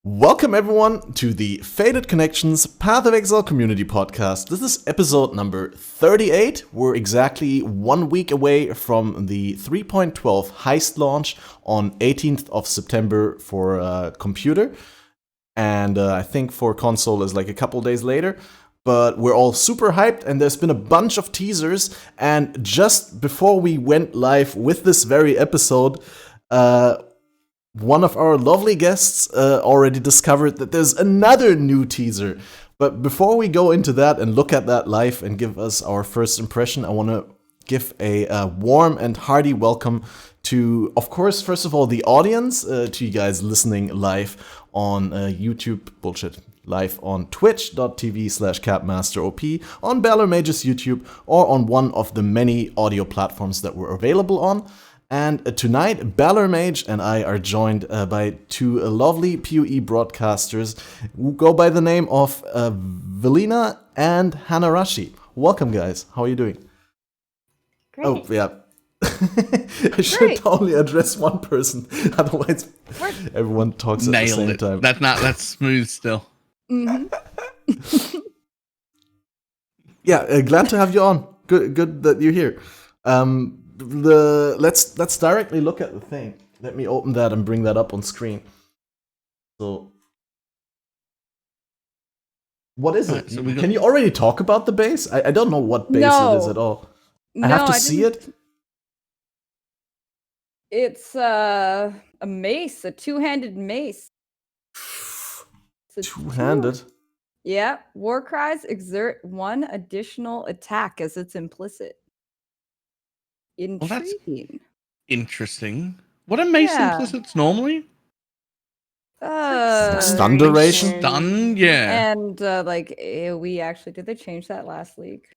Welcome everyone to the Faded Connections Path of Exile community podcast. This is episode number 38. We're exactly 1 week away from the 3.12 Heist launch on 18th of September for computer. And I think for console is like a couple days later. But we're all super hyped, and there's been a bunch of teasers. And just before we went live with this very episode, one of our lovely guests already discovered that there's another new teaser. But before we go into that and look at that live and give us our first impression, I want to give a warm and hearty welcome to, of course, first of all, the audience, to you guys listening live on YouTube, live on twitch.tv/CatmasterOP, on BalorMage's YouTube, or on one of the many audio platforms that we're available on. And tonight, BalorMage and I are joined by two lovely PoE broadcasters who go by the name of Velyna and Hanarashi. Welcome, guys. How are you doing? Great. Oh, yeah. I should totally address one person, otherwise everyone talks at the same time. That's smooth still. Mm-hmm. Yeah, glad to have you on. Good that you're here. Let's directly look at the thing. Let me open that and bring that up on screen. So, what is it? Can you already talk about the base? I don't know what base it is at all. I have to see it. It's a mace, a two-handed mace. Two-handed? Yeah. War cries exert one additional attack as it's implicit. Intriguing. Well, that's interesting. What are mace implicits normally? Stun duration? Stun, yeah. And like AoE actually, did they change that last leak?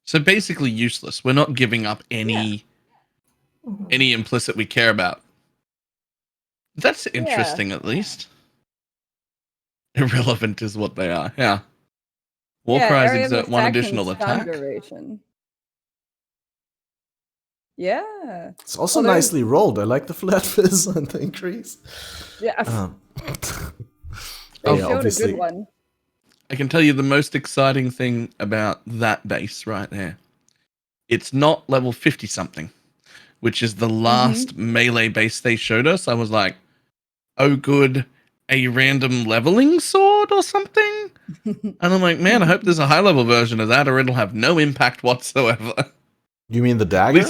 So basically useless. We're not giving up any implicit we care about. That's interesting, at least. Irrelevant is what they are. Yeah. War cries exert one additional attack. Duration. Yeah. It's also nicely rolled. I like the flat fizz and the increase. Yeah. They showed a good one. I can tell you the most exciting thing about that base right there. It's not level 50 something, which is the last melee base they showed us. I was like, oh good, a random leveling sword or something? And I'm like, man, I hope there's a high level version of that or it'll have no impact whatsoever. You mean the dagger?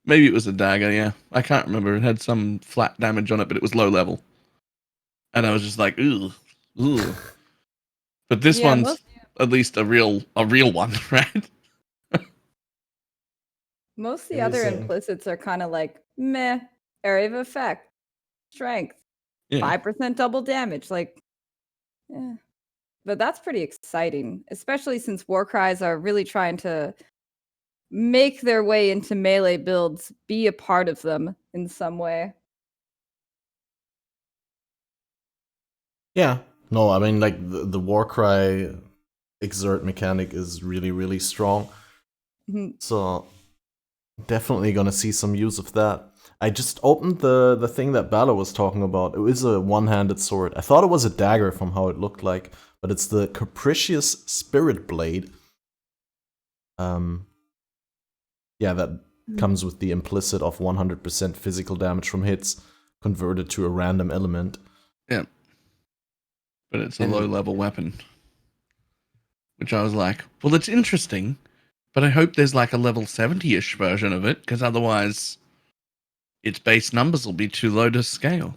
Maybe it was a dagger, yeah. I can't remember. It had some flat damage on it, but it was low level. And I was just like, ooh. But this one's at least a real one, right? Most of the other implicits are kind of like, meh, area of effect, strength, 5% double damage. Like, yeah. But that's pretty exciting, especially since war cries are really trying to make their way into melee builds, be a part of them in some way. Yeah. No, I mean, like, the Warcry exert mechanic is really, really strong. So, definitely gonna see some use of that. I just opened the thing that Balor was talking about. It is a one-handed sword. I thought it was a dagger from how it looked like, but it's the Capricious Spirit Blade. Yeah, that comes with the implicit of 100% physical damage from hits converted to a random element. Yeah. But it's a low-level weapon. Which I was like, well, it's interesting, but I hope there's like a level 70-ish version of it, because otherwise its base numbers will be too low to scale.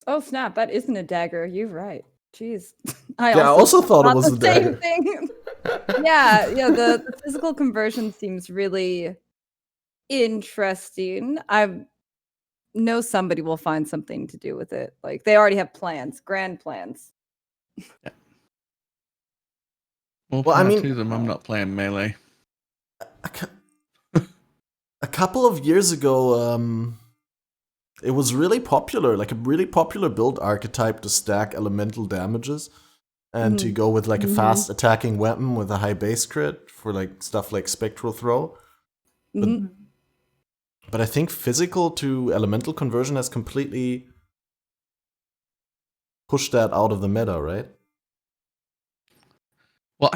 Oh, snap. That isn't a dagger. You're right. Jeez. I also thought it was a dagger. Same thing. yeah, the physical conversion seems really interesting. I know somebody will find something to do with it. Like, they already have plans, grand plans. Yeah. Well, I mean, to them, I'm not playing melee. A couple of years ago, it was really popular, like a really popular build archetype to stack elemental damages and to go with like a fast attacking weapon with a high base crit for like stuff like Spectral Throw. But I think physical to elemental conversion has completely push that out of the meta, right? Well,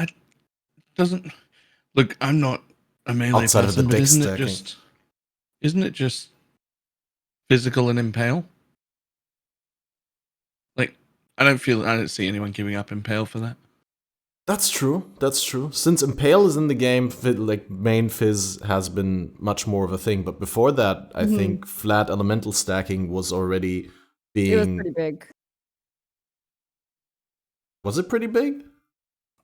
look. I'm not a melee Outside of the person, but deck isn't stacking. it just physical and impale? Like, I don't see anyone giving up impale for that. That's true. That's true. Since Impale is in the game, like main Fizz has been much more of a thing. But before that, I think flat elemental stacking was already being. It was pretty big. Was it pretty big?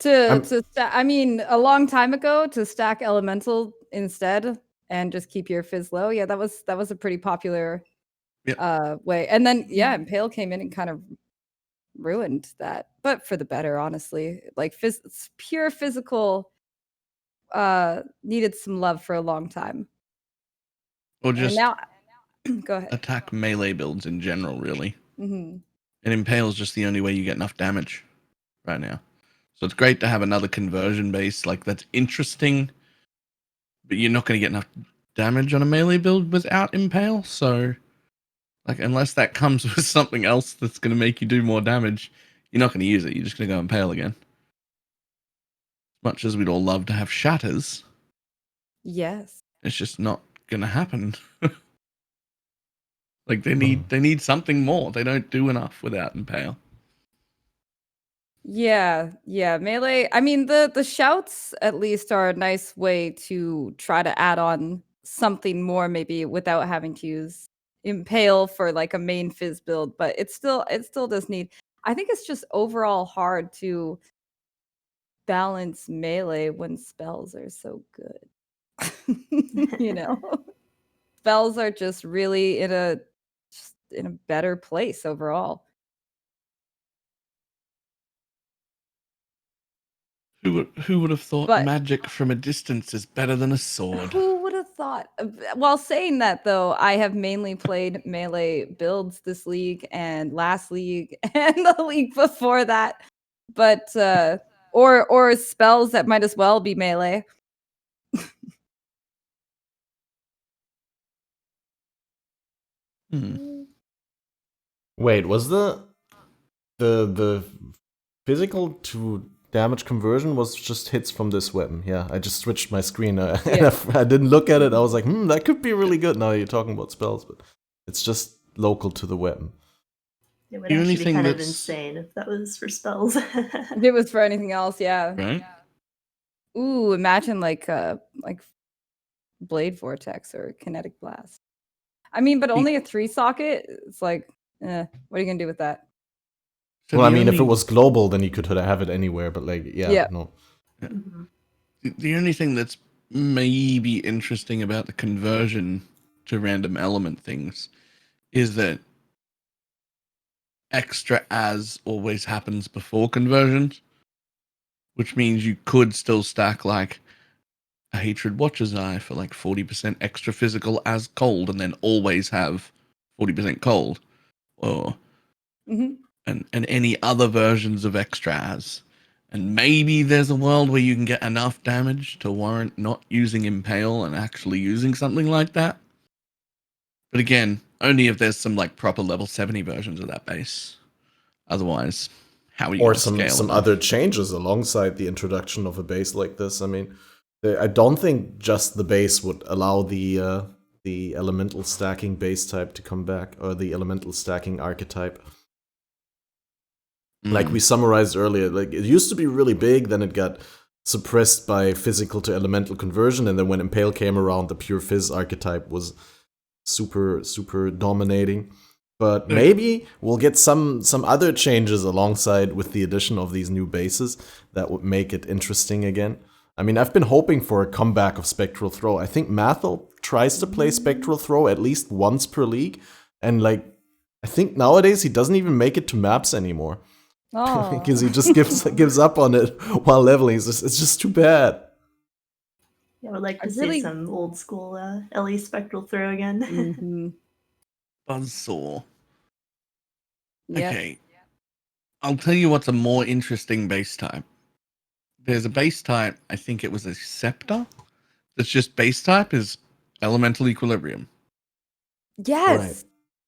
I mean, a long time ago, to stack elemental instead and just keep your Fizz low. Yeah, that was a pretty popular way. And then Impale came in and kind of ruined that, but for the better, honestly. Like pure physical needed some love for a long time. Or just now go ahead. Attack melee builds in general, really. Mm-hmm. And Impale is just the only way you get enough damage right now. So it's great to have another conversion base like that's interesting, but you're not going to get enough damage on a melee build without Impale. So, like, unless that comes with something else that's going to make you do more damage, you're not going to use it. You're just going to go Impale again. As much as we'd all love to have shatters, yes, it's just not going to happen. Like they need something more. They don't do enough without Impale. Yeah, melee. I mean, the shouts at least are a nice way to try to add on something more, maybe without having to use Impale for like a main Fizz build. But it still does need. I think it's just overall hard to balance melee when spells are so good. You know, spells are just really in a better place overall. Who would have thought magic from a distance is better than a sword? Who would have thought? While saying that, though, I have mainly played melee builds this league and last league and the league before that. But or spells that might as well be melee. Wait, was the physical to damage conversion was just hits from this weapon? Yeah, I just switched my screen. And I didn't look at it. I was like, that could be really good. Now you're talking about spells, but it's just local to the weapon. It would actually be kind of insane if that was for spells. If it was for anything else, yeah. Right? Ooh, imagine like Blade Vortex or Kinetic Blast. I mean, but only a 3-socket. It's like, what are you gonna do with that? So well, I mean, if it was global, then you could have it anywhere. But like, no. Yeah. The only thing that's maybe interesting about the conversion to random element things is that extra as always happens before conversions, which means you could still stack like a Hatred Watcher's Eye for like 40% extra physical as cold, and then always have 40% cold, or and any other versions of extra as. And maybe there's a world where you can get enough damage to warrant not using Impale and actually using something like that. But again, only if there's some like proper level 70 versions of that base. Otherwise, how are you going to scale? Or some other changes alongside the introduction of a base like this. I mean, I don't think just the base would allow the elemental stacking base type to come back, or the elemental stacking archetype. Like we summarized earlier, like it used to be really big, then it got suppressed by physical to elemental conversion, and then when Impale came around, the pure Fizz archetype was super dominating. But maybe we'll get some other changes alongside with the addition of these new bases that would make it interesting again. I mean, I've been hoping for a comeback of Spectral Throw. I think Mathel tries to play Spectral Throw at least once per league, and like I think nowadays he doesn't even make it to maps anymore. Because he just gives up on it while leveling. It's just too bad. Yeah, I would like to see some old school LE Spectral Throw again. Buzzsaw. Yep. Okay. I'll tell you what's a more interesting base type. There's a base type, I think it was a Scepter, that's just base type is Elemental Equilibrium. Yes. Right.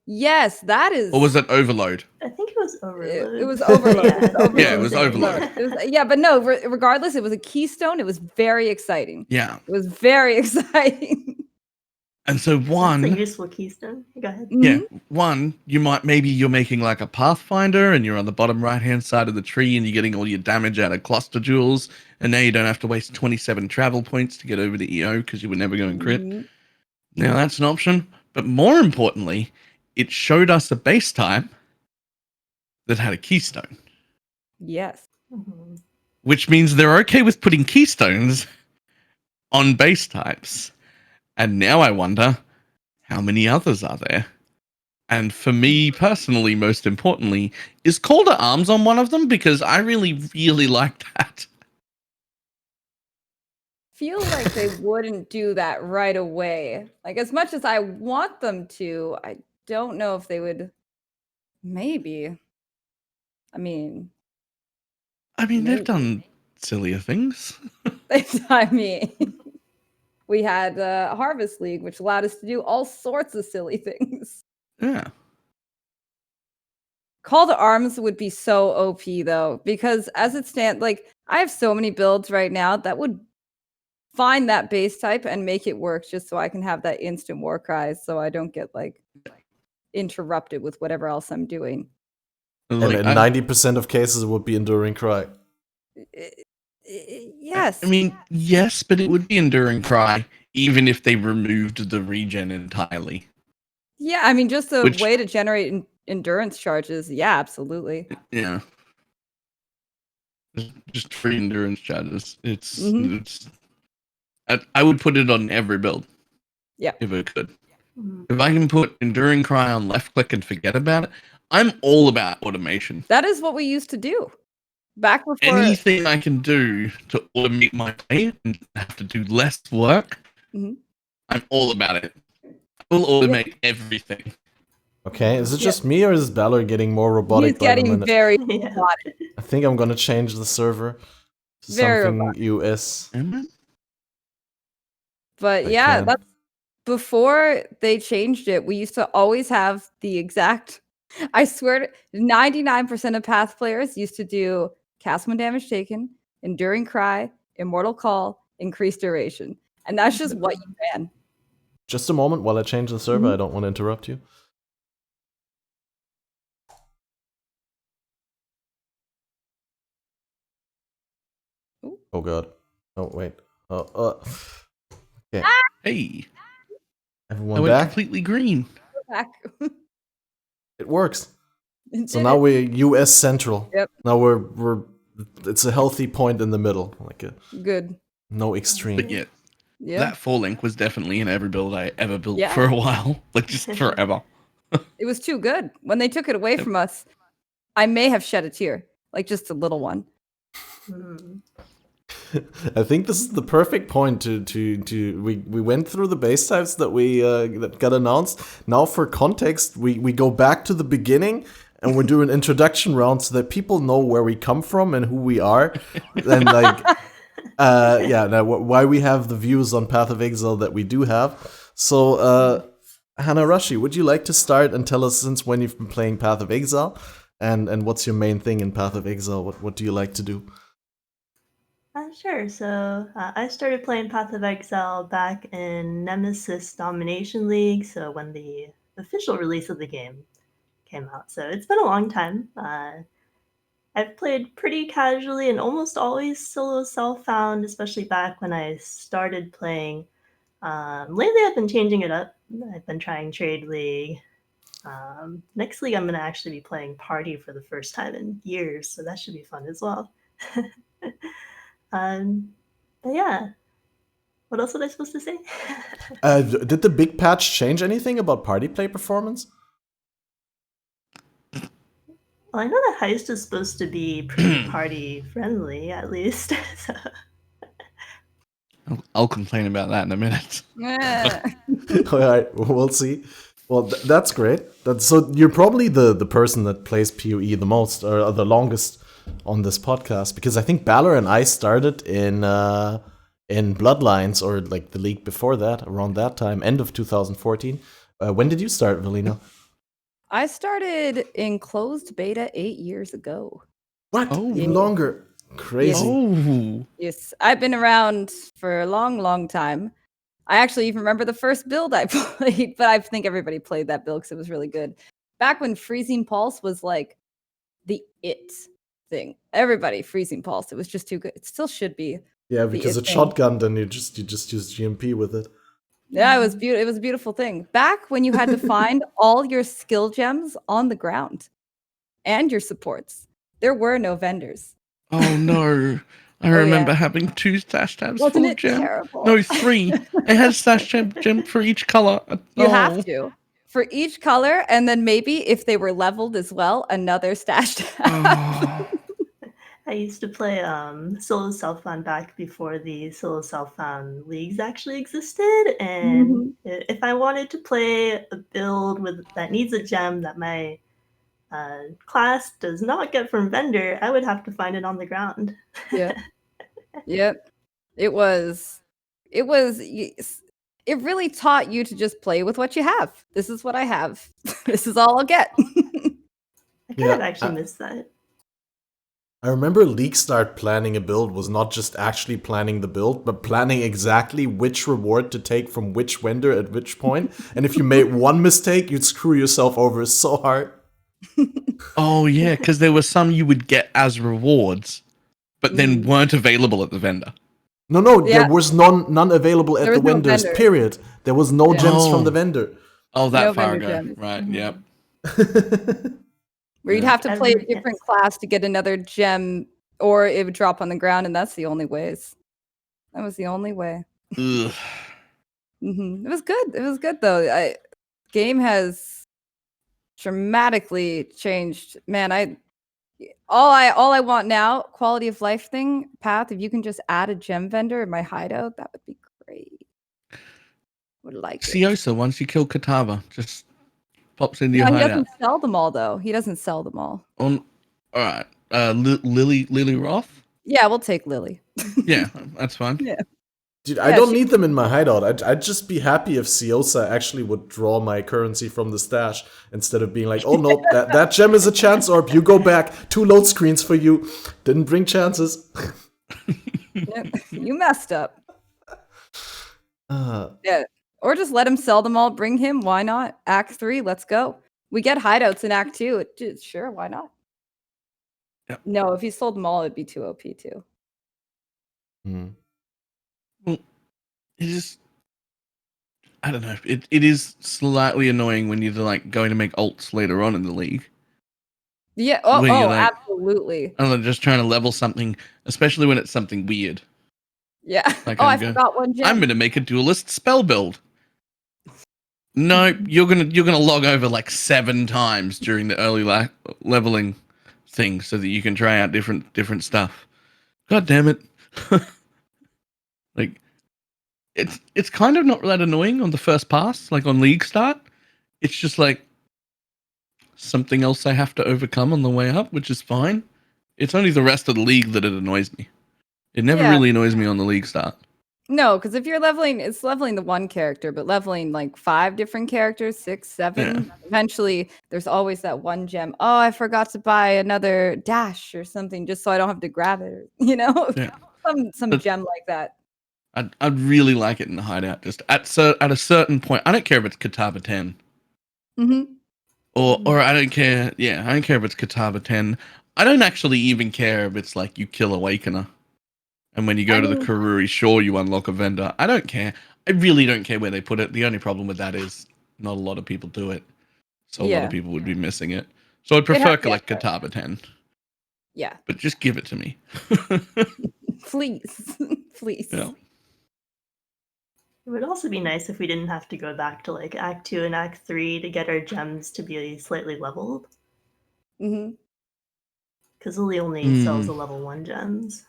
Yes, that is. Or was it Overload? I think it was Overload. It was Overload. Yeah, it was Overload. But no, regardless, it was a Keystone. It was very exciting. Yeah. It was very exciting. And so one... That's a useful Keystone. Go ahead. Yeah, one, you're making like a Pathfinder and you're on the bottom right-hand side of the tree and you're getting all your damage out of cluster jewels, and now you don't have to waste 27 travel points to get over to EO because you were never going crit. Now that's an option. But more importantly, it showed us a base type that had a Keystone. Yes. Which means they're okay with putting Keystones on base types. And now I wonder, how many others are there? And for me personally, most importantly, is Call to Arms on one of them? Because I really, really like that. Feel like they wouldn't do that right away. Like, as much as I want them to, I don't know if they would. Maybe. I mean, they've done sillier things. We had Harvest League, which allowed us to do all sorts of silly things. Yeah. Call to Arms would be so OP, though, because as it stands, like, I have so many builds right now that would find that base type and make it work just so I can have that instant war cries so I don't get, like, interrupted with whatever else I'm doing. And in 90% of cases, it would be Enduring Cry. Yes. Yes, but it would be Enduring Cry even if they removed the regen entirely. Yeah, just a way to generate endurance charges. Yeah, absolutely. Yeah. Just free endurance charges. It's I would put it on every build. Yeah. If I could. If I can put Enduring Cry on left click and forget about it, I'm all about automation. That is what we used to do. Back before anything I can do to automate my play and have to do less work, I'm all about it. I will automate everything. Okay, is it just me or is Balor getting more robotic? He's getting very robotic. I think I'm gonna change the server to something robotic. US. But yeah, that's before they changed it. We used to always have the exact. I swear, 99% of Path players used to do cast when damage taken, Enduring Cry, Immortal Call, Increased Duration, and that's just what you ran. Just a moment while I change the server. I don't want to interrupt you. Ooh. Oh god. Oh wait. Okay. Hey. Everyone back? Completely green. Back. It works. So now we're US Central. Yep. Now we're it's a healthy point in the middle. Good. No extreme. But yeah. That 4-link was definitely in every build I ever built for a while. Like, just forever. It was too good. When they took it away from us, I may have shed a tear. Like, just a little one. I think this is the perfect point to we went through the base types that we that got announced. Now for context, we go back to the beginning and we're doing introduction rounds so that people know where we come from and who we are. And why we have the views on Path of Exile that we do have. So Hanarashi, would you like to start and tell us since when you've been playing Path of Exile and what's your main thing in Path of Exile? What do you like to do? Sure. So I started playing Path of Exile back in Nemesis Domination League, so when the official release of the game came out. So it's been a long time. I've played pretty casually and almost always solo self-found, especially back when I started playing. Lately I've been changing it up. I've been trying Trade League. Next league I'm going to actually be playing Party for the first time in years, so that should be fun as well. But yeah, what else was I supposed to say? Did the big patch change anything about party play performance? Well, I know that Heist is supposed to be pretty party friendly, at least. So. I'll complain about that in a minute. All right, we'll see. Well, that's great. So you're probably the person that plays PoE the most or the longest on this podcast, because I think Balor and I started in Bloodlines, or like the league before that, around that time, end of 2014. When did you start, Velyna? I started in closed beta 8 years ago. What? Oh. Even longer? Crazy. Oh. Yes, I've been around for a long, long time. I actually even remember the first build I played, but I think everybody played that build because it was really good. Back when Freezing Pulse was like the it thing. Everybody Freezing Pulse. It was just too good. It still should be. Yeah, because it's thing. shotgun, then you just use GMP with it. Yeah, it was beautiful. It was a beautiful thing. Back when you had to find all your skill gems on the ground and your supports. There were no vendors. Oh no. I remember having 2 stash tabs Wasn't full of it gem. terrible? No, 3. I had stash gem for each color. You have to. For each color, and then maybe if they were leveled as well, another stash tab. Oh. I used to play solo self-found back before the solo self-found leagues actually existed, and if I wanted to play a build that needs a gem that my class does not get from vendor, I would have to find it on the ground. Yep. It really taught you to just play with what you have. This is what I have. This is all I'll get. I kind of actually missed that. I remember League Start planning a build was not just actually planning the build, but planning exactly which reward to take from which vendor at which point. And if you made one mistake, you'd screw yourself over so hard. Oh yeah, because there were some you would get as rewards, but then weren't available at the vendor. No, there was none available at the vendors, period. There was no gems from the vendor. Oh, that far ago. Gems. Right, yep. Where you'd have to play a different class to get another gem, or it would drop on the ground, and that's the only ways. That was the only way. It was good. It was good, though. Game has dramatically changed. Man, all I want now, quality of life thing, Path, if you can just add a gem vendor in my hideout, that would be great. Would like Siosa, once you kill Katava, just pops into your hideout. He doesn't sell them all, though. He doesn't sell them all. All right. Lily Roth? Yeah, we'll take Lily. Yeah, that's fine. Yeah. Dude, I don't need them in my hideout. I'd just be happy if Siosa actually would draw my currency from the stash instead of being like, oh no, that gem is a chance orb. You go back. 2 load screens for you. Didn't bring chances. You messed up. Yeah. Or just let him sell them all. Bring him. Why not? Act 3. Let's go. We get hideouts in Act 2. Sure, why not? Yep. No, if he sold them all, it'd be too OP too. Well, it is. I don't know. It is slightly annoying when you're like going to make ults later on in the league. Yeah. Absolutely. And just trying to level something, especially when it's something weird. Yeah. Like I forgot one gem. I'm gonna make a duelist spell build. No, you're gonna log over like 7 times during the early leveling thing so that you can try out different stuff. God damn it! Like, it's kind of not that annoying on the first pass, like on League Start. It's just like something else I have to overcome on the way up, which is fine. It's only the rest of the league that it annoys me. It never really annoys me on the League Start. No, because if you're leveling, it's leveling the one character, but leveling like 5 different characters, 6, 7, eventually there's always that one gem. Oh, I forgot to buy another dash or something just so I don't have to grab it, you know? Yeah. Some gem like that. I'd really like it in the hideout. Just at a certain point, I don't care if it's Katava 10. Or I don't care. Yeah, I don't care if it's Katava 10. I don't actually even care if it's like you kill Awakener. And when you go to the Karuri Shore, you unlock a vendor. I don't care. I really don't care where they put it. The only problem with that is not a lot of people do it. So a lot of people would be missing it. So I'd prefer collect Katava 10. Yeah. But just give it to me. Please. Please. Yeah. It would also be nice if we didn't have to go back to like Act 2 and Act 3 to get our gems to be slightly leveled. Because Lily only sells the level 1 gems.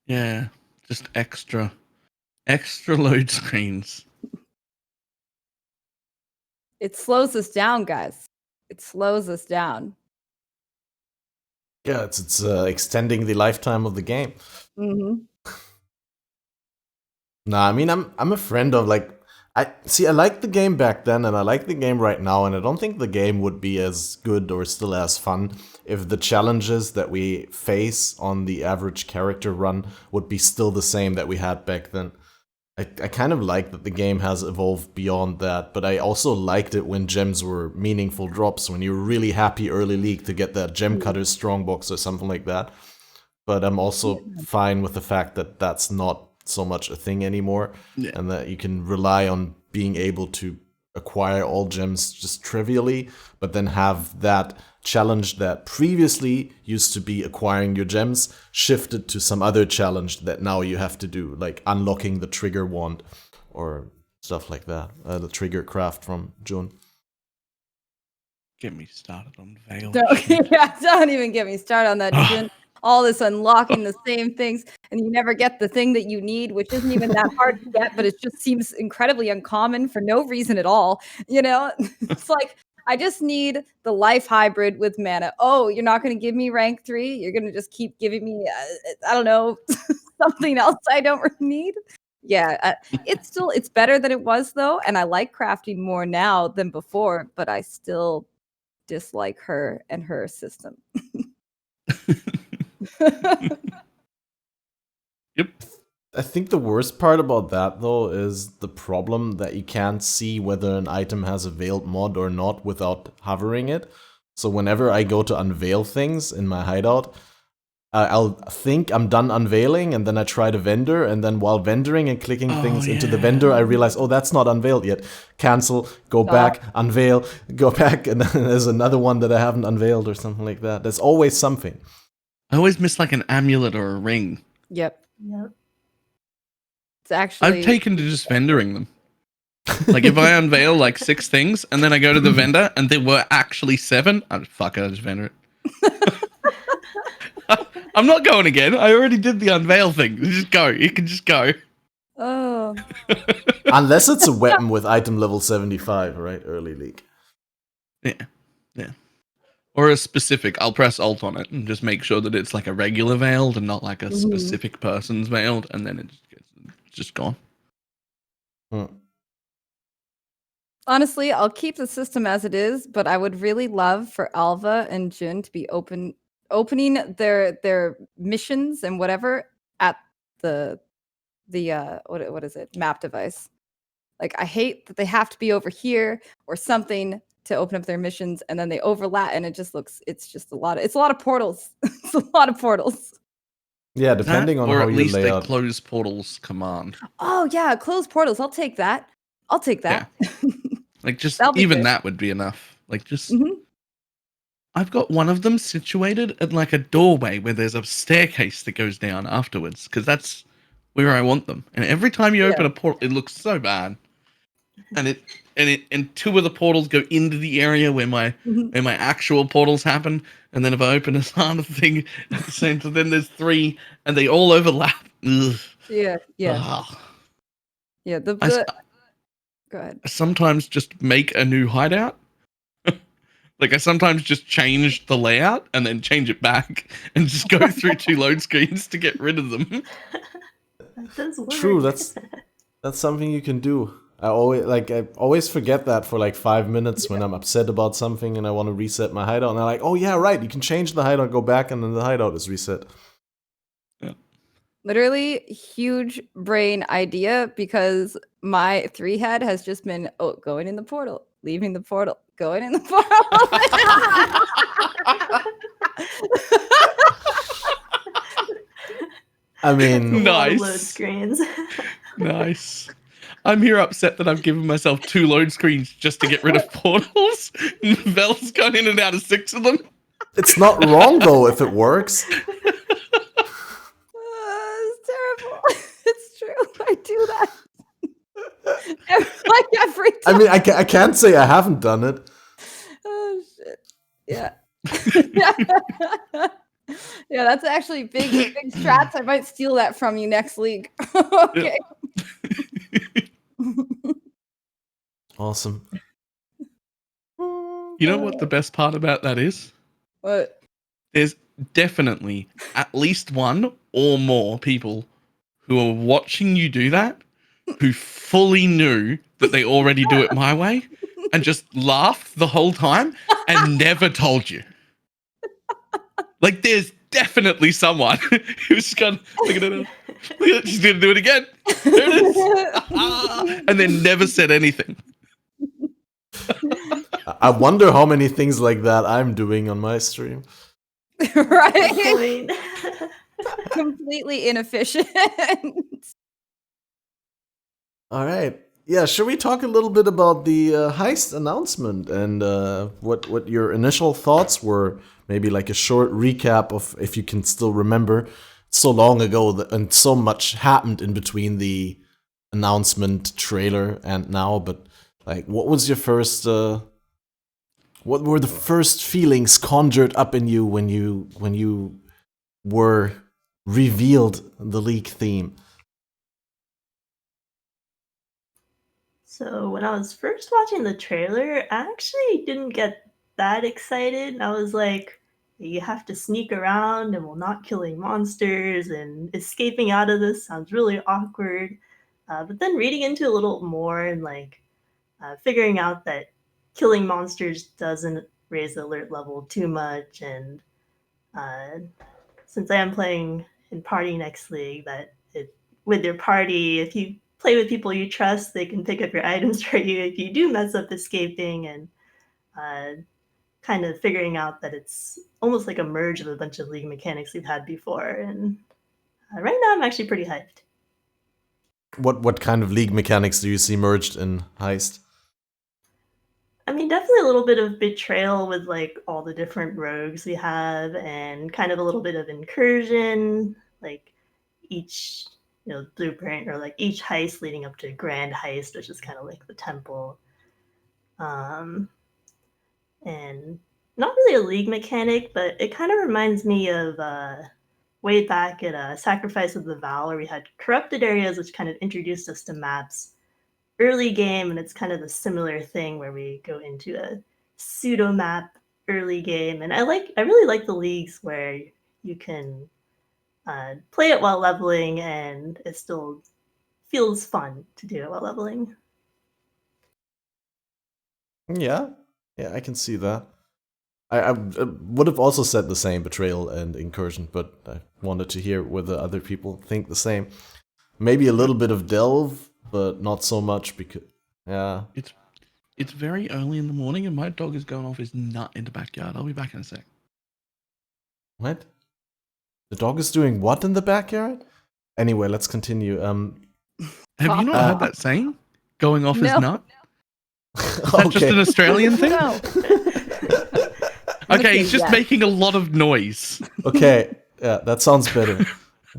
Yeah, just extra load screens. It slows us down, guys. It slows us down. Yeah, it's extending the lifetime of the game. Nah, I mean, I'm a friend of like, I liked the game back then, and I like the game right now, and I don't think the game would be as good or still as fun if the challenges that we face on the average character run would be still the same that we had back then. I kind of like that the game has evolved beyond that, but I also liked it when gems were meaningful drops, when you were really happy early league to get that gem cutter strongbox or something like that. But I'm also fine with the fact that that's not so much a thing anymore, and that you can rely on being able to acquire all gems just trivially, but then have that challenge that previously used to be acquiring your gems shifted to some other challenge that now you have to do, like unlocking the trigger wand or stuff like that. The trigger craft from June. Get me started on Veil. Don't even get me started on that, June. All this unlocking the same things, and you never get the thing that you need, which isn't even that hard to get, but it just seems incredibly uncommon for no reason at all. It's like, I just need the life hybrid with mana. Oh, you're not going to give me rank 3? You're going to just keep giving me, I don't know, something else I don't really need? Yeah, it's better than it was, though, and I like crafting more now than before, but I still dislike her and her system. Yep. I think the worst part about that, though, is the problem that you can't see whether an item has a veiled mod or not without hovering it. So whenever I go to unveil things in my hideout, I'll think I'm done unveiling, and then I try the vendor, and then while vendoring and clicking things into the vendor, I realize, oh, that's not unveiled yet. Cancel, go back, unveil, go back, and then there's another one that I haven't unveiled or something like that. There's always something. I always miss like an amulet or a ring. Yep. It's I've taken to just vendoring them. Like if I unveil like 6 things and then I go to the vendor and there were actually 7, I just vendor it. I'm not going again. I already did the unveil thing. Just go. You can just go. Oh. Unless it's a weapon with item level 75, right? Early league. Yeah. Or a specific. I'll press Alt on it and just make sure that it's like a regular veiled and not like a specific person's veiled, and then it's just gone. Honestly, I'll keep the system as it is, but I would really love for Alva and Jun to be opening their missions and whatever at the what is it, map device. Like, I hate that they have to be over here or something to open up their missions, and then they overlap, and it's just a lot of portals. It's a lot of portals. Yeah, depending on or how at you least lay a out. close portals command. Oh yeah, closed portals. I'll take that. Yeah. Like just That'll be even good. that would be enough. Like just I've got one of them situated at like a doorway where there's a staircase that goes down afterwards, because that's where I want them. And every time you open a portal, it looks so bad. And 2 of the portals go into the area where my actual portals happen. And then if I open this other thing at the same time, then there's 3 and they all overlap. Ugh. Yeah. Ugh. Yeah. Go ahead. I sometimes just make a new hideout. Like I sometimes just change the layout and then change it back and just go through 2 load screens to get rid of them. That does work. True, that's something you can do. I always forget that for like 5 minutes when I'm upset about something and I want to reset my hideout, and I'm like, oh yeah, right, you can change the hideout, go back, and then the hideout is reset. Yeah. Literally huge brain idea, because my 3 head has just been going in the portal, leaving the portal, going in the portal. I mean, Nice. Load screens. Nice. I'm here upset that I've given myself 2 load screens just to get rid of portals. Vel's gone in and out of 6 of them. it's not wrong though if it works. It's terrible. It's true. I do that. Like every time. I mean, I can't say I haven't done it. Oh shit. Yeah. Yeah, that's actually big strats. I might steal that from you next league. Okay. Awesome. You know what the best part about that is? What? There's definitely at least 1 or more people who are watching you do that who fully knew that they already do it my way and just laughed the whole time and never told you. Like, there's definitely someone who's just gone, look at it, she's going to do it again. There it is. And then never said anything. I wonder how many things like that I'm doing on my stream. Right? Completely inefficient. All right. Yeah, should we talk a little bit about the Heist announcement and what your initial thoughts were? Maybe like a short recap of, if you can still remember, so long ago and so much happened in between the announcement trailer and now. But like, what was your first? What were the first feelings conjured up in you when you were revealed the League theme? So when I was first watching the trailer, I actually didn't get that excited. I was like, you have to sneak around and we're not killing monsters, and escaping out of this sounds really awkward. But then reading into a little more and like figuring out that killing monsters doesn't raise the alert level too much, and since I am playing in Party Next League, that with your party, if you play with people you trust, they can pick up your items for you if you do mess up escaping, and kind of figuring out that it's almost like a merge of a bunch of League mechanics we've had before. And right now I'm actually pretty hyped. What kind of League mechanics do you see merged in Heist? I mean, definitely a little bit of betrayal with like all the different rogues we have, and kind of a little bit of incursion, like each blueprint, or like each heist leading up to Grand Heist, which is kind of like the temple. And not really a League mechanic, but it kind of reminds me of way back at Sacrifice of the Vow, where we had corrupted areas, which kind of introduced us to maps early game, and it's kind of a similar thing where we go into a pseudo map early game. And I really like the leagues where you can play it while leveling, and it still feels fun to do it while leveling. Yeah, I can see that. I would have also said the same, betrayal and incursion, but I wanted to hear whether other people think the same. Maybe a little bit of delve, but not so much because, yeah. It's very early in the morning and my dog is going off his nut in the backyard. I'll be back in a sec. What? The dog is doing what in the backyard? Anyway, let's continue. Have you not heard that saying? Going off his nut? Is that just an Australian thing? No. Okay, he's just making a lot of noise. Okay, yeah, that sounds better.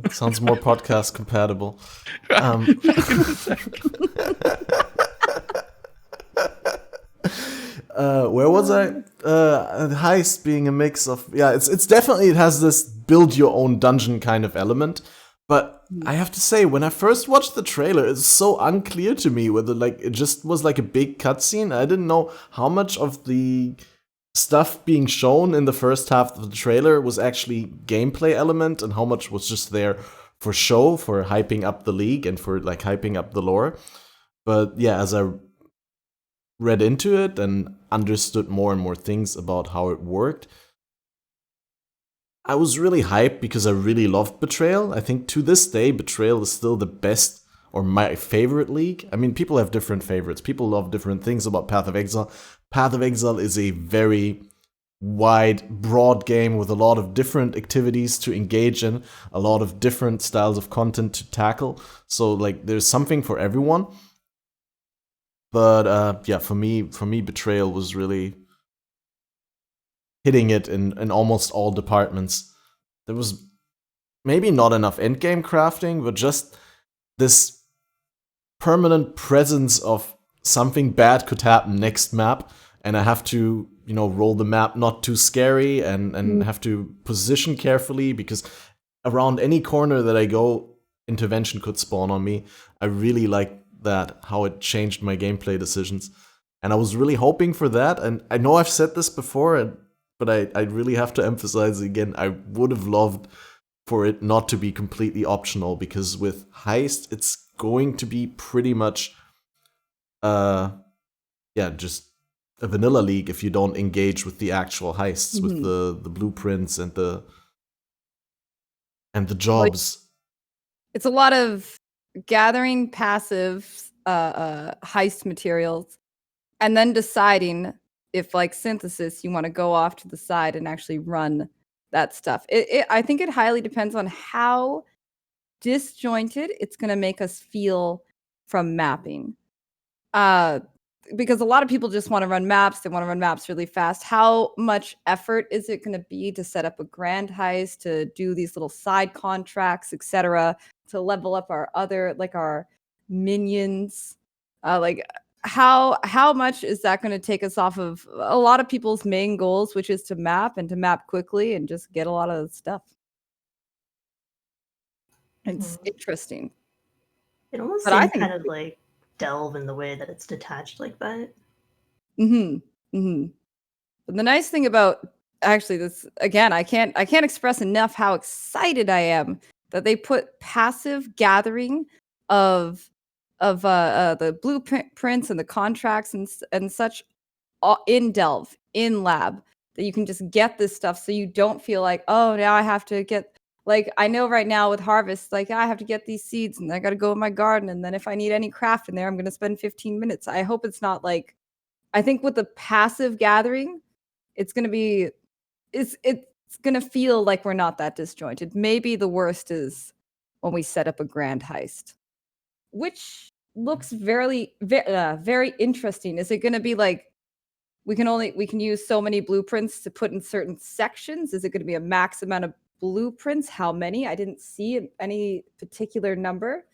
It sounds more podcast compatible. Where was I? Heist being a mix of, yeah, it's definitely, it has this build your own dungeon kind of element. But I have to say, when I first watched the trailer, it's so unclear to me whether like it just was like a big cutscene. I didn't know how much of the stuff being shown in the first half of the trailer was actually gameplay element and how much was just there for show, for hyping up the league and for like hyping up the lore. But yeah, as I read into it and understood more and more things about how it worked, I was really hyped because I really loved Betrayal. I think to this day, Betrayal is still the best or my favorite league. I mean, people have different favorites. People love different things about Path of Exile. Path of Exile is a very wide, broad game with a lot of different activities to engage in, a lot of different styles of content to tackle. So, like, there's something for everyone. But yeah, for me, Betrayal was really hitting it in almost all departments. There was maybe not enough endgame crafting, but just this permanent presence of something bad could happen next map, and I have to, roll the map not too scary and have to position carefully because around any corner that I go, intervention could spawn on me. I really like that, how it changed my gameplay decisions. And I was really hoping for that. And I know I've said this before, but I really have to emphasize again, I would have loved for it not to be completely optional, because with Heist, it's going to be pretty much, just a vanilla league if you don't engage with the actual heists, with the blueprints and the jobs. It's a lot of gathering passive heist materials and then deciding if, like synthesis, you want to go off to the side and actually run that stuff. I think it highly depends on how disjointed it's going to make us feel from mapping. Because a lot of people just want to run maps. They want to run maps really fast. How much effort is it going to be to set up a grand heist, to do these little side contracts, etc., to level up our other, like our minions? How much is that going to take us off of a lot of people's main goals, which is to map and to map quickly and just get a lot of stuff? It's interesting. It almost seems kind of like delve in the way that it's detached like that. But the nice thing about actually this, again, I can't express enough how excited I am that they put passive gathering of the blueprints and the contracts and such in Delve, in Lab, that you can just get this stuff so you don't feel like, oh, now I have to get, like, I know right now with Harvest, like, I have to get these seeds and I got to go in my garden, and then if I need any craft in there, I'm going to spend 15 minutes. I hope it's not like, I think with the passive gathering, it's going to be, it's going to feel like we're not that disjointed. Maybe the worst is when we set up a grand heist, which looks very interesting. Is it going to be like, we can use so many blueprints to put in certain sections? Is it going to be a max amount of blueprints? How many? I didn't see any particular number,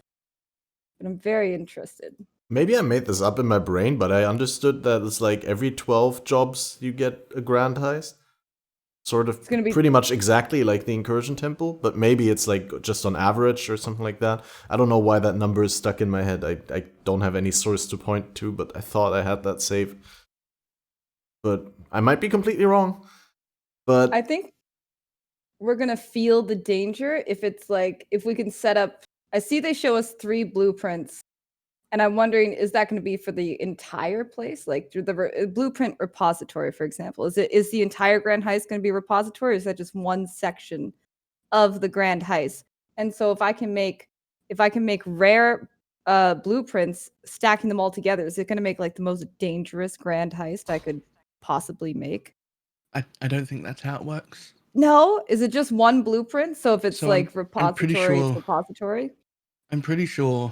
but I'm very interested. Maybe I made this up in my brain, but I understood that it's like every 12 jobs you get a grand heist. Sort of pretty much exactly like the Incursion Temple, but maybe it's like just on average or something like that. I don't know why that number is stuck in my head. I don't have any source to point to, but I thought I had that saved. But I might be completely wrong. But I think we're going to feel the danger if it's like, if we can set up, I see they show us 3 blueprints, and I'm wondering, is that going to be for the entire place? Like through the blueprint repository, for example, is the entire grand heist going to be a repository, or is that just one section of the grand heist? And so if I can make rare blueprints, stacking them all together, is it going to make like the most dangerous grand heist I could possibly make? I don't think that's how it works. No? Is it just one blueprint? So if it's like repository, it's repository? I'm pretty sure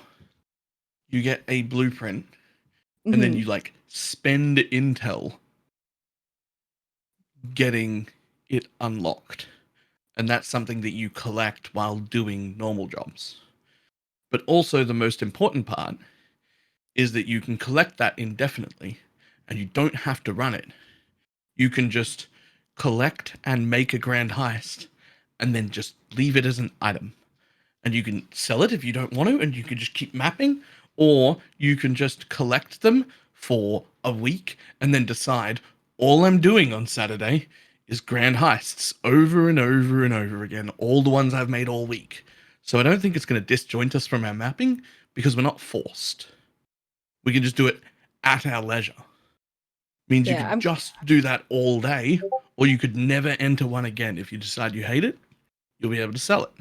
you get a blueprint and then you like spend intel getting it unlocked. And that's something that you collect while doing normal jobs. But also the most important part is that you can collect that indefinitely and you don't have to run it. You can just collect and make a grand heist and then just leave it as an item. And you can sell it if you don't want to, and you can just keep mapping, or you can just collect them for a week and then decide, all I'm doing on Saturday is grand heists over and over and over again, all the ones I've made all week. So I don't think it's going to disjoint us from our mapping, because we're not forced. We can just do it at our leisure. Means you could just do that all day, or you could never enter one again. If you decide you hate it, you'll be able to sell it.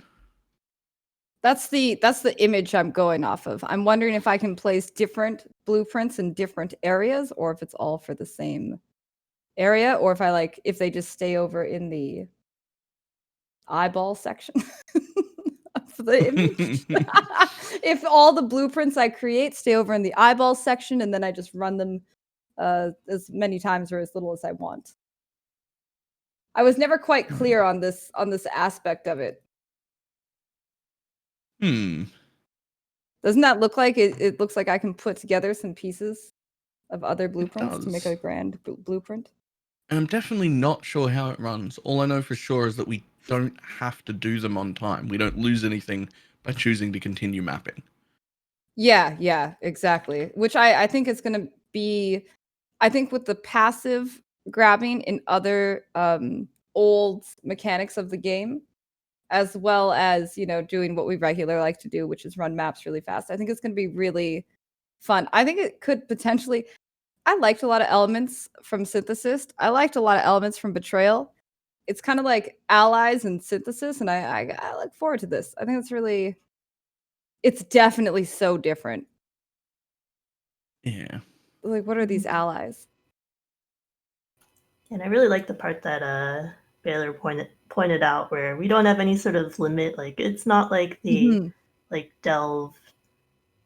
That's the image I'm going off of. I'm wondering if I can place different blueprints in different areas, or if it's all for the same area, or if they just stay over in the eyeball section of the image. If all the blueprints I create stay over in the eyeball section, and then I just run them as many times or as little as I want. I was never quite clear on this aspect of it. Doesn't that look like it looks like I can put together some pieces of other blueprints to make a grand blueprint? And I'm definitely not sure how it runs. All I know for sure is that we don't have to do them on time. We don't lose anything by choosing to continue mapping. Yeah, exactly. Which I think it's going to be, I think with the passive grabbing in other old mechanics of the game, as well as, doing what we regularly like to do, which is run maps really fast. I think it's going to be really fun. I think it could potentially. I liked a lot of elements from Synthesis. I liked a lot of elements from Betrayal. It's kind of like allies and Synthesis, and I look forward to this. I think it's definitely so different. Yeah. Like, what are these allies? And I really like the part that Balor pointed out, where we don't have any sort of limit. Like, it's not like the like delve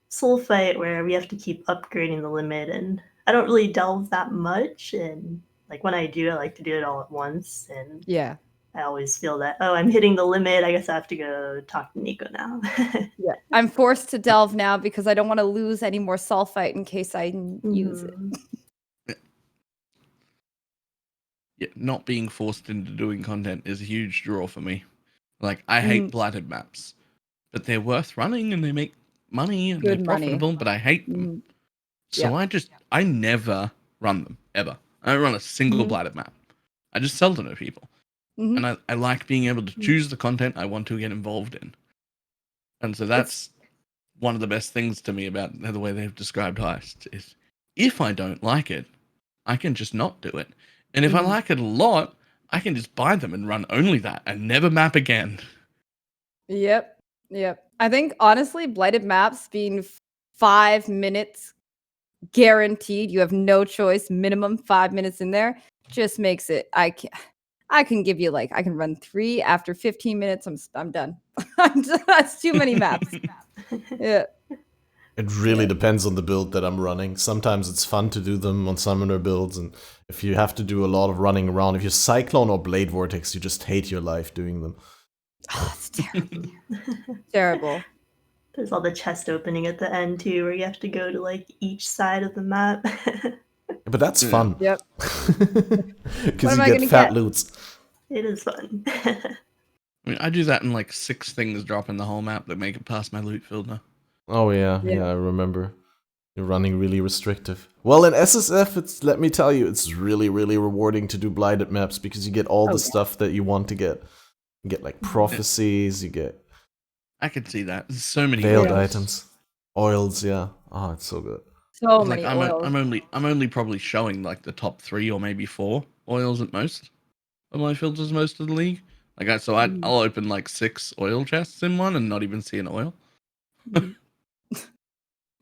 soul fight where we have to keep upgrading the limit, and I don't really delve that much, and like when I do, I like to do it all at once, and Yeah. I always feel that, oh, I'm hitting the limit, I guess I have to go talk to Nico now. Yeah. I'm forced to delve now because I don't want to lose any more sulfite in case I use it. Yeah, not being forced into doing content is a huge draw for me. Like, I hate blighted maps, but they're worth running and they make money and Good they're profitable, but I hate them. So I never run them, ever. I don't run a single blighted map. I just sell to no people. And I like being able to choose the content I want to get involved in. And so that's one of the best things to me about the way they've described Heist is if I don't like it, I can just not do it. And if I like it a lot, I can just buy them and run only that and never map again. Yep. I think, honestly, blighted maps being 5 minutes guaranteed, you have no choice, minimum 5 minutes in there, just makes it, I can give you, I can run 3 after 15 minutes. I'm done. That's too many maps. Yeah. It really depends on the build that I'm running. Sometimes it's fun to do them on summoner builds, and if you have to do a lot of running around, if you're Cyclone or Blade Vortex, you just hate your life doing them. Oh, it's terrible. Terrible. There's all the chest opening at the end too, where you have to go to each side of the map. But that's fun. Yep. Because you get fat loots. It is fun. I mean, I do that in 6 things drop in the whole map that make it past my loot filter. Oh yeah, I remember. You're running really restrictive. Well, in SSF, let me tell you, it's really, really rewarding to do blighted maps because you get all the stuff that you want to get. You get prophecies, you get... I can see that. There's so many veiled items. Oils, yeah. Oh, it's so good. So many oils. I'm only probably showing the top 3 or maybe 4 oils at most of my filters most of the league. I'll open 6 oil chests in one and not even see an oil.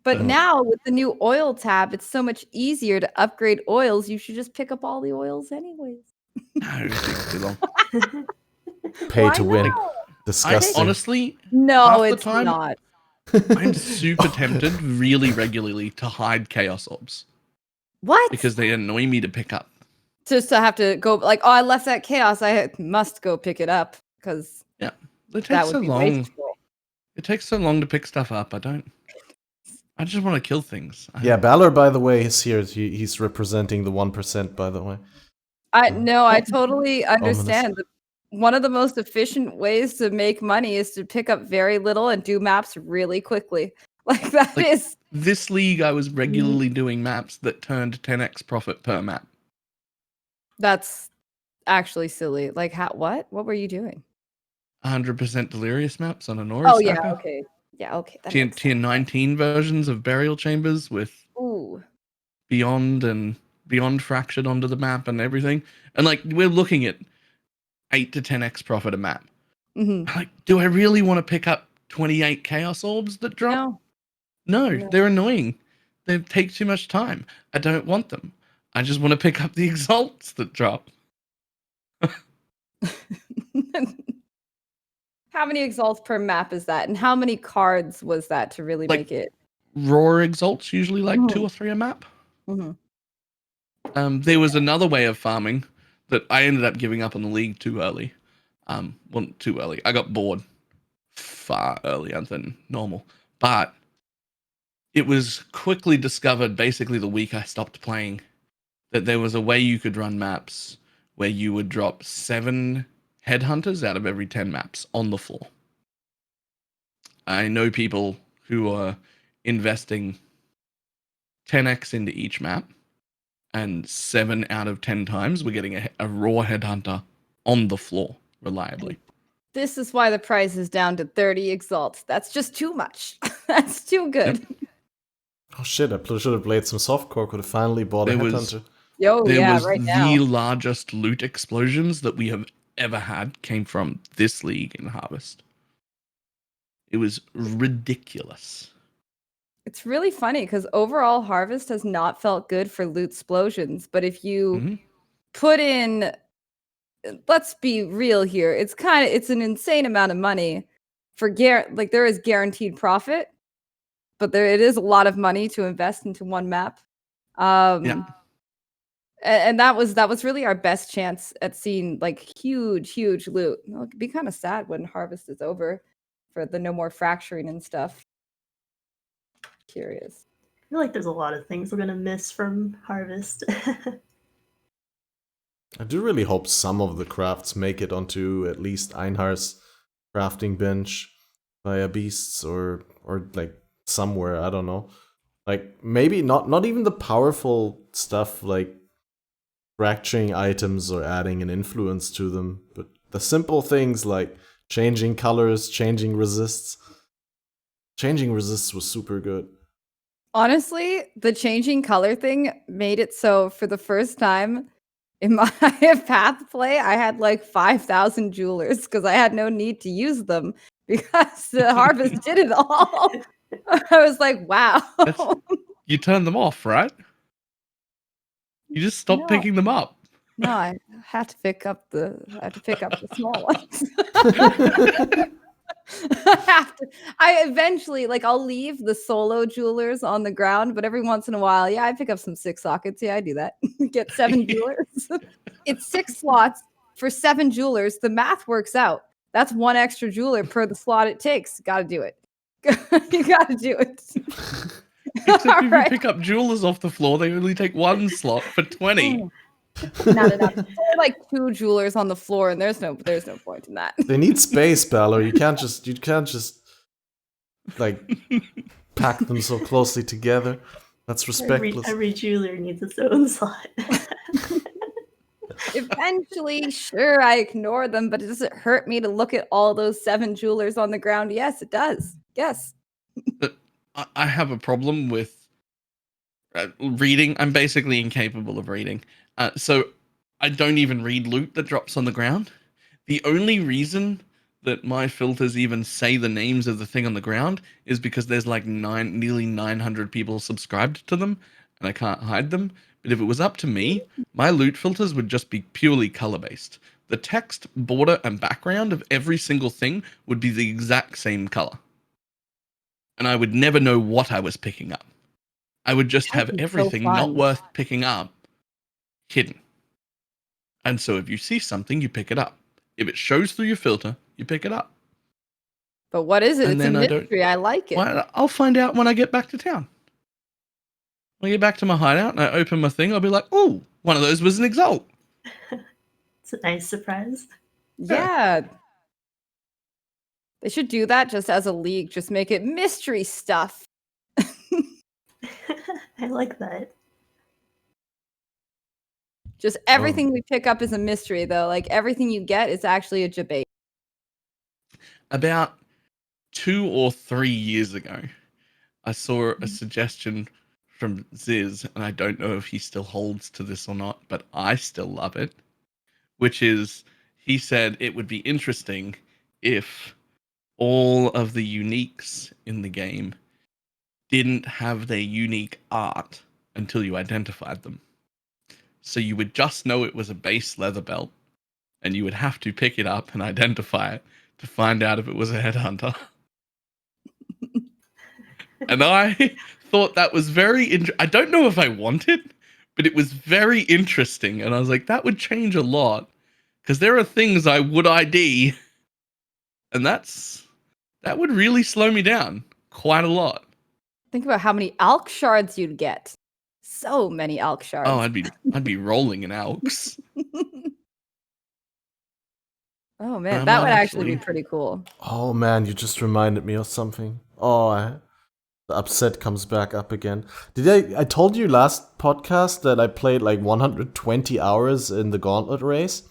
But now with the new oil tab, it's so much easier to upgrade oils. You should just pick up all the oils anyways. No, it takes too long. Pay to win. Disgusting. Honestly, no, it's not. I'm super tempted really regularly to hide Chaos Orbs. What? Because they annoy me to pick up. Just to have to go I left that Chaos. I must go pick it up because it takes so long. Wasteful. It takes so long to pick stuff up. I just want to kill things. Yeah, Balor, by the way, is here. He's representing the 1%, by the way. I totally understand. One of the most efficient ways to make money is to pick up very little and do maps really quickly. This league, I was regularly doing maps that turned 10x profit per map. That's actually silly. What? What were you doing? 100% delirious maps on a Nora Oh, stacker. yeah, okay. Yeah, okay. Tier 19 versions of burial chambers with beyond fractured onto the map and everything. And we're looking at 8 to 10x profit a map. Do I really want to pick up 28 Chaos Orbs that drop? No, they're annoying. They take too much time. I don't want them. I just want to pick up the Exalts that drop. How many exalts per map is that? And how many cards was that to really make it? Raw Exalts, usually 2 or 3 a map. There was another way of farming that I ended up giving up on the league too early. Well, too early. I got bored far earlier than normal. But it was quickly discovered, basically the week I stopped playing, that there was a way you could run maps where you would drop 7 headhunters out of every 10 maps on the floor. I know people who are investing 10x into each map, and 7 out of 10 times we're getting a raw headhunter on the floor reliably. This is why the price is down to 30 exalts. That's just too much. That's too good. Yep. Oh shit, I should have played some softcore, could have finally bought a Headhunter. There was right the now. largest loot explosions that we have ever had came from this league in Harvest. It was ridiculous. It's really funny because overall Harvest has not felt good for loot explosions. But if you put in, let's be real here, it's an insane amount of money for there is guaranteed profit, but it is a lot of money to invest into one map. And that was really our best chance at seeing like huge loot. It'd be kind of sad when Harvest is over for the no more fracturing and stuff. Curious. I feel like there's a lot of things we're gonna miss from Harvest. I do really hope some of the crafts make it onto at least Einhar's crafting bench via beasts or like somewhere, I don't know. Like maybe not even the powerful stuff like fracturing items or adding an influence to them, but the simple things like changing colors, changing resists. Changing resists was super good. Honestly, the changing color thing made it so for the first time in my path play, I had like 5,000 jewelers because I had no need to use them because the Harvest did it all. I was like, wow. You turn them off, right? You just stop picking them up. No, I had to pick up the small ones. I eventually, I'll leave the solo jewelers on the ground, but every once in a while, I pick up some 6 sockets. Yeah, I do that. Get 7 jewelers. It's 6 slots for 7 jewelers. The math works out. That's 1 extra jeweler per the slot it takes. Gotta do it. You gotta do it. Except if you pick up jewelers off the floor, they only take 1 slot for 20. No. There's like 2 jewelers on the floor, and there's no point in that. They need space, Balor. You can't just like pack them so closely together. That's respectless. Every jeweler needs its own slot. Eventually, sure, I ignore them, but does it hurt me to look at all those 7 jewelers on the ground? Yes, it does. Yes. But I have a problem with reading. I'm basically incapable of reading. So I don't even read loot that drops on the ground. The only reason that my filters even say the names of the thing on the ground is because there's like nearly 900 people subscribed to them, and I can't hide them. But if it was up to me, my loot filters would just be purely color-based. The text, border, and background of every single thing would be the exact same color. And I would never know what I was picking up. I would just have everything not worth picking up hidden. And so if you see something, you pick it up. If it shows through your filter, you pick it up. But what is it? It's a mystery. I like it. Well, I'll find out when I get back to town. When I get back to my hideout and I open my thing, I'll be like, oh, one of those was an exalt. It's a nice surprise. Yeah. They should do that just as a league. Just make it mystery stuff. I like that. Just everything we pick up is a mystery, though. Like, everything you get is actually a debate. About 2 or 3 years ago, I saw a suggestion from Ziz, and I don't know if he still holds to this or not, but I still love it, which is, he said it would be interesting if all of the uniques in the game didn't have their unique art until you identified them. So you would just know it was a base leather belt, and you would have to pick it up and identify it to find out if it was a headhunter. And I thought that was very I don't know if I want it, but it was very interesting. And I was like, that would change a lot, because there are things I would ID, and that would really slow me down quite a lot. Think about how many Alk shards you'd get. So many Alk shards. Oh, I'd be rolling in Alks. Oh man, that would actually be pretty cool. Oh man, you just reminded me of something. Oh, the upset comes back up again. I told you last podcast that I played like 120 hours in the Gauntlet race,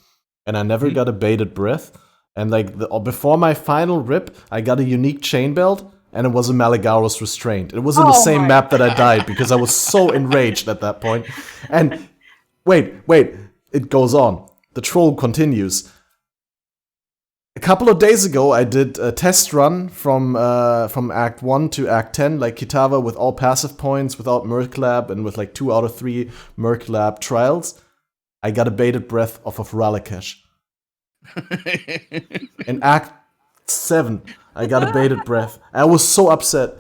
and I never got a bated breath. And like before my final rip, I got a unique chain belt, and it was a Malagaros restraint. It was in the same map that I died because I was so enraged at that point. And wait, it goes on. The troll continues. A couple of days ago, I did a test run from Act 1 to Act 10, like Kitava, with all passive points, without Merc Lab, and with like 2 out of 3 Merc Lab trials. I got a bated breath off of Ralakash. In Act 7, I got a bated breath. I was so upset.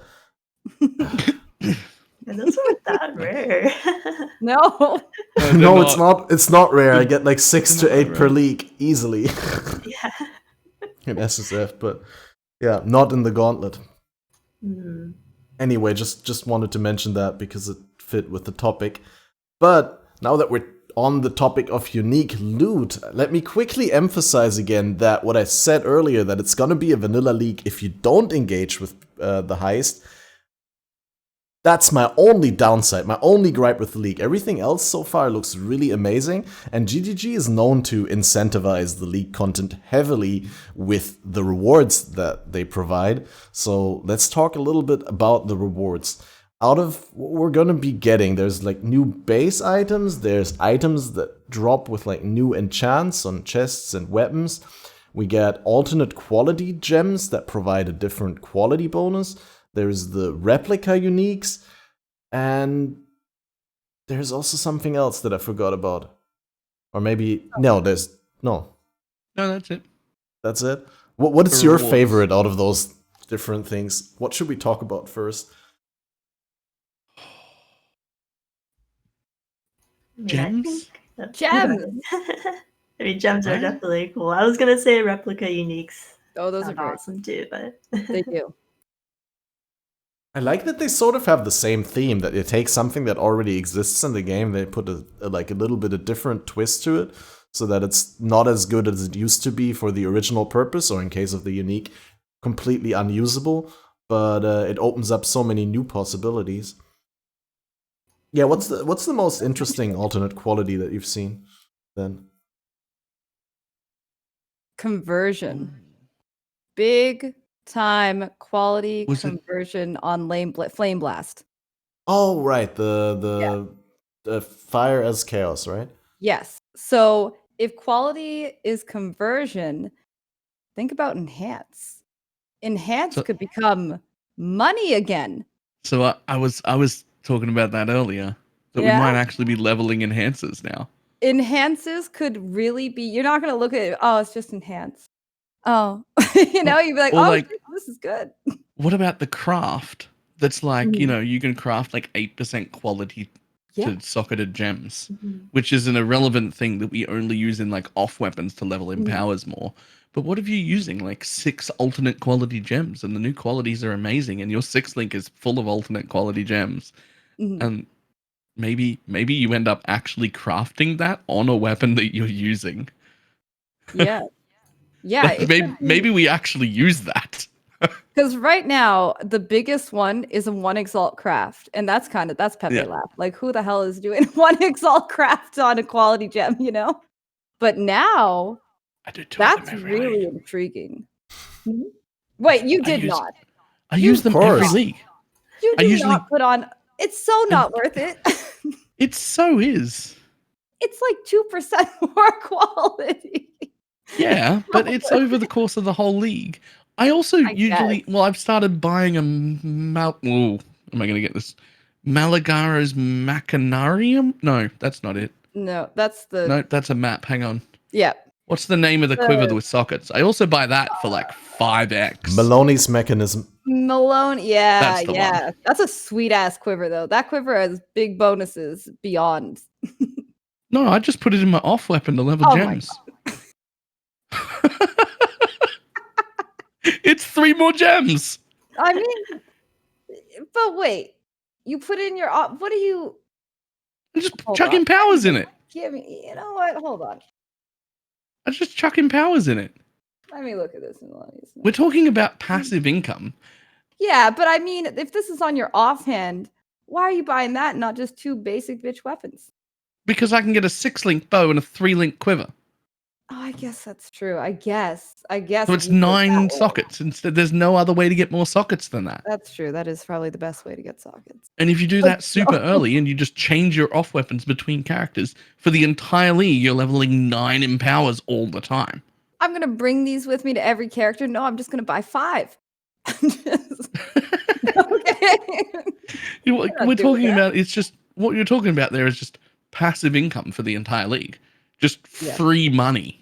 Those aren't that rare. No. No, it's not. It's not rare. I get like 6 to 8 per league easily. Yeah. In SSF, but yeah, not in the gauntlet. Mm. Anyway, just wanted to mention that because it fit with the topic. But now that we're on the topic of unique loot, let me quickly emphasize again that what I said earlier, that it's gonna be a vanilla league if you don't engage with the heist. That's my only downside, my only gripe with the league. Everything else so far looks really amazing, and GGG is known to incentivize the league content heavily with the rewards that they provide. So let's talk a little bit about the rewards. Out of what we're gonna be getting, there's like new base items, there's items that drop with like new enchants on chests and weapons. We get alternate quality gems that provide a different quality bonus. There's the replica uniques, and there's also something else that I forgot about. Or maybe, no, there's, no. No, that's it. That's it? What is your favorite out of those different things? What should we talk about first? Gems? Gems! I mean, gems are definitely cool. I was going to say replica uniques. Oh, those are great. Awesome too, but... They do. I like that they sort of have the same theme, that they take something that already exists in the game, they put a little bit of different twist to it, so that it's not as good as it used to be for the original purpose, or in case of the unique, completely unusable, but it opens up so many new possibilities. Yeah, what's the most interesting alternate quality that you've seen, then? Conversion. Big time quality conversion on Flame Blast. Oh, right, the fire as chaos, right? Yes. So if quality is conversion, think about enhance. Enhance could become money again. So I was talking about that earlier. That we might actually be leveling enhancers now. Enhances could really be. You're not going to look at it. Oh, it's just enhance. Oh, you'd be like, oh, like, this is good. What about the craft? That's like, you can craft like 8% quality to socketed gems, which is an irrelevant thing that we only use in like off weapons to level empowers more. But what if you're using like 6 alternate quality gems and the new qualities are amazing and your 6th link is full of alternate quality gems? And maybe you end up actually crafting that on a weapon that you're using. Yeah. Yeah. Maybe we actually use that. Because right now, the biggest one is a 1 Exalt craft. And that's Pepe Lab. Like, who the hell is doing 1 Exalt craft on a quality gem, But now, that's really intriguing. Wait, you did not. I use them every league. You do not put on... It's so not worth it. It so is. It's like 2% more quality. Yeah, but it's over the course of the whole league. I also I've started buying a am I going to get this? Malagaro's Machinarium? No, that's not it. No, that's that's a map. Hang on. Yeah. What's the name of the quiver with sockets? I also buy that for like 5x. Maloney's Mechanism. Malone, yeah. That's a sweet ass quiver though. That quiver has big bonuses beyond. No, I just put it in my off weapon to level gems. It's 3 more gems. I mean, but wait, you put in your what are you? I'm just chucking powers in it. Give me, you know what? Hold on. I'm just chucking powers in it. Let me look at this. We're talking about passive income. Yeah, but I mean, if this is on your offhand, why are you buying that and not just 2 basic bitch weapons? Because I can get a 6-link bow and a 3-link quiver. Oh, I guess that's true. I guess. So if it's you put it that 9 way. sockets. Instead, there's no other way to get more sockets than that. That's true. That is probably the best way to get sockets. And if you do that super early and you just change your off weapons between characters, for the entire league, you're leveling 9 empowers all the time. I'm going to bring these with me to every character. No, I'm just going to buy 5. Okay. We're talking about, it's just, what you're talking about there is just passive income for the entire league. Just free money.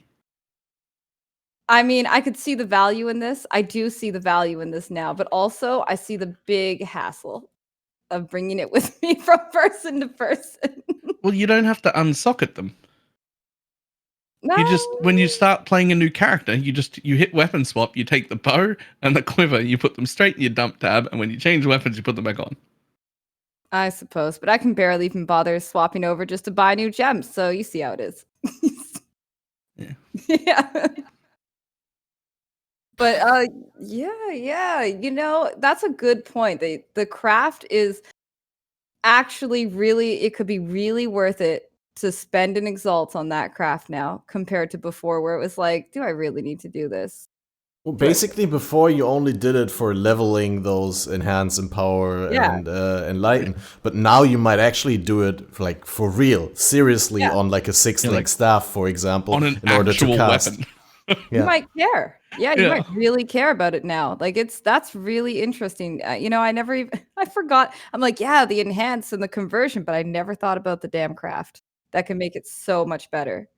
I mean, I could see the value in this. I do see the value in this now, but also I see the big hassle of bringing it with me from person to person. Well, you don't have to unsocket them. No. You just, when you start playing a new character, you hit weapon swap, you take the bow and the quiver, you put them straight in your dump tab, and when you change weapons, you put them back on. I suppose, but I can barely even bother swapping over just to buy new gems, so you see how it is. Yeah. Yeah. But yeah, that's a good point. The craft is actually it could be really worth it to spend an exalt on that craft now compared to before, where it was like, do I really need to do this? Well, basically, before you only did it for leveling those enhance, empower, and enlighten, but now you might actually do it for real, seriously, on like a 6-link staff, for example, on an in order to cast. Weapon. You might care. Yeah, you might really care about it now. Like that's really interesting. I forgot. I'm like, the enhance and the conversion, but I never thought about the damn craft that can make it so much better.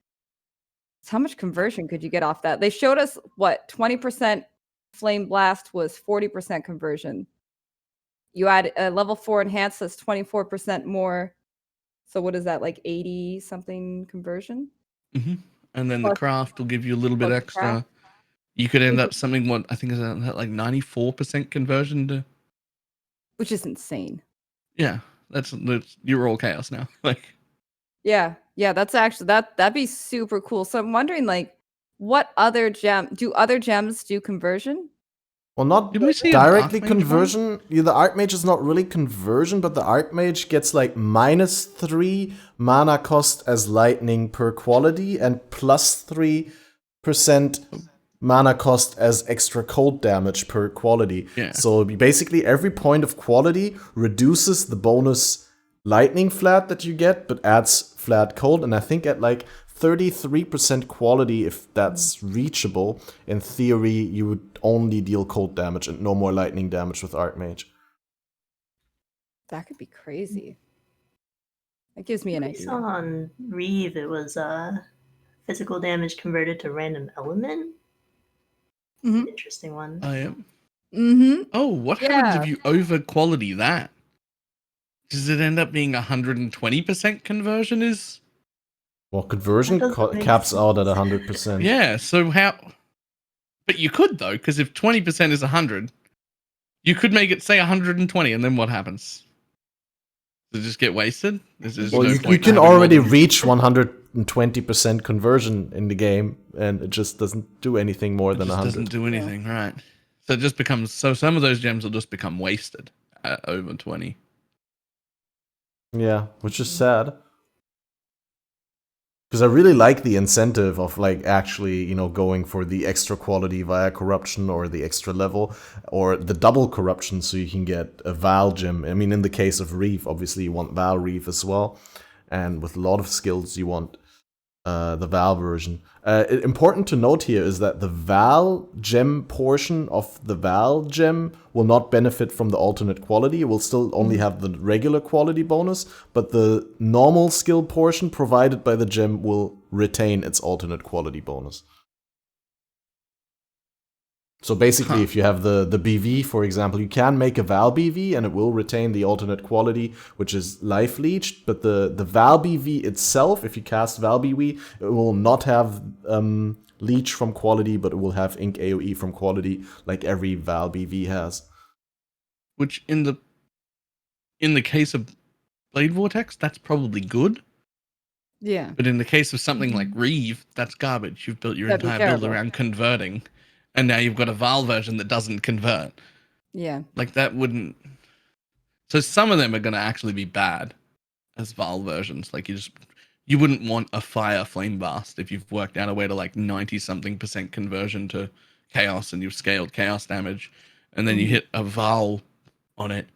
So how much conversion could you get off that? They showed us 20% flame blast was 40% conversion. You add a level 4 enhance, that's 24% more. So what is that, like 80 something conversion? Mm-hmm. And then the craft will give you a little bit extra. You could end up something, I think is that like 94% conversion to. Which is insane. Yeah, that's you're all chaos now. Yeah, that's actually that'd be super cool. So I'm wondering, like, what other other gems do conversion? Well, not directly conversion. Yeah, the Archmage is not really conversion, but the Archmage gets like -3 mana cost as lightning per quality and +3% mana cost as extra cold damage per quality. Yeah. So basically every point of quality reduces the bonus lightning flat that you get, but adds flat cold. And I think at like 33% quality, if that's reachable, in theory, you would only deal cold damage and no more lightning damage with Archmage. That could be crazy. That gives me an idea. On Reeve, it was physical damage converted to random element. Mm-hmm. Interesting one. I am. Mm-hmm. Oh, what happens if you over quality that? Does it end up being 120% conversion? Well, conversion caps out at 100%. Yeah, so how? But you could though, because if 20% is 100, you could make it say 120, and then what happens? Does it just get wasted? Well, you can already reach 120% conversion in the game, and it just doesn't do anything more than 100. Doesn't do anything, right? So it just becomes some of those gems will just become wasted at over 20. Yeah, which is sad. Because I really like the incentive of like actually, going for the extra quality via corruption or the extra level or the double corruption so you can get a Val gem. I mean, in the case of Reeve, obviously you want Val Reeve as well. And with a lot of skills, you want the Val version. Important to note here is that the Val gem portion of the Val gem will not benefit from the alternate quality. It will still only have the regular quality bonus, but the normal skill portion provided by the gem will retain its alternate quality bonus. So basically, if you have the BV, for example, you can make a Val BV and it will retain the alternate quality, which is Life Leech. But the Val BV itself, if you cast Val BV, it will not have Leech from quality, but it will have Ink AoE from quality, like every Val BV has. Which in the case of Blade Vortex, that's probably good. Yeah. But in the case of something like Reeve, that's garbage. You've built your entire build around converting. And now you've got a Val version that doesn't convert. Yeah. Like that wouldn't. So some of them are going to actually be bad as Val versions. Like you just You wouldn't want a fire flame blast if you've worked out a way to like 90-something% conversion to chaos and you've scaled chaos damage, and then you hit a Val on it,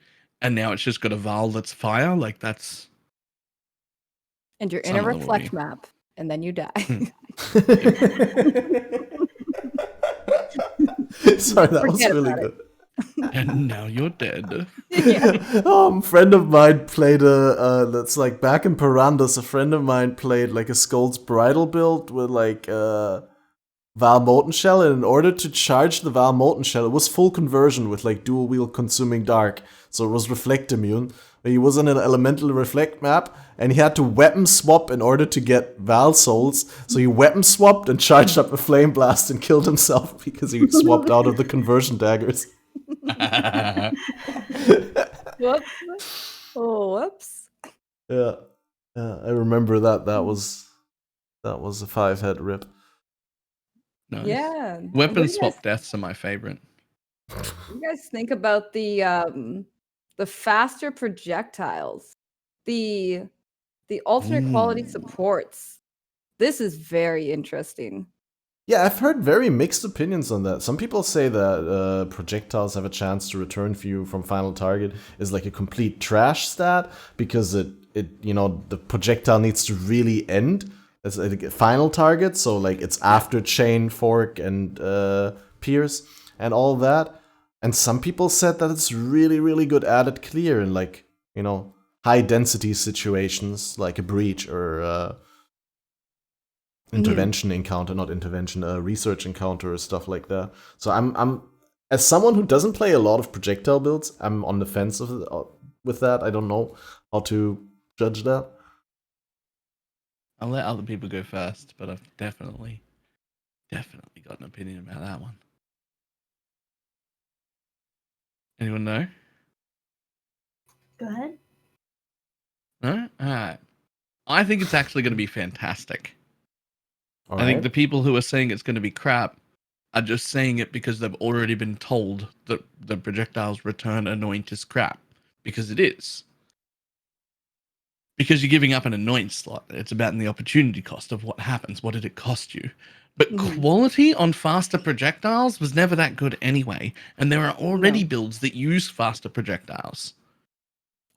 and now it's just got a Val that's fire. Like that's. And you're in a reflect map, and then you die. Sorry, that was really good. And now you're dead. Friend of mine played that's like back in Pirandas, a friend of mine played like a Skull's Bridal build with like Val Molten Shell, and in order to charge the Val Molten Shell, it was full conversion with like dual wield consuming dark, so it was reflect immune. He was on an elemental reflect map, and he had to weapon swap in order to get Val souls. So he weapon swapped and charged up a flame blast and killed himself because he swapped out of the conversion daggers. Whoops. Oh, whoops. Yeah, I remember that. That was a 5-head rip. Nice. Yeah. Weapon swap deaths are my favorite. What do you guys think about the faster projectiles, the alternate quality supports? This is very interesting. Yeah, I've heard very mixed opinions on that. Some people say that projectiles have a chance to return for you from final target is like a complete trash stat because it the projectile needs to really end as a final target, so like it's after chain, fork, and pierce and all that. And some people said that it's really, really good added clear in like high density situations like a breach or intervention encounter, not intervention, research encounter or stuff like that. So I'm as someone who doesn't play a lot of projectile builds, I'm on the fence with that. I don't know how to judge that. I'll let other people go first, but I've definitely got an opinion about that one. Anyone know? Go ahead. No? Alright. I think it's actually going to be fantastic. All I think right. the people who are saying it's going to be crap are just saying it because they've already been told that the projectile's return anoint is crap. Because it is. Because you're giving up an anoint slot. It's about the opportunity cost of what happens. What did it cost you? But quality on faster projectiles was never that good anyway. And there are already builds that use faster projectiles.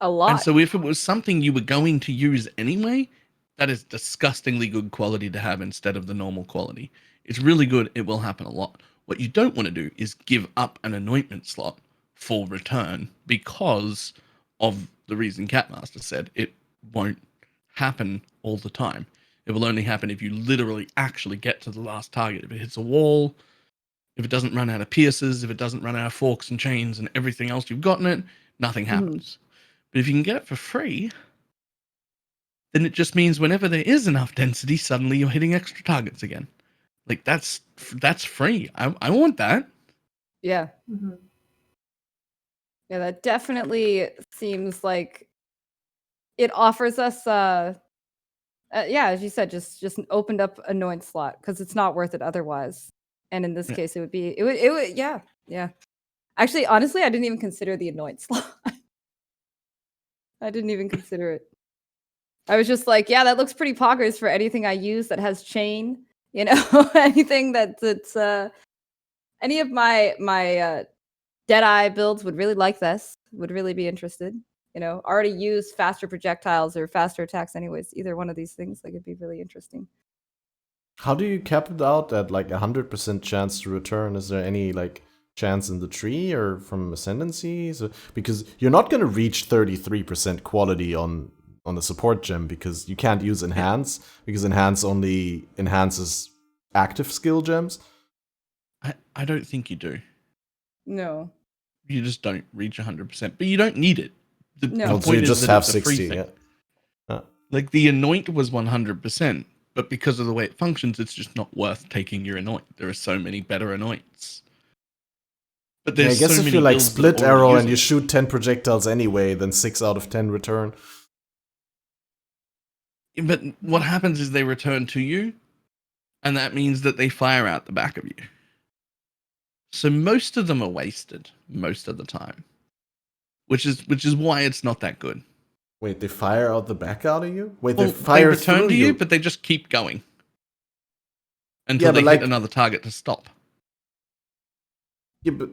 A lot. And so if it was something you were going to use anyway, that is disgustingly good quality to have instead of the normal quality. It's really good. It will happen a lot. What you don't want to do is give up an anointment slot for return because of the reason Catmaster said. It won't happen all the time. It will only happen if you literally actually get to the last target. If it hits a wall, if it doesn't run out of pierces, if it doesn't run out of forks and chains and everything else you've got in it, nothing happens. But if you can get it for free, then it just means whenever there is enough density, suddenly you're hitting extra targets again. Like that's free. I want that. Yeah. Yeah, that definitely seems like it offers us as you said, just an opened up anoint slot because it's not worth it otherwise. And in this case, it would yeah. Actually, honestly, I didn't even consider the anoint slot. I didn't even consider it. I was just like, yeah, that looks pretty poggers for anything I use that has chain, anything that's any of my Deadeye builds would really like this, would really be interested. Already use faster projectiles or faster attacks anyways. Either one of these things, like it'd be really interesting. How do you cap it out at like 100% chance to return? Is there any like chance in the tree or from ascendancy? So, because you're not going to reach 33% quality on the support gem because you can't use enhance because enhance only enhances active skill gems. I don't think you do. No. You just don't reach 100%, but you don't need it. No, so you just have 60. Yeah. Like the anoint was 100%, but because of the way it functions, it's just not worth taking your anoint. There are so many better anoints. But there's I guess so if many you like builds split that already arrow use and you it. shoot 10 projectiles anyway, then 6 out of 10 return. But what happens is they return to you, and that means that they fire out the back of you. So most of them are wasted most of the time, which is why it's not that good. Wait, they fire out the back out of you? Wait, Well, they fire return through to you, you? but they just keep going until Yeah, but they like- hit another target to stop. Yeah, but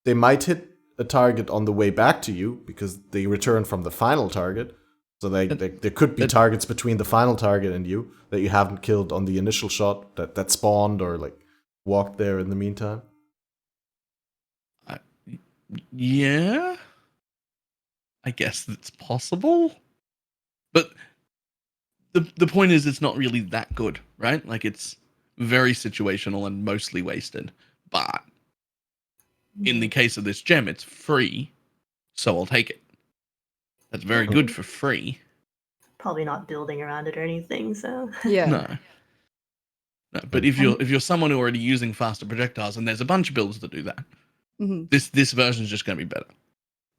they might hit a target on the way back to you because they return from the final target. So there could be targets between the final target and you that you haven't killed on the initial shot that spawned or like walked there in the meantime. Yeah, I guess that's possible. But the point is, it's not really that good, right? Like, it's very situational and mostly wasted. But in the case of this gem, it's free, so I'll take it. That's very good for free. Probably not building around it or anything, so. Yeah. No, but if you're someone already using faster projectiles, and there's a bunch of builds that do that, Mhm. this version is just going to be better,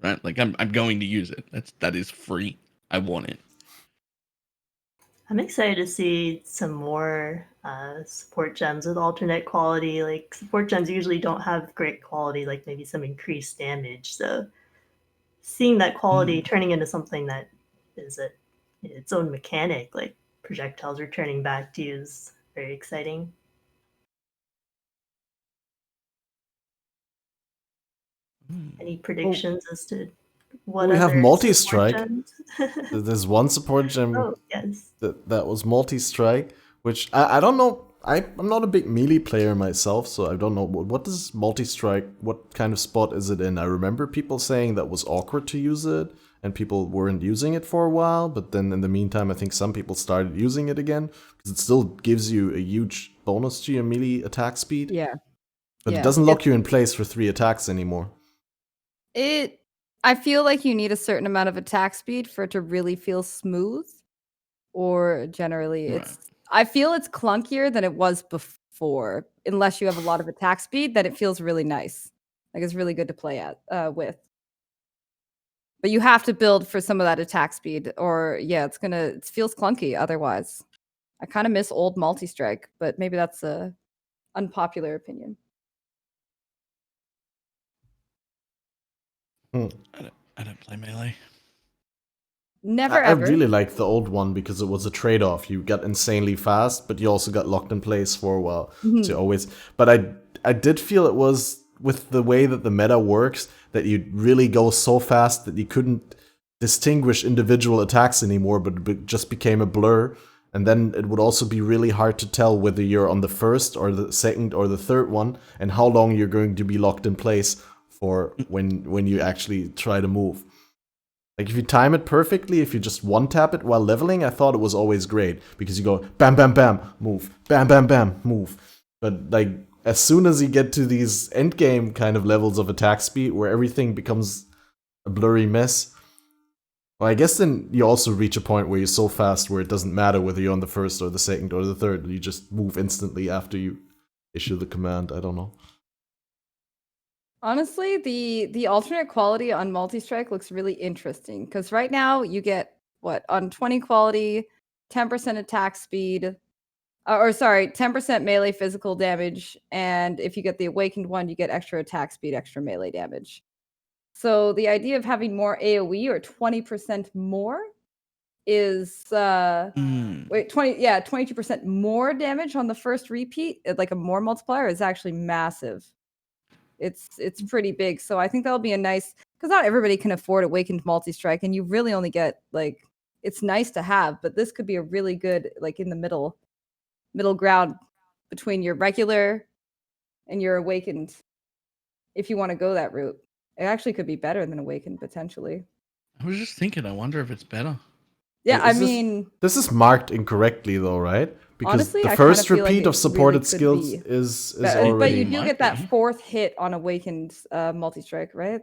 right? Like I'm going to use it. That is free. I want it. I'm excited to see some more support gems with alternate quality. Like, support gems usually don't have great quality, like maybe some increased damage. So seeing that quality turning into something that is its own mechanic, like projectiles returning back to you, is very exciting. Any predictions as to what we have other multi-strike. support gems? There's one support gem Oh, yes. that was multi-strike, which I don't know. I'm not a big melee player myself, so I don't know what does multi-strike. What kind of spot is it in? I remember people saying that was awkward to use it, and people weren't using it for a while. But then in the meantime, I think some people started using it again because it still gives you a huge bonus to your melee attack speed. Yeah. But Yeah. it doesn't lock you in place for 3 attacks anymore. I feel like you need a certain amount of attack speed for it to really feel smooth. Or generally I feel it's clunkier than it was before, unless you have a lot of attack speed, that it feels really nice. Like it's really good to play with. But you have to build for some of that attack speed, or it feels clunky otherwise. I kind of miss old multi-strike, but maybe that's a unpopular opinion. I don't play melee. Never I ever. really liked the old one because it was a trade-off. You got insanely fast, but you also got locked in place for a while. Mhm. So always, but I did feel it was with the way that the meta works that you'd really go so fast that you couldn't distinguish individual attacks anymore, but it just became a blur. And then it would also be really hard to tell whether you're on the first or the second or the third one, and how long you're going to be locked in place for when you actually try to move. Like if you time it perfectly, if you just one tap it while leveling, I thought it was always great because you go bam bam bam move, bam bam bam move. But like as soon as you get to these end game kind of levels of attack speed where everything becomes a blurry mess, well, I guess then you also reach a point where you're so fast where it doesn't matter whether you're on the first or the second or the third. You just move instantly after you issue the command. I don't know. Honestly, the alternate quality on multi-strike looks really interesting because right now you get on 20 quality, 10% attack speed, 10% melee physical damage, and if you get the awakened one, you get extra attack speed, extra melee damage. So the idea of having more AoE or 20% more is 22% more damage on the first repeat, like a more multiplier is actually massive. It's pretty big. So I think that'll be a nice, because not everybody can afford awakened multi-strike, and you really only get it's nice to have, but this could be a really good in the middle ground between your regular and your awakened, if you want to go that route. It actually could be better than awakened potentially. I was just thinking, I wonder if it's better. Yeah, this is marked incorrectly though, right? Because honestly, the I first kinda feel repeat like of it supported really skills could be. is But already. you do might get that be. 4th hit on awakened multi-strike, right?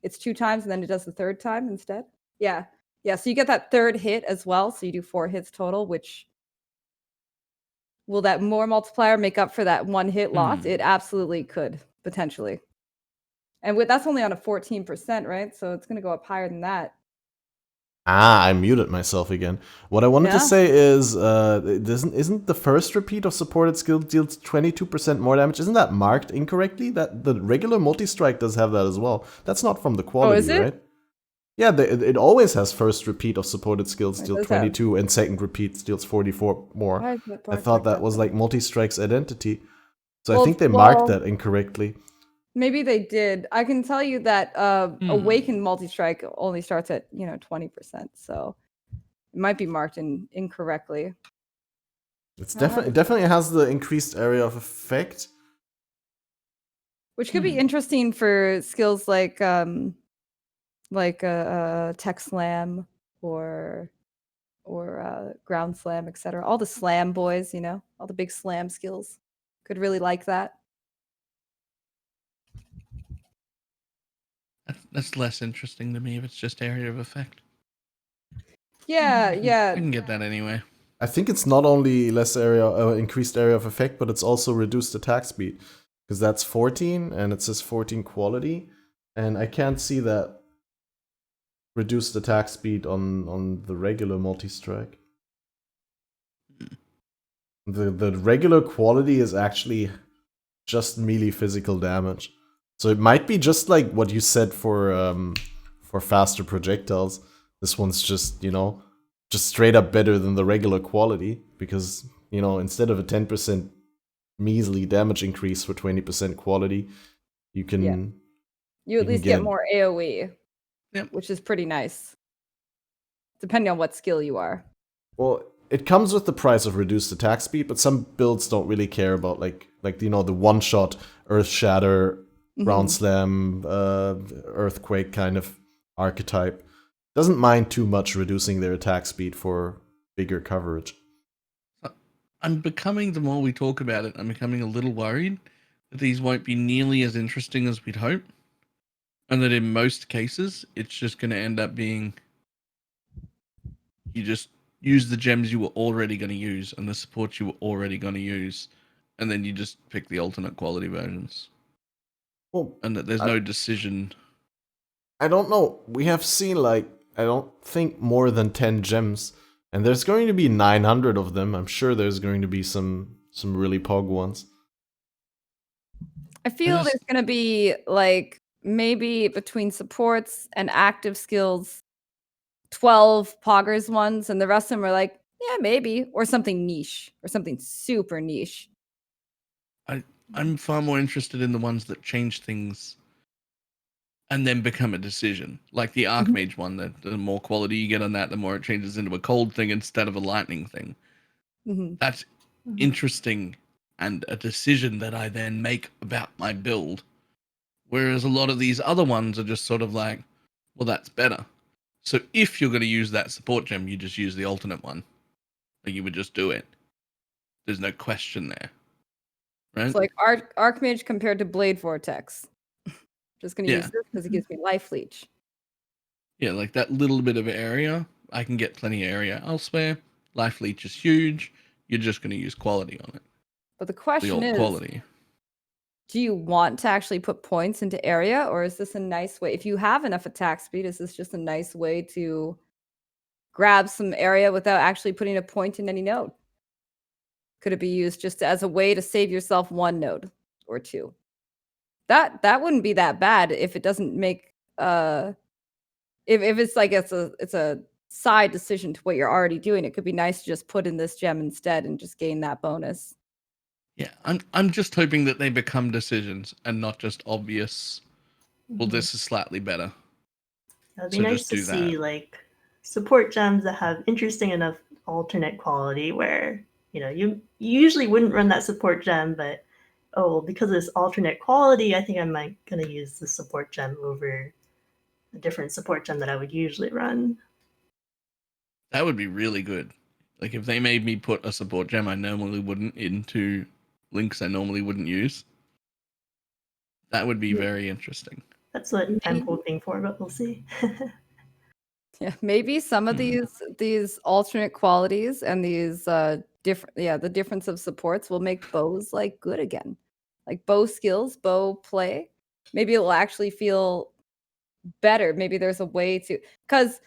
It's 2 times and then it does the 3rd time instead. Yeah. So you get that 3rd hit as well. So you do 4 hits total, which will that more multiplier make up for that 1 hit loss? It absolutely could, potentially. And that's only on a 14%, right? So it's going to go up higher than that. I muted myself again. What I wanted to say is, isn't the first repeat of supported skill deals 22% more damage? Isn't that marked incorrectly? That the regular multi-strike does have that as well. That's not from the quality, is it? right? Yeah, it always has first repeat of supported skills It deal does have. 22 and second repeat deals 44 more. Why is that I part thought that like was like multi-strike's identity. So I Well, think they marked that incorrectly. Maybe they did. I can tell you that Awakened multi-strike only starts at 20%, so it might be marked incorrectly. It definitely has the increased area of effect, which could be interesting for skills like Tech Slam or Ground Slam, etc. All the slam boys, all the big slam skills could really like that. That's less interesting to me if it's just area of effect. Yeah. I can get that anyway. I think it's not only increased area of effect, but it's also reduced attack speed. Because that's 14, and it says 14 quality. And I can't see that reduced attack speed on the regular multi-strike. The regular quality is actually just melee physical damage. So it might be just like what you said for faster projectiles. This one's just, just straight up better than the regular quality. Because, instead of a 10% measly damage increase for 20% quality, you can... You at least get more AoE, which is pretty nice. Depending on what skill you are. Well, it comes with the price of reduced attack speed, but some builds don't really care about like the one-shot Earth Shatter, Ground Slam, Earthquake kind of archetype. Doesn't mind too much reducing their attack speed for bigger coverage. The more we talk about it, I'm becoming a little worried that these won't be nearly as interesting as we'd hope. And that in most cases, it's just going to end up being you just use the gems you were already going to use and the support you were already going to use, and then you just pick the alternate quality versions. Well, and that there's no decision. I don't know. We have seen, I don't think more than 10 gems, and there's going to be 900 of them. I'm sure there's going to be some really pog ones. I feel there's going to be, maybe between supports and active skills, 12 poggers ones, and the rest of them are yeah, maybe, or something niche, or something super niche. I'm far more interested in the ones that change things and then become a decision. Like the Archmage one, that the more quality you get on that, the more it changes into a cold thing instead of a lightning thing. That's interesting and a decision that I then make about my build. Whereas a lot of these other ones are just sort of well, that's better. So if you're going to use that support gem, you just use the alternate one. You would just do it. There's no question there. Right? It's like Archmage compared to Blade Vortex. Just going to use this because it gives me life leech. Yeah, that little bit of area, I can get plenty of area elsewhere. Life leech is huge. You're just going to use quality on it. But the question is, quality. Do you want to actually put points into area, or is this a nice way? If you have enough attack speed, is this just a nice way to grab some area without actually putting a point in any node? Could it be used just as a way to save yourself one node or two? That wouldn't be that bad if it doesn't make if it's it's a side decision to what you're already doing. It could be nice to just put in this gem instead and just gain that bonus. Yeah, I'm just hoping that they become decisions and not just obvious. Well, this is slightly better. It'd be nice to see support gems that have interesting enough alternate quality where you usually wouldn't run that support gem, but because of this alternate quality, I think I'm gonna use the support gem over a different support gem that I would usually run. That would be really good. If they made me put a support gem I normally wouldn't into links I normally wouldn't use, that would be very interesting. That's what I'm hoping for, but we'll see. Yeah, maybe some of these alternate qualities and these the difference of supports will make bows good again. Bow skills, bow play. Maybe it will actually feel better. Maybe there's a way to, because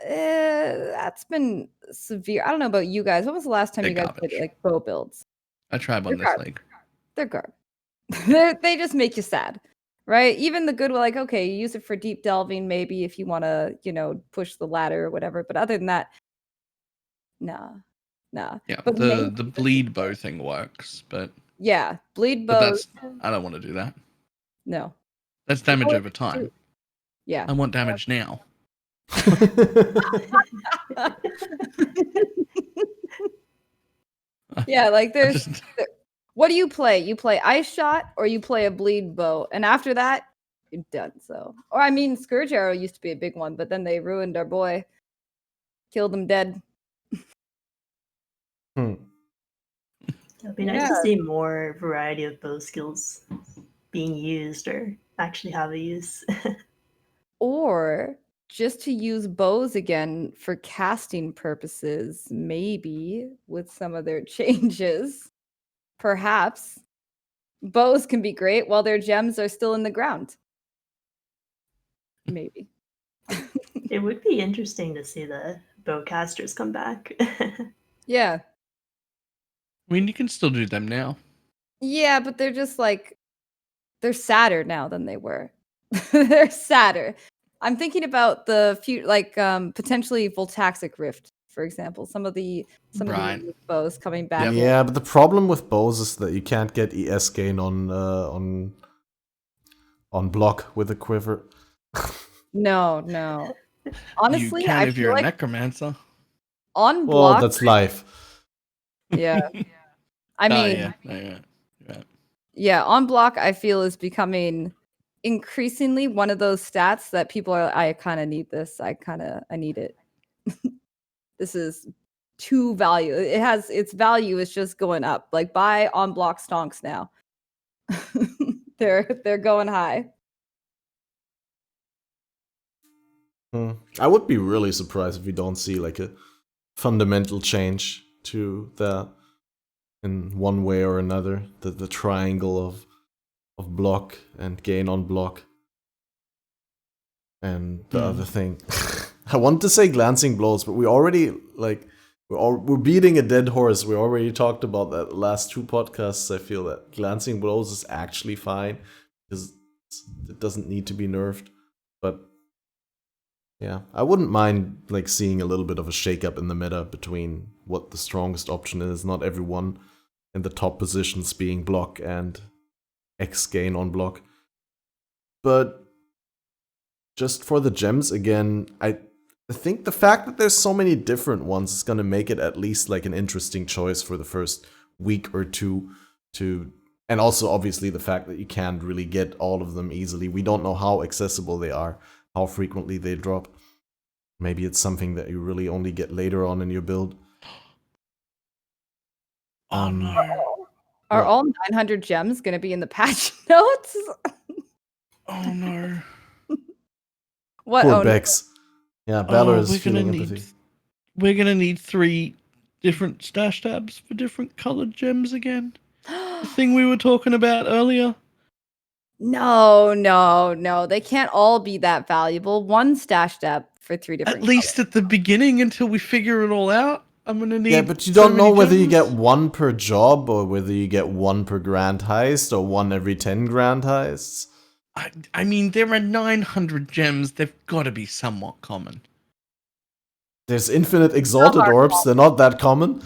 that's been severe. I don't know about you guys. When was the last time you guys did bow builds? I tried on this league. They're garbage. They just make you sad. Right? Even the good, like, okay, you use it for deep delving, maybe if you want to, push the ladder or whatever. But other than that, nah. Yeah, But the maybe bleed bow thing works, but bleed but bows. I don't want to do that. No. That's damage over time. Yeah. I want damage now. Yeah, like what do you play? You play Ice Shot or you play a bleed bow, and after that, you're done. So, or I mean, Scourge Arrow used to be a big one, but then they ruined our boy, killed him dead. It'd be nice to see more variety of bow skills being used or actually have a use. Or just to use bows again for casting purposes, maybe with some of their changes. Perhaps bows can be great while their gems are still in the ground. Maybe. It would be interesting to see the bowcasters come back. Yeah. I mean, you can still do them now. Yeah, but they're just like, they're sadder now than they were. They're sadder. I'm thinking about the few, like potentially Voltaxic Rift, for example. Some of the bows coming back. Yep. Yeah, but the problem with bows is that you can't get ES gain on block with a quiver. No. Honestly, you can I if feel you're a like necromancer. on Well, block. that's life. Yeah. I mean, yeah. On block, I feel is becoming increasingly one of those stats that people are, I kind of need this. I need it. This is too value. It has its value is just going up. Like buy on block stonks now. They're going high. I would be really surprised if we don't see like a fundamental change to that in one way or another. The triangle of block and gain on block. And the other thing, I want to say glancing blows, but we already we're beating a dead horse. We already talked about that the last 2 podcasts. I feel that glancing blows is actually fine because it doesn't need to be nerfed. But yeah, I wouldn't mind like seeing a little bit of a shakeup in the meta between what the strongest option is. Not everyone in the top positions being block and X gain on block. But just for the gems again, I think the fact that there's so many different ones is gonna make it at least like an interesting choice for the first week or two and also obviously the fact that you can't really get all of them easily. We don't know how accessible they are, how frequently they drop. Maybe it's something that you really only get later on in your build. Oh no. Are all 900 gems going to be in the patch notes? Oh no. What? Poor Bex. Yeah, Balor is feeling empathy. We're going to need 3 different stash tabs for different colored gems again. The thing we were talking about earlier. No. They can't all be that valuable. One stash tab for 3 different At least colors. at the beginning until we figure it all out. I'm going to need. Yeah, but you don't know whether you get 1 per job or whether you get 1 per grand heist or 1 every 10 grand heists. I mean, there are 900 gems. They've got to be somewhat common. There's infinite exalted orbs. They're not that common.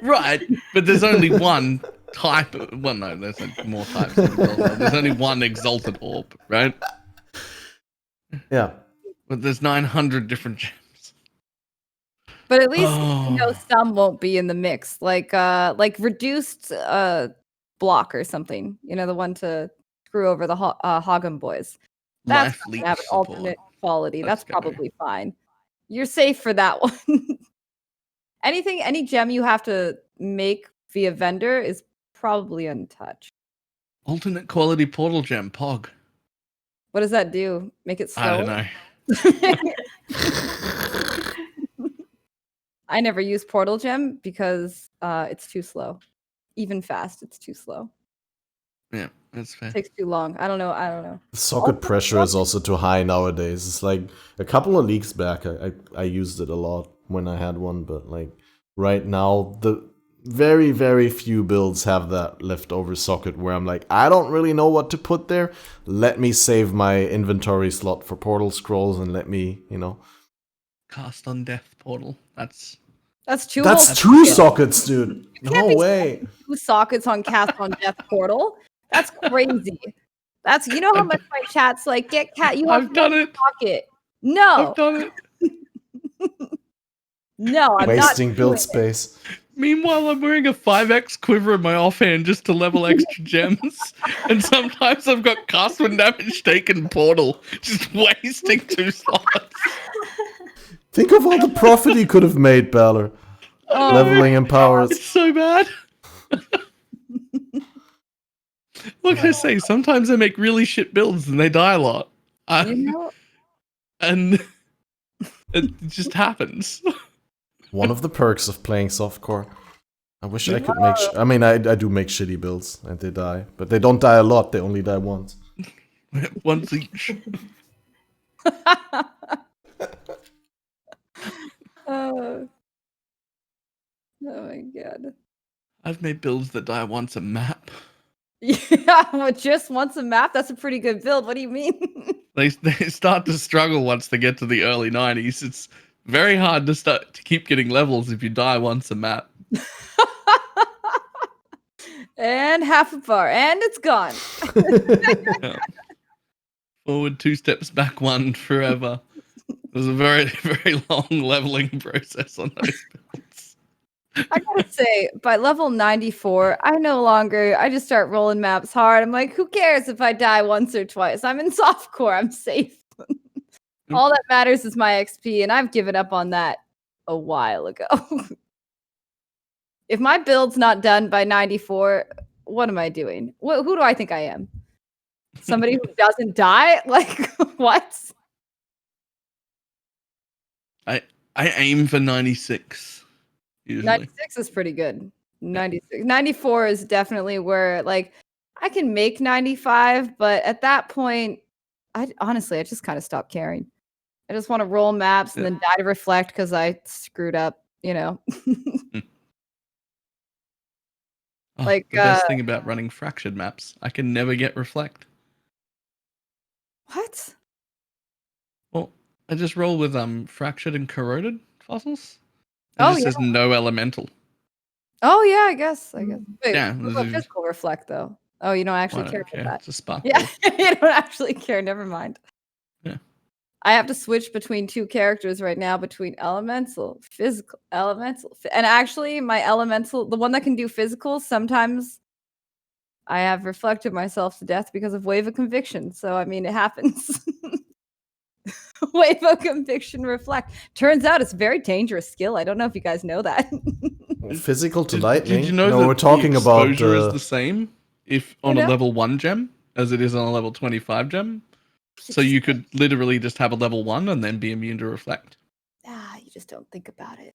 Right, but there's only one type. Well, no, there's more types. There's only one exalted orb, right? Yeah. But there's 900 different gems. But at least some won't be in the mix, like reduced block or something. The one to screw over the Hagen boys. That's gonna have an alternate quality. That's probably fine. You're safe for that one. Any gem you have to make via vendor is probably untouched. Alternate quality portal gem, POG. What does that do? Make it slower? I don't know. I never use portal gem because it's too slow. Even fast, it's too slow. Yeah, that's fair. It takes too long. I don't know. The socket pressure is also too high nowadays. It's like a couple of leagues back, I used it a lot when I had one, but like right now, very, very few builds have that leftover socket where I'm like, I don't really know what to put there. Let me save my inventory slot for portal scrolls and let me, Cast on death portal. That's two. That's two sockets, dude. No way. 2 sockets on cast on death portal. That's crazy. That's how much my chat's like, get cat. You have I've done it. Socket. No. I've done it. No, I'm Wasting not build space. Meanwhile, I'm wearing a 5x quiver in my offhand just to level extra gems. And sometimes I've got cast when damage taken portal, just wasting 2 slots. Think of all the profit you could have made, Balor. Leveling and powers. It's so bad. What can I say? Sometimes I make really shit builds and they die a lot. And it just happens. One of the perks of playing softcore. I wish I could make... I mean, I do make shitty builds and they die. But they don't die a lot, they only die once. Once each. Oh my god. I've made builds that die once a map. Yeah, well, just once a map? That's a pretty good build. What do you mean? They start to struggle once they get to the early 90s. It's very hard to keep getting levels if you die once a map. And half a bar, and it's gone. Yeah. Forward 2 steps, back 1 forever. It was a very, very long leveling process on those builds. I gotta say, by level 94, I just start rolling maps hard. I'm like, who cares if I die once or twice? I'm in softcore, I'm safe. All that matters is my XP, and I've given up on that a while ago. If my build's not done by 94, what am I doing? Who do I think I am? Somebody who doesn't die? Like, what? I aim for 96. Usually. 96 is pretty good. 96. 94 is definitely where, like, I can make 95, but at that point, I just kind of stopped caring. I just want to roll maps and then die to reflect because I screwed up, Like the best thing about running fractured maps, I can never get reflect. What? Well, I just roll with fractured and corroded fossils. It Oh, just says no elemental. Oh yeah, I guess. Wait, Yeah, what about physical reflect though? Oh, you don't actually care about that. It's a spark. Yeah, you don't actually care. Never mind. Yeah. I have to switch between 2 characters right now, between elemental, physical, elemental. And actually, my elemental, the one that can do physical, sometimes I have reflected myself to death because of Wave of Conviction. So, I mean, it happens. Wave of Conviction reflect. Turns out it's a very dangerous skill. I don't know if you guys know that. Physical to lightning? Did you know that we're talking the about exposure is the same if on a level 1 gem as it is on a level 25 gem? So you could literally just have a level 1 and then be immune to reflect. You just don't think about it.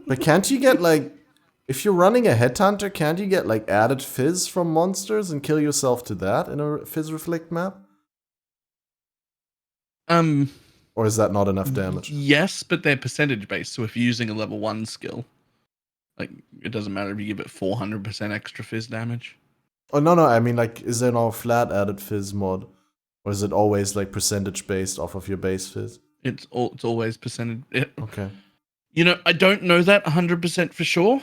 But can't you get, like, if you're running a headhunter, can't you get, like, added fizz from monsters and kill yourself to that in a fizz reflect map? Or is that not enough damage? Yes, but they're percentage based. So if you're using a level 1 skill, like, it doesn't matter if you give it 400% extra fizz damage. Oh, no, I mean, like, is there no flat added fizz mod? Or is it always, like, percentage based off of your base fizz? It's always percentage. Okay. I don't know that 100% for sure.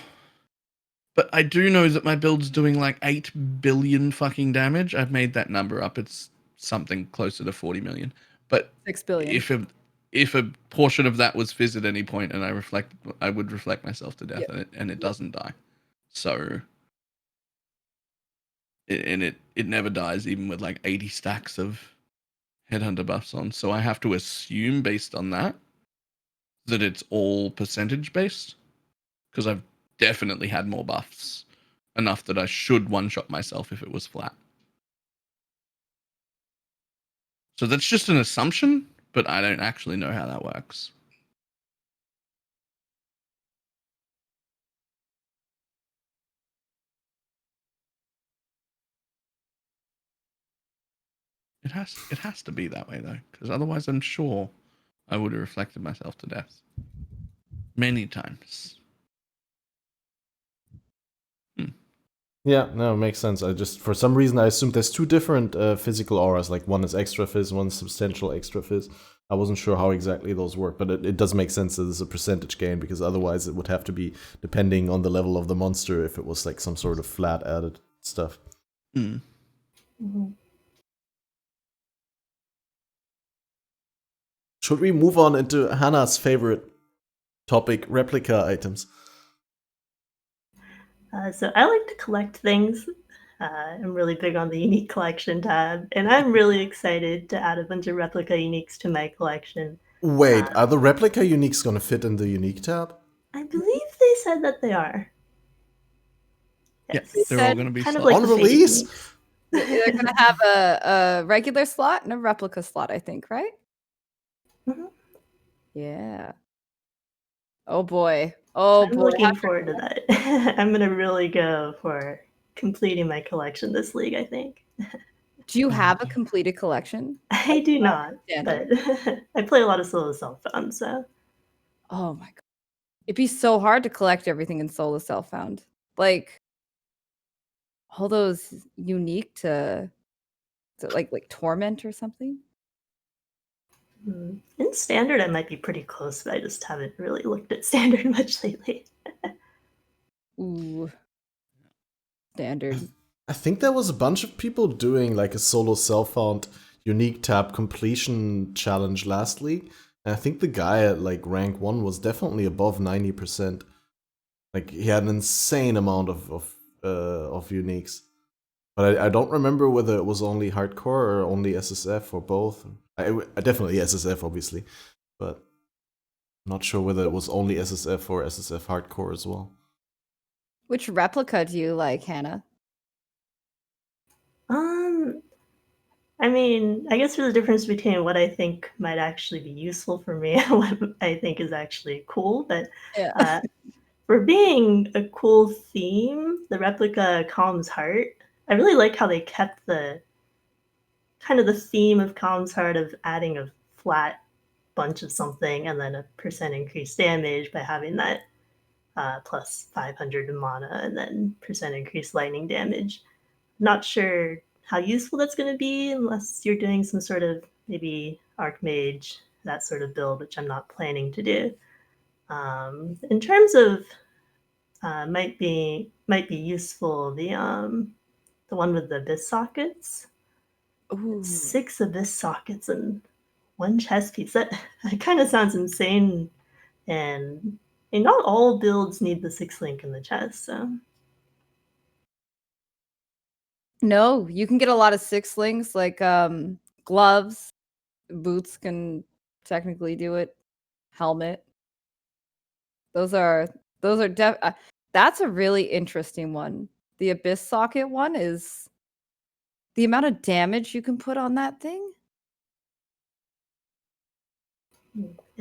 But I do know that my build's doing like 8 billion fucking damage. I've made that number up. It's something closer to 40 million. But 6 billion. If a portion of that was fizz at any point and I would reflect myself to death, and it doesn't die. So it never dies even with like 80 stacks of headhunter buffs on. So I have to assume based on that it's all percentage based, because I've definitely had more buffs, enough that I should one-shot myself if it was flat. So that's just an assumption, but I don't actually know how that works. It has to be that way though, because otherwise I'm sure I would have reflected myself to death many times. Yeah, no, it makes sense. I just, for some reason, I assumed there's two different physical auras. Like one is extra fizz, one is substantial extra fizz. I wasn't sure how exactly those work, but it does make sense that it's a percentage gain, because otherwise it would have to be depending on the level of the monster if it was like some sort of flat added stuff. Mm. Should we move on into Hannah's favorite topic, replica items? So I like to collect things. I'm really big on the unique collection tab, and I'm really excited to add a bunch of replica uniques to my collection. Wait, are the replica uniques going to fit in the unique tab? I believe they said that they are. Yes, They they're all said going to be kind of slots. like On the faded release? uniques. They're gonna have a regular slot and a replica slot, I think, right? Mhm. Yeah. Oh boy. Oh I'm boy. looking forward to that. I'm gonna really go for completing my collection this league, I think. Do you have a completed collection? I do not, Standard? but I play a lot of solo self-found, so Oh my god. It'd be so hard to collect everything in solo self-found. Like all those unique to like torment or something. in standard I might be pretty close, but I just haven't really looked at standard much lately. Ooh. Standard. I think there was a bunch of people doing like a solo self-found unique tab completion challenge last league. And I think the guy at like rank 1 was definitely above 90%. Like he had an insane amount of uniques. But I don't remember whether it was only hardcore or only SSF or both. I definitely SSF, obviously. But I'm not sure whether it was only SSF or SSF hardcore as well. Which replica do you like, Hannah? I mean, I guess there's a difference between what I think might actually be useful for me and what I think is actually cool. But Yeah. for being a cool theme, the replica Calm's Heart, I really like how they kept the kind of the theme of Calm's Heart of adding a flat bunch of something and then a percent increased damage by having that plus 500 in mana and then percent increased lightning damage. Not sure how useful that's going to be unless you're doing some sort of maybe Archmage, that sort of build, which I'm not planning to do. In terms of might be useful, the one with the abyss sockets. Ooh. 6 abyss sockets and 1 chest piece. That kind of sounds insane, and not all builds need the 6 link in the chest. So No, you can get a lot of 6 links like gloves, boots can technically do it, helmet. Those are that's a really interesting one. The abyss socket one is the amount of damage you can put on that thing.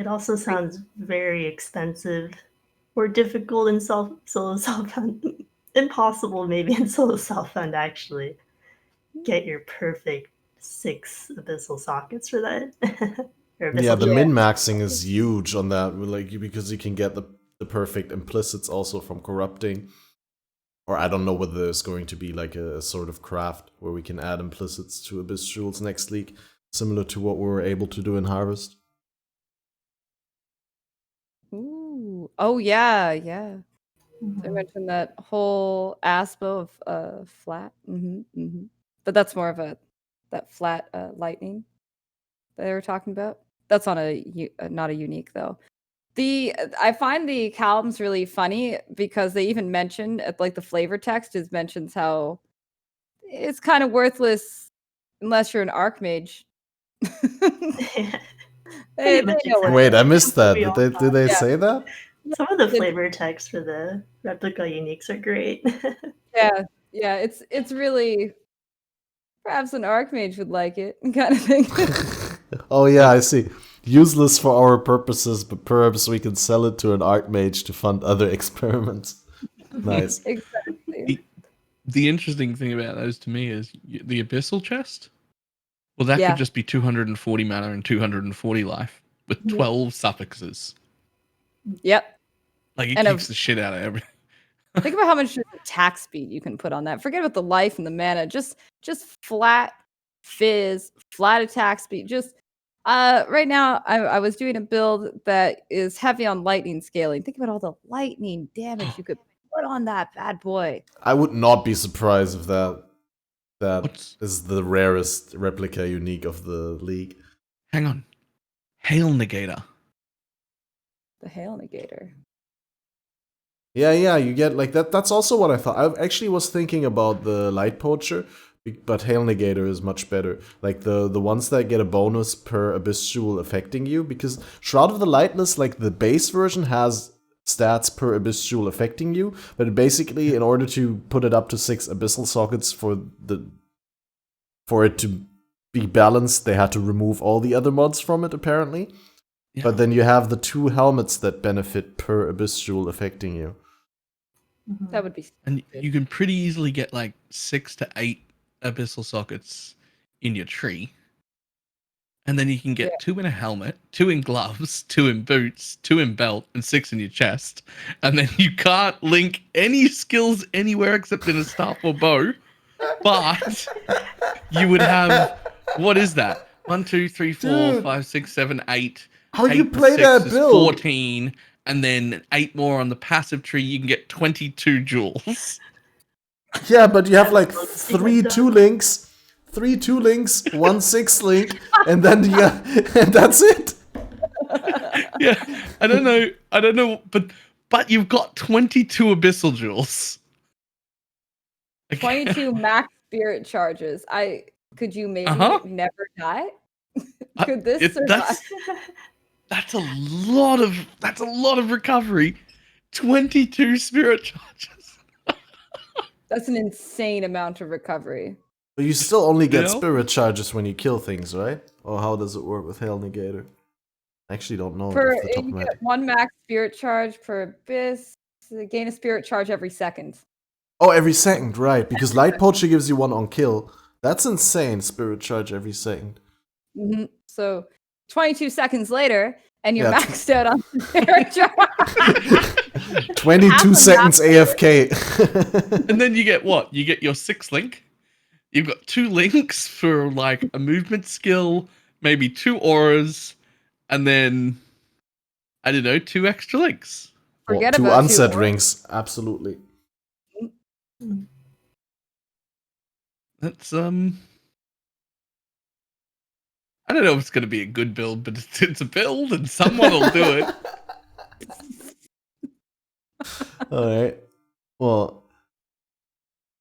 it also sounds very expensive or difficult in solo self-found. Impossible maybe in solo self-found actually get your perfect 6 abyssal sockets for that. Yeah, the Yeah. min-maxing is huge on that, like because you can get the perfect implicits also from corrupting. Or I don't know whether there's going to be like a sort of craft where we can add implicits to Abyss Jewels next league, similar to what we were able to do in Harvest. Ooh. Oh yeah, yeah. I mentioned that whole aspo of flat. But that's more of that flat lightning that they were talking about. That's on not a unique though. I find the Calms really funny because they even mention at like the flavor text mentions how it's kind of worthless unless you're an Archmage. They know what Wait, I missed that. Did they Yeah. say that? Some of the flavor text for the replica uniques are great. Yeah, it's really perhaps an Archmage would like it kind of thing. Oh yeah, I see. Useless for our purposes, but perhaps we can sell it to an Archmage to fund other experiments. Nice. Exactly. The interesting thing about those to me is the abyssal chest. Well, that Yeah. could just be 240 mana and 240 life with 12 suffixes. Yep. Like it And kicks the shit out of everything. Think about how much attack speed you can put on that. Forget about the life and the mana. Just flat fizz, flat attack speed. Just right now, I was doing a build that is heavy on lightning scaling. Think about all the lightning damage you could put on that bad boy. I would not be surprised if that What's- is the rarest replica unique of the league. Hang on. Hail Negator. The hail negator. Yeah, you get like that. That's also what I thought. I actually was thinking about the Light Poacher, but Hail Negator is much better. Like the ones that get a bonus per Abyss Jewel affecting you, because Shroud of the Lightless, like the base version, has stats per Abyss Jewel affecting you, but basically, in order to put it up to 6 Abyssal Sockets for it to be balanced, they had to remove all the other mods from it, apparently. Yeah. But then you have the 2 helmets that benefit per Abyss Jewel affecting you. That would be. And you can pretty easily get like 6 to 8 Abyssal Sockets in your tree. And then you can get 2 in a helmet, 2 in gloves, 2 in boots, 2 in belt, and 6 in your chest. And then you can't link any skills anywhere except in a staff or bow. But you would have, what is that? 1, 2, 3, 4, Dude. 5, 6, 7, 8. How do you 8 play plus 6 that is build? 14. And then 8 more on the passive tree, you can get 22 jewels. Yeah, but you have like 3 2 links, 1 6 link, and then and that's it. Yeah, I don't know, but you've got 22 abyssal jewels. 22 max spirit charges. Could you maybe never die? Could this survive? That's a lot of recovery. 22 spirit charges. That's an insane amount of recovery. But you still only get spirit charges when you kill things, right? Or how does it work with Hail Negator? I actually don't know. You get 1 max spirit charge per abyss. Gain a spirit charge every second. Oh, every second, right? Because Light Poacher gives you 1 on kill. That's insane. Spirit charge every second. Mm-hmm. So 22 seconds later, and you're maxed out on spirit charge. 22 seconds AFK. And then you get what? You get your 6 link. You've got 2 links for like a movement skill, maybe 2 auras, and then I don't know, 2 extra links. Forget 2 about unset 2 rings, absolutely. That's I don't know if it's going to be a good build, but it's a build, and someone will do it. All right. Well,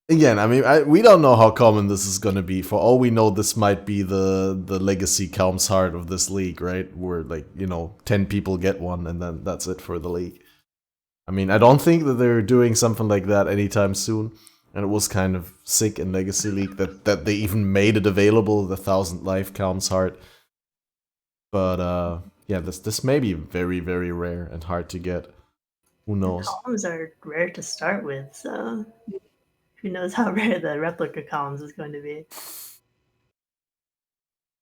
again, I mean, we don't know how common this is going to be. For all we know, this might be the legacy Calm's Heart of this league, right? Where, 10 people get one, and then that's it for the league. I mean, I don't think that they're doing something like that anytime soon. And it was kind of sick in Legacy League that they even made it available, the 1000 life Calm's Heart. But yeah, this may be very, very rare and hard to get. Who knows? The columns are rare to start with, so who knows how rare the replica columns is going to be.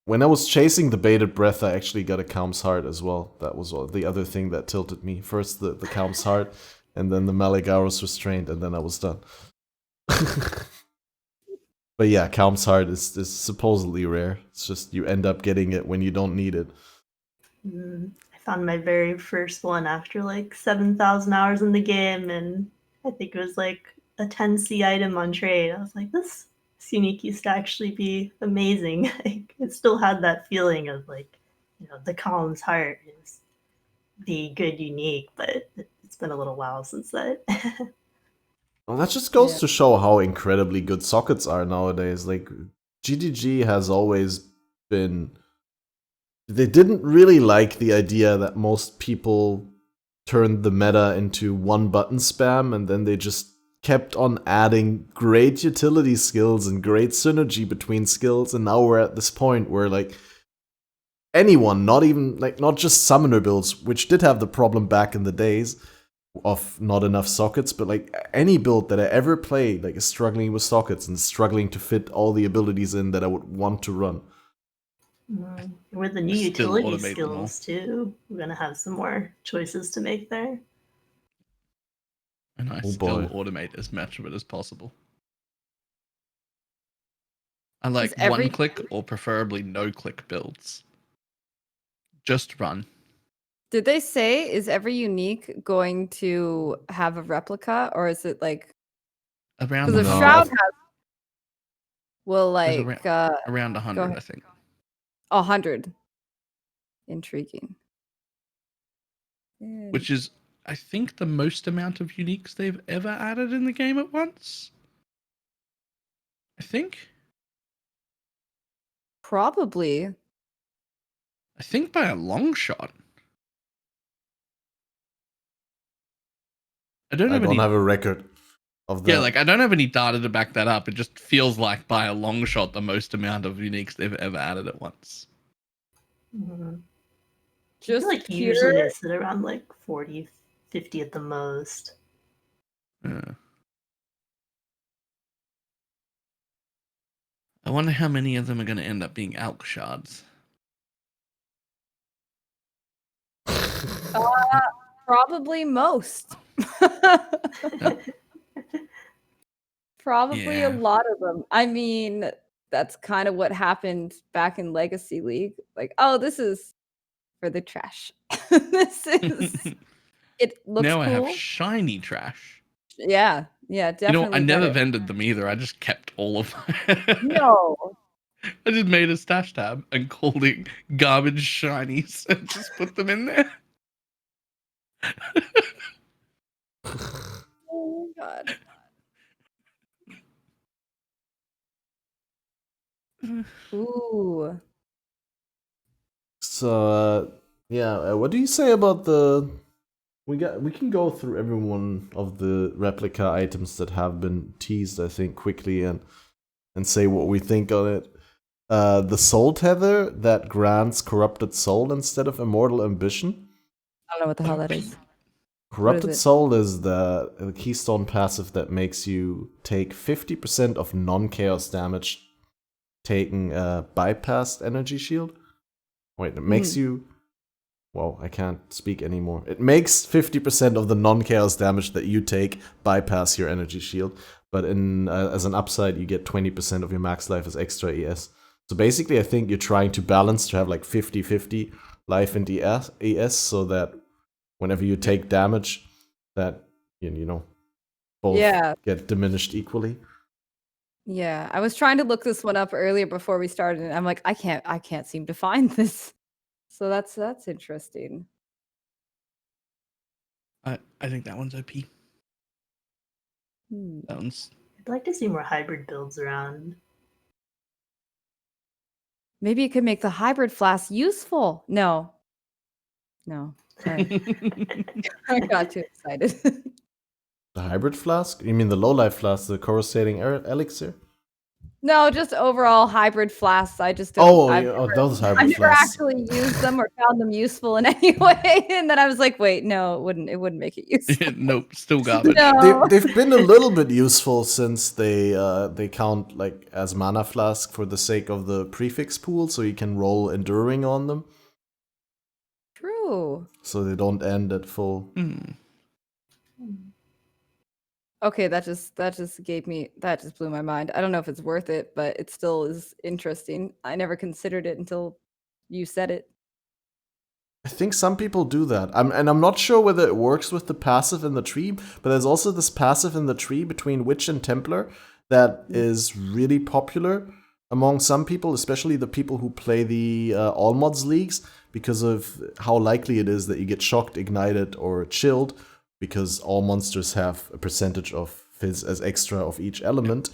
When I was chasing the Bated Breath, I actually got a Calm's Heart as well. That was the other thing that tilted me. First the Calm's Heart, and then the Maligaro's Restraint, and then I was done. But yeah, Calm's Heart is supposedly rare. It's just you end up getting it when you don't need it. I found my very first one after 7,000 hours in the game, and I think it was a 10C item on trade. I was like, this unique used to actually be amazing. It still had that feeling of the Calm's Heart is the good unique, but it's been a little while since that. Well, that just goes to show how incredibly good sockets are nowadays. GDG has always been... They didn't really like the idea that most people turned the meta into one-button spam, and then they just kept on adding great utility skills and great synergy between skills, and now we're at this point where, anyone, not just summoner builds, which did have the problem back in the days, of not enough sockets, but any build that I ever played is struggling with sockets and struggling to fit all the abilities in that I would want to run. With the new utility skills too, we're gonna have some more choices to make there. And I Oh, still boy. automate as much of it as possible. I like Is every- one-click or preferably no-click builds. Just run. Did they say, is every unique going to have a replica, or is it like, Around because the No. Shroud has, will There's like, around 100, ahead. I think. 100. Intriguing. Which is, I think, the most amount of uniques they've ever added in the game at once. I think. Probably. I think by a long shot. I don't have a record of that. Yeah, like I don't have any data to back that up. It just feels like by a long shot the most amount of uniques they've ever added at once. Mm-hmm. I Just feel like usually they sit around like 40, 50 at the most. Yeah. I wonder how many of them are going to end up being Alk shards. Probably most. Probably a Yeah. lot of them. I mean, that's kind of what happened back in Legacy League. Like, oh, this is for the trash. This is. It looks Now cool. I have shiny trash. Yeah, definitely. I never better. vended them either. I just kept all of them. No. I just made a stash tab and called it garbage shinies and just put them in there. Oh my god. Ooh. So yeah, what do you say about the? We can go through every one of the replica items that have been teased, I think, quickly and say what we think on it. The soul tether that grants corrupted soul instead of immortal ambition. I don't know what the hell that is. Corrupted soul is the Keystone passive that makes you take 50% of non-chaos damage taking a bypassed energy shield. Wait, it makes you... Well, I can't speak anymore. It makes 50% of the non-chaos damage that you take bypass your energy shield, but in as an upside, you get 20% of your max life as extra ES. So basically, I think you're trying to balance to have like 50-50 life and ES, so that whenever you take damage, that you know both get diminished equally. Yeah, I was trying to look this one up earlier before we started, and I'm like, I can't seem to find this. So that's interesting. I think that one's OP. That one's. I'd like to see more hybrid builds around. Maybe it could make the hybrid flask useful. No. Sorry. I got too excited. The hybrid flask? You mean the low life flask, the coruscating elixir? No, just overall hybrid flasks. I just don't. Those hybrid I've never flasks. actually used them or found them useful in any way. And then I was like, wait, no, it wouldn't make it useful. Nope, still garbage. No. They've been a little bit useful since they count like as mana flask for the sake of the prefix pool, so you can roll enduring on them. True. So they don't end at full. Okay, that just blew my mind. I don't know if it's worth it, but it still is interesting. I never considered it until you said it. I think some people do that. I'm not sure whether it works with the passive in the tree, but there's also this passive in the tree between Witch and Templar that is really popular among some people, especially the people who play the All Mods leagues, because of how likely it is that you get shocked, ignited, or chilled, because all monsters have a percentage of fizz as extra of each element.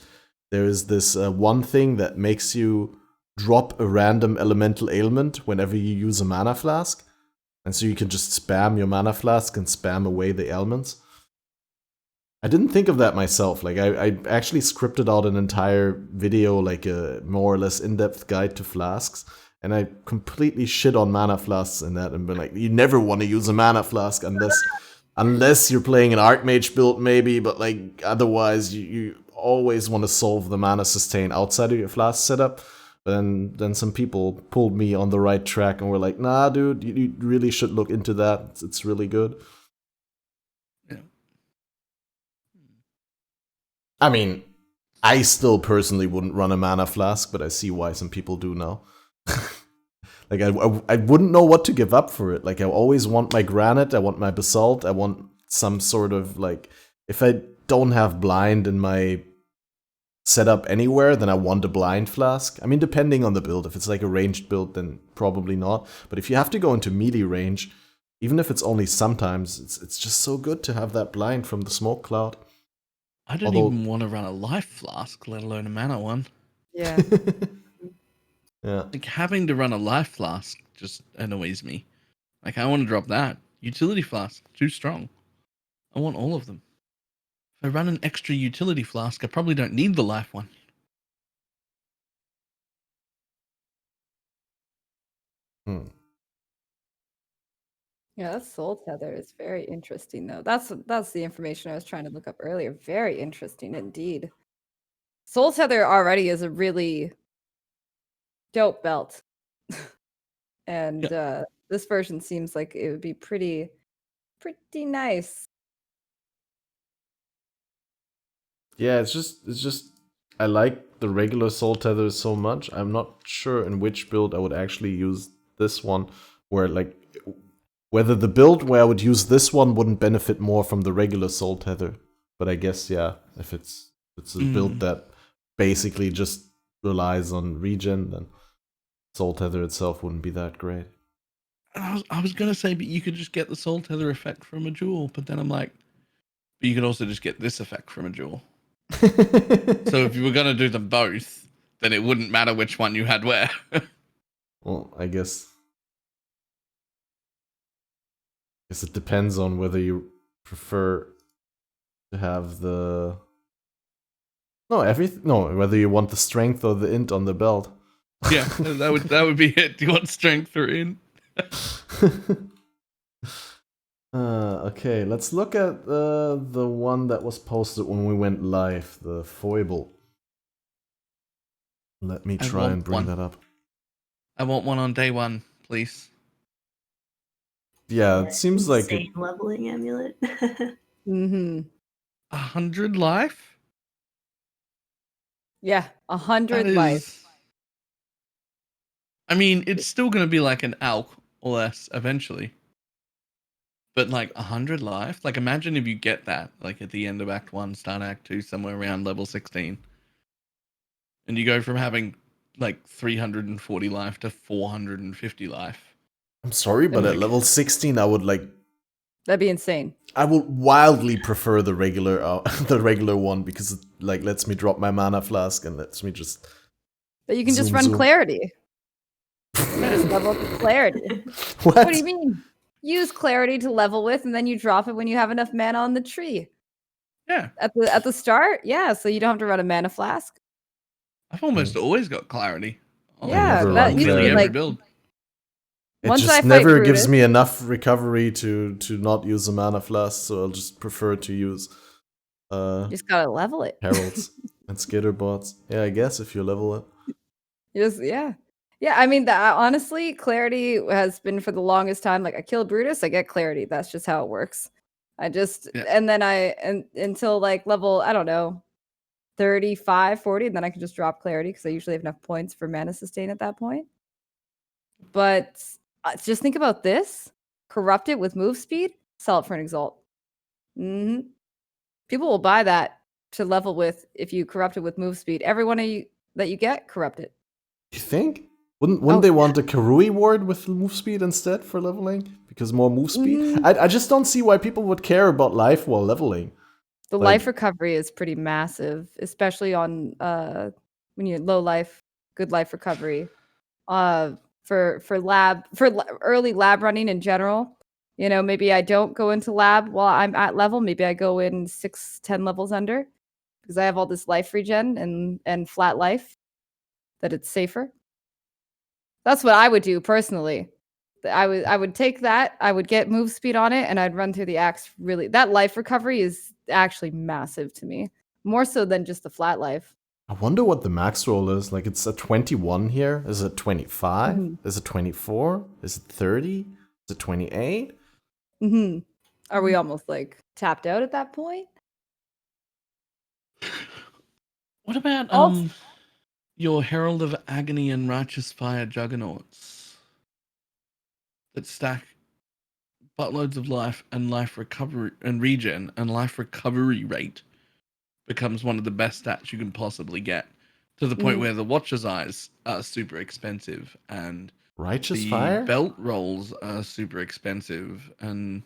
There is this one thing that makes you drop a random elemental ailment whenever you use a mana flask. And so you can just spam your mana flask and spam away the ailments. I didn't think of that myself. Like I actually scripted out an entire video, like a more or less in-depth guide to flasks. And I completely shit on mana flasks in that and been like, you never want to use a mana flask unless you're playing an Archmage build maybe, but like otherwise you always want to solve the mana sustain outside of your flask setup. But then some people pulled me on the right track and were like, nah, dude, you really should look into that. It's really good. Yeah. I mean, I still personally wouldn't run a mana flask, but I see why some people do now. Like, I wouldn't know what to give up for it. Like, I always want my granite, I want my basalt, I want some sort of, like, if I don't have blind in my setup anywhere, then I want a blind flask. I mean, depending on the build. If it's like a ranged build, then probably not. But if you have to go into melee range, even if it's only sometimes, it's just so good to have that blind from the smoke cloud. I don't even want to run a life flask, let alone a mana one. Yeah. Yeah. Like, having to run a life flask just annoys me. Like, I want to drop that. Utility flask, too strong. I want all of them. If I run an extra utility flask, I probably don't need the life one. Yeah, that soul tether is very interesting, though. That's the information I was trying to look up earlier. Very interesting indeed. Soul tether already is a really dope belt, and this version seems like it would be pretty nice. Yeah, it's just I like the regular soul tether so much. I'm not sure in which build I would actually use this one, where like whether the build where I would use this one wouldn't benefit more from the regular soul tether. But I guess yeah, if it's a build that basically just relies on regen, then soul tether itself wouldn't be that great. I was gonna say, but you could just get the soul tether effect from a jewel, but then I'm like, but you could also just get this effect from a jewel. So if you were gonna do them both, then it wouldn't matter which one you had where. Well, I guess it depends on whether you prefer to have the whether you want the strength or the int on the belt. Yeah, that would be it. Do you want strength or int? Okay, let's look at the one that was posted when we went live, the foible. Let me try and bring that up. I want one on day one, please. Yeah, it seems like insane leveling amulet. 100 life? Yeah, 100 life. I mean, it's still going to be like an alch or less eventually. But like 100 life? Like, imagine if you get that, like at the end of Act 1, start Act 2, somewhere around level 16. And you go from having like 340 life to 450 life. I'm sorry, but at level 16, I would like. That'd be insane. I would wildly prefer the regular one because it like lets me drop my mana flask and lets me just. But you can just run clarity. Just level up with clarity. What do you mean? Use clarity to level with, and then you drop it when you have enough mana on the tree. Yeah. At the start, yeah. So you don't have to run a mana flask. I've almost always got clarity. Yeah, that usually every like build. It once just I fight never Brutus, gives me enough recovery to not use a mana flask, so I'll just prefer to use you just gotta level it. heralds and skitterbots. Yeah, I guess if you level it. Yeah. I mean, honestly, clarity has been for the longest time. Like, I kill Brutus, I get clarity. That's just how it works. And then until like level, I don't know, 35, 40, and then I can just drop clarity because I usually have enough points for mana sustain at that point. But just think about this: corrupt it with move speed, sell it for an exalt. People will buy that to level with if you corrupt it with move speed. Every one of you that you get, corrupt it. You think? Wouldn't they want a Karui ward with move speed instead for leveling? Because more move speed? I just don't see why people would care about life while leveling. The life recovery is pretty massive, especially on when you're low life, good life recovery. For early lab running in general. You know, maybe I don't go into lab while I'm at level. Maybe I go in 6-10 levels under because I have all this life regen and flat life that it's safer. That's what I would do personally. I would take that, I would get move speed on it, and I'd run through the axe. Really, that life recovery is actually massive to me, more so than just the flat life. I wonder what the max roll is. Like, it's a 21 here. Is it 25? Is it 24? Is it 30? Is it 28? Are we almost like tapped out at that point? What about Also, your Herald of Agony and Righteous Fire Juggernauts that stack buttloads of life and life recovery and regen and life recovery rate becomes one of the best stats you can possibly get, to the point where the Watcher's Eyes are super expensive and Righteous the Fire? belt rolls are super expensive, and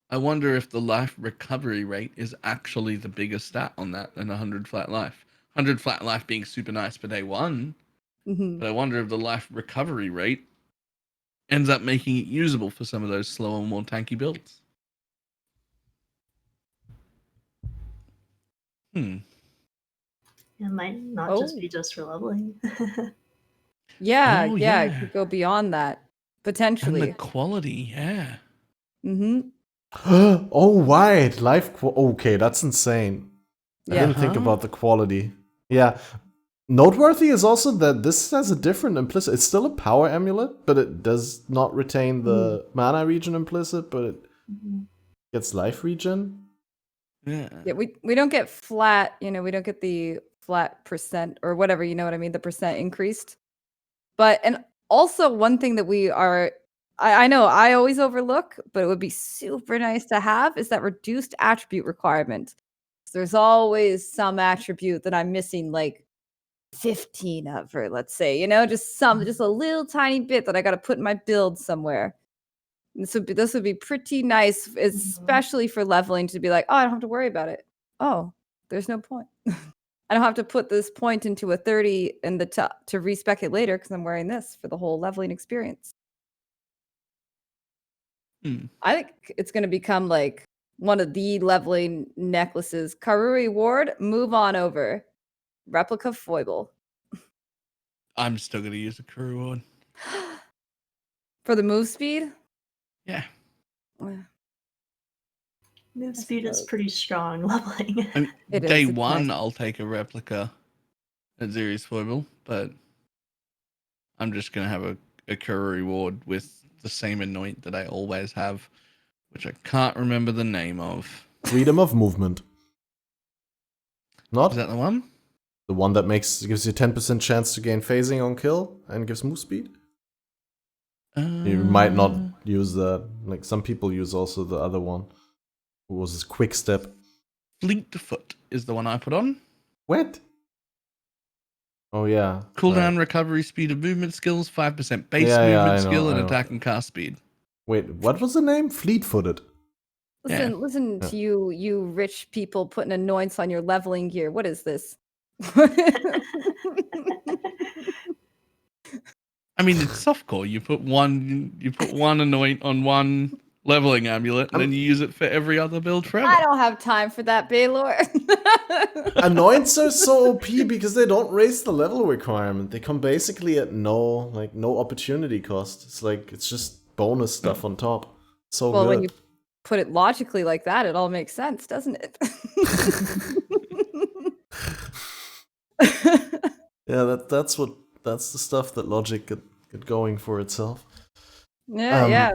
I wonder if the life recovery rate is actually the biggest stat on that than 100 flat life. 100 flat life being super nice for day one, but I wonder if the life recovery rate ends up making it usable for some of those slower, more tanky builds. It might not just be just for leveling. yeah, Oh, yeah, it yeah. could go beyond that And potentially. the quality, yeah. Oh, wide okay, that's insane. I Yeah. didn't think about the quality. Yeah. Noteworthy is also that this has a different implicit. It's still a power amulet, but it does not retain the mana regen implicit, but it gets life regen. Yeah. Yeah, we don't get flat, we don't get the flat percent or whatever, you know what I mean, the percent increased. But and also one thing that I know I always overlook, but it would be super nice to have is that reduced attribute requirement. So there's always some attribute that I'm missing like 15 of, or let's say, just a little tiny bit that I got to put in my build somewhere. This would be pretty nice, especially for leveling, to be like, oh, I don't have to worry about it. Oh, there's no point. I don't have to put this point into a 30 in the top to respec it later because I'm wearing this for the whole leveling experience. I think it's going to become like one of the leveling necklaces. Karuri Ward, move on over. Replica foible. I'm still going to use a crew one. For the move speed? Yeah. Move speed is pretty strong leveling. And It day is, it's one, nice. I'll take a replica at Xerius Foible, but I'm just going to have a crew reward with the same anoint that I always have, which I can't remember the name of. Freedom of movement. Not? Is that the one? The one that gives you 10% chance to gain phasing on kill and gives move speed? You might not use that. Like, some people use also the other one. What was this? Quick step. Fleetfoot is the one I put on. What? Oh, yeah. Cooldown, recovery, speed of movement skills, 5% base I movement know, skill, and I know. attack and cast speed. Wait, what was the name? Fleet-footed. Listen to you rich people putting anoints on your leveling gear. What is this? I mean, it's softcore. You put one anoint on one leveling amulet, and then you use it for every other build forever. I don't have time for that, Balor. Anoints are so OP because they don't raise the level requirement. They come basically at no opportunity cost. It's just bonus stuff on top. So well, good. when you put it logically like that, it all makes sense, doesn't it? Yeah, that's the stuff that logic get going for itself. Yeah.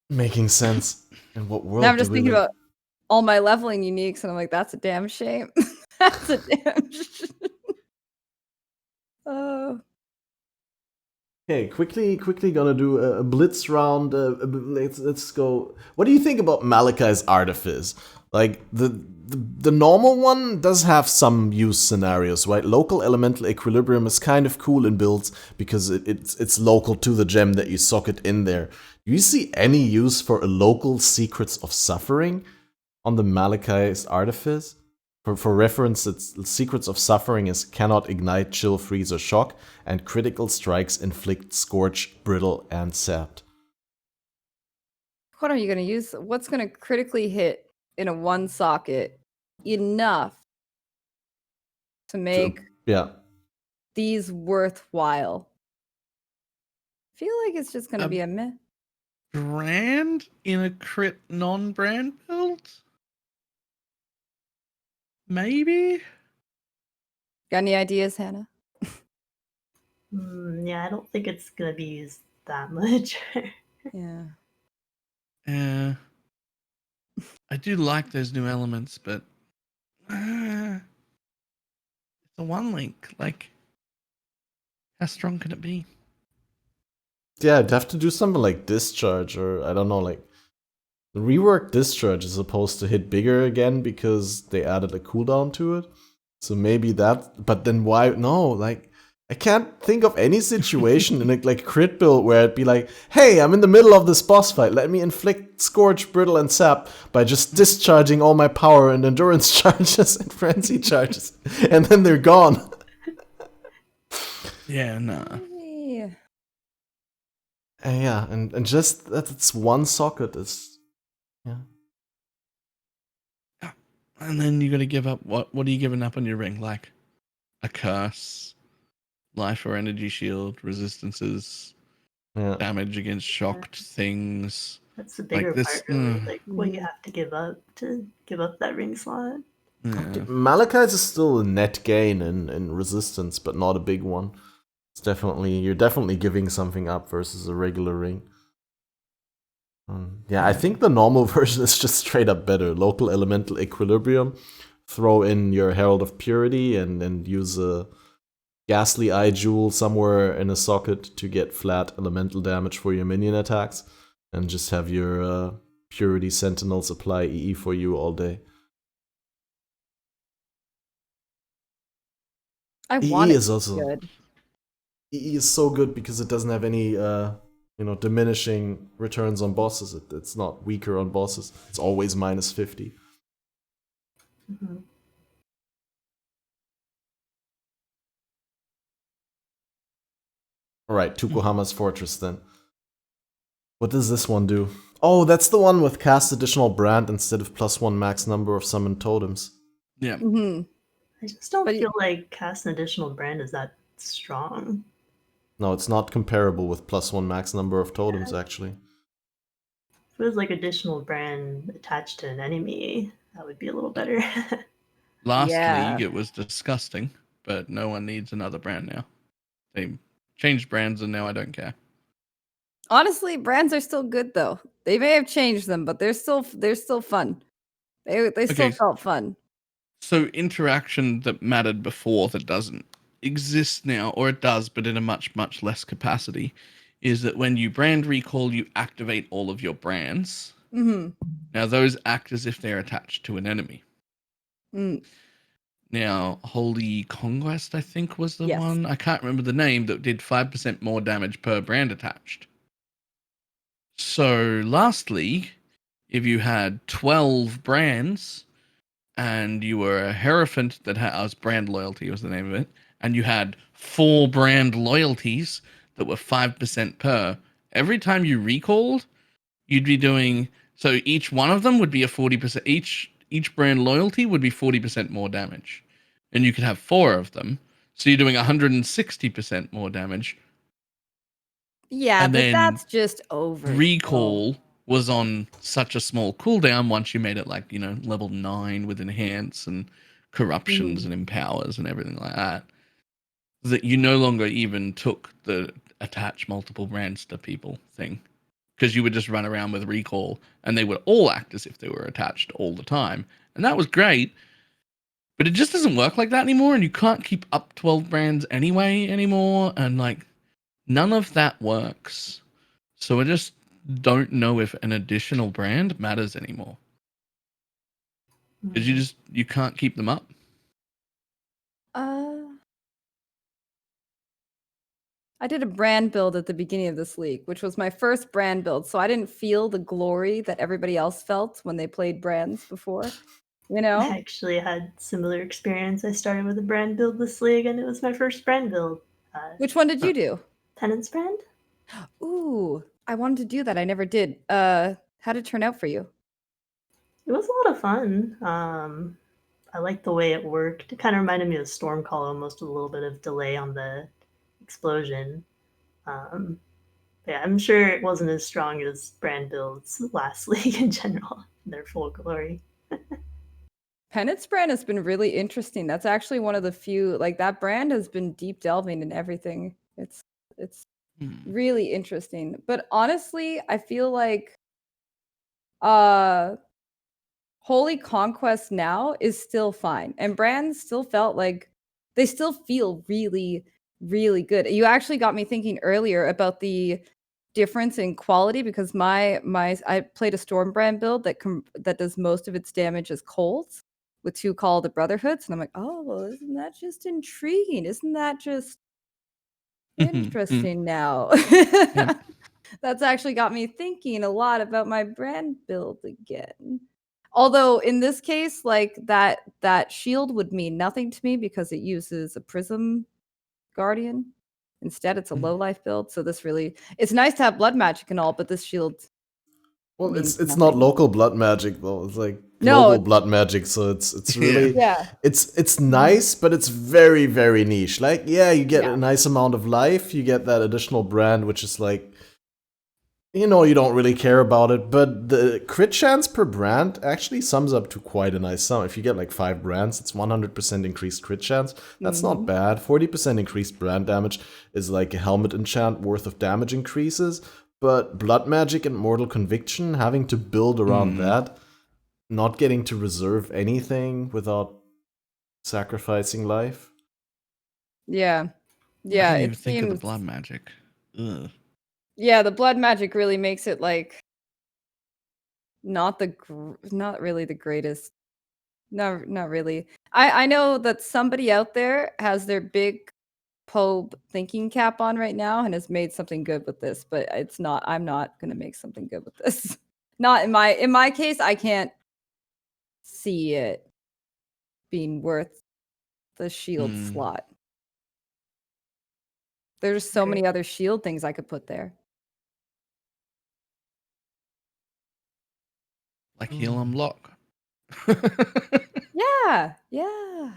Making sense. In what world? Now I'm just thinking about all my leveling uniques, and I'm like, that's a damn shame. That's a damn shame. Oh. Okay, quickly gonna do a blitz round. Let's go. What do you think about Malachai's Artifice? Like, the normal one does have some use scenarios, right? Local elemental equilibrium is kind of cool in builds because it's local to the gem that you socket in there. Do you see any use for a local Secrets of Suffering on the Malachai's Artifice? For reference, its Secrets of Suffering is cannot ignite, chill, freeze, or shock, and critical strikes inflict scorch, brittle, and sapped. What are you going to use? What's going to critically hit in a one socket enough to make these worthwhile? I feel like it's just going to be a meh. Brand in a crit non-brand build? Maybe? Got any ideas, Hannah? Yeah, I don't think it's going to be used that much. Yeah. I do like those new elements, but It's a 1 link. Like, how strong can it be? Yeah, I'd have to do something like discharge, or I don't know, like the rework discharge is supposed to hit bigger again because they added a cooldown to it. So maybe that, but then why? No, like I can't think of any situation in a like crit build where it'd be like, hey, I'm in the middle of this boss fight. Let me inflict Scorch, Brittle, and Sap by just discharging all my power and endurance charges and frenzy charges, and then they're gone. Yeah, nah. Yeah. Yeah, and just that it's one socket is, yeah. And then you got to give up. What are you giving up on your ring? Like a curse, life or energy shield, resistances, Yeah. damage against shocked things. That's the bigger this, part, really. Like what you have to give up that ring slot. Yeah. Malachite is still a net gain in resistance, but not a big one. It's definitely, you're definitely giving something up versus a regular ring. Yeah, I think the normal version is just straight up better. Local elemental equilibrium. Throw in your Herald of Purity and use a Ghastly Eye Jewel somewhere in a socket to get flat elemental damage for your minion attacks. And just have your Purity Sentinels apply EE for you all day. I EE want it is to also be good. EE is so good because it doesn't have any diminishing returns on bosses. It's not weaker on bosses. It's always minus 50. Mm-hmm. Alright, Tukohama's Fortress then. What does this one do? Oh, that's the one with cast additional brand instead of +1 max number of summoned totems. Yeah. Mm-hmm. I just don't feel like cast an additional brand is that strong. No, it's not comparable with +1 max number of totems, actually. If it was like additional brand attached to an enemy, that would be a little better. Last league, it was disgusting, but no one needs another brand now. They changed brands, and now I don't care. Honestly, brands are still good though. They may have changed them, but they're still fun. They still felt fun. So interaction that mattered before that doesn't exist now, or it does, but in a much, much less capacity, is that when you brand recall, you activate all of your brands. Mm-hmm. Now those act as if they're attached to an enemy. Mm. Now, Holy Conquest, I think, was the one. I can't remember the name, that did 5% more damage per brand attached. So last league, if you had 12 brands and you were a Hierophant that has brand loyalty was the name of it, and you had 4 brand loyalties that were 5% per, every time you recalled, you'd be doing, so each one of them would be a 40%, each brand loyalty would be 40% more damage. And you could have 4 of them. So you're doing 160% more damage. Yeah, and but then that's just over. recall was on such a small cooldown once you made it like, level 9 with enhance and corruptions and empowers and everything like that, that you no longer even took the attach multiple brands to people thing, because you would just run around with recall and they would all act as if they were attached all the time. And that was great, but it just doesn't work like that anymore, and you can't keep up 12 brands anymore, and like none of that works. So I just don't know if an additional brand matters anymore, because you can't keep them up. I did a brand build at the beginning of this league, which was my first brand build, so I didn't feel the glory that everybody else felt when they played brands before. I actually had similar experience. I started with a brand build this league, and it was my first brand build. Which one did you do? Penance brand. Ooh, I wanted to do that. I never did. How did it turn out for you? It was a lot of fun. I liked the way it worked. It kind of reminded me of Stormcall, almost with a little bit of delay on the explosion. Yeah, I'm sure it wasn't as strong as brand builds last league in general, in their full glory. Penance brand has been really interesting. That's actually one of the few, like that brand has been deep delving in everything. It's really interesting. But honestly, I feel like Holy Conquest now is still fine. And brands still felt like they still feel really, really good. You actually got me thinking earlier about the difference in quality because I played a Stormbrand build that does most of its damage as colds with 2 Call of the Brotherhoods. And I'm like, oh, well, isn't that just intriguing? Isn't that just interesting now? Yep. That's actually got me thinking a lot about my brand build again. Although in this case, like that shield would mean nothing to me because it uses a Prism Guardian. Instead, it's a low life build. So it's nice to have blood magic and all, but this shield. Well, it's not local blood magic though. It's like global blood magic. So it's really it's nice, but it's very, very niche. Like, yeah, you get a nice amount of life. You get that additional brand, which is like, you don't really care about it, but the crit chance per brand actually sums up to quite a nice sum. If you get like 5 brands, it's 100% increased crit chance. That's not bad. 40% increased brand damage is like a helmet enchant worth of damage increases. But blood magic and mortal conviction, having to build around that, not getting to reserve anything without sacrificing life. Yeah. I didn't even think of the blood magic. Ugh. Yeah, the blood magic really makes it like not really the greatest. No, not really. I know that somebody out there has their big PoE thinking cap on right now and has made something good with this, but I'm not going to make something good with this. Not in my case, I can't see it being worth the shield slot. There's so many other shield things I could put there. Like heal unlock. Yeah. Yeah,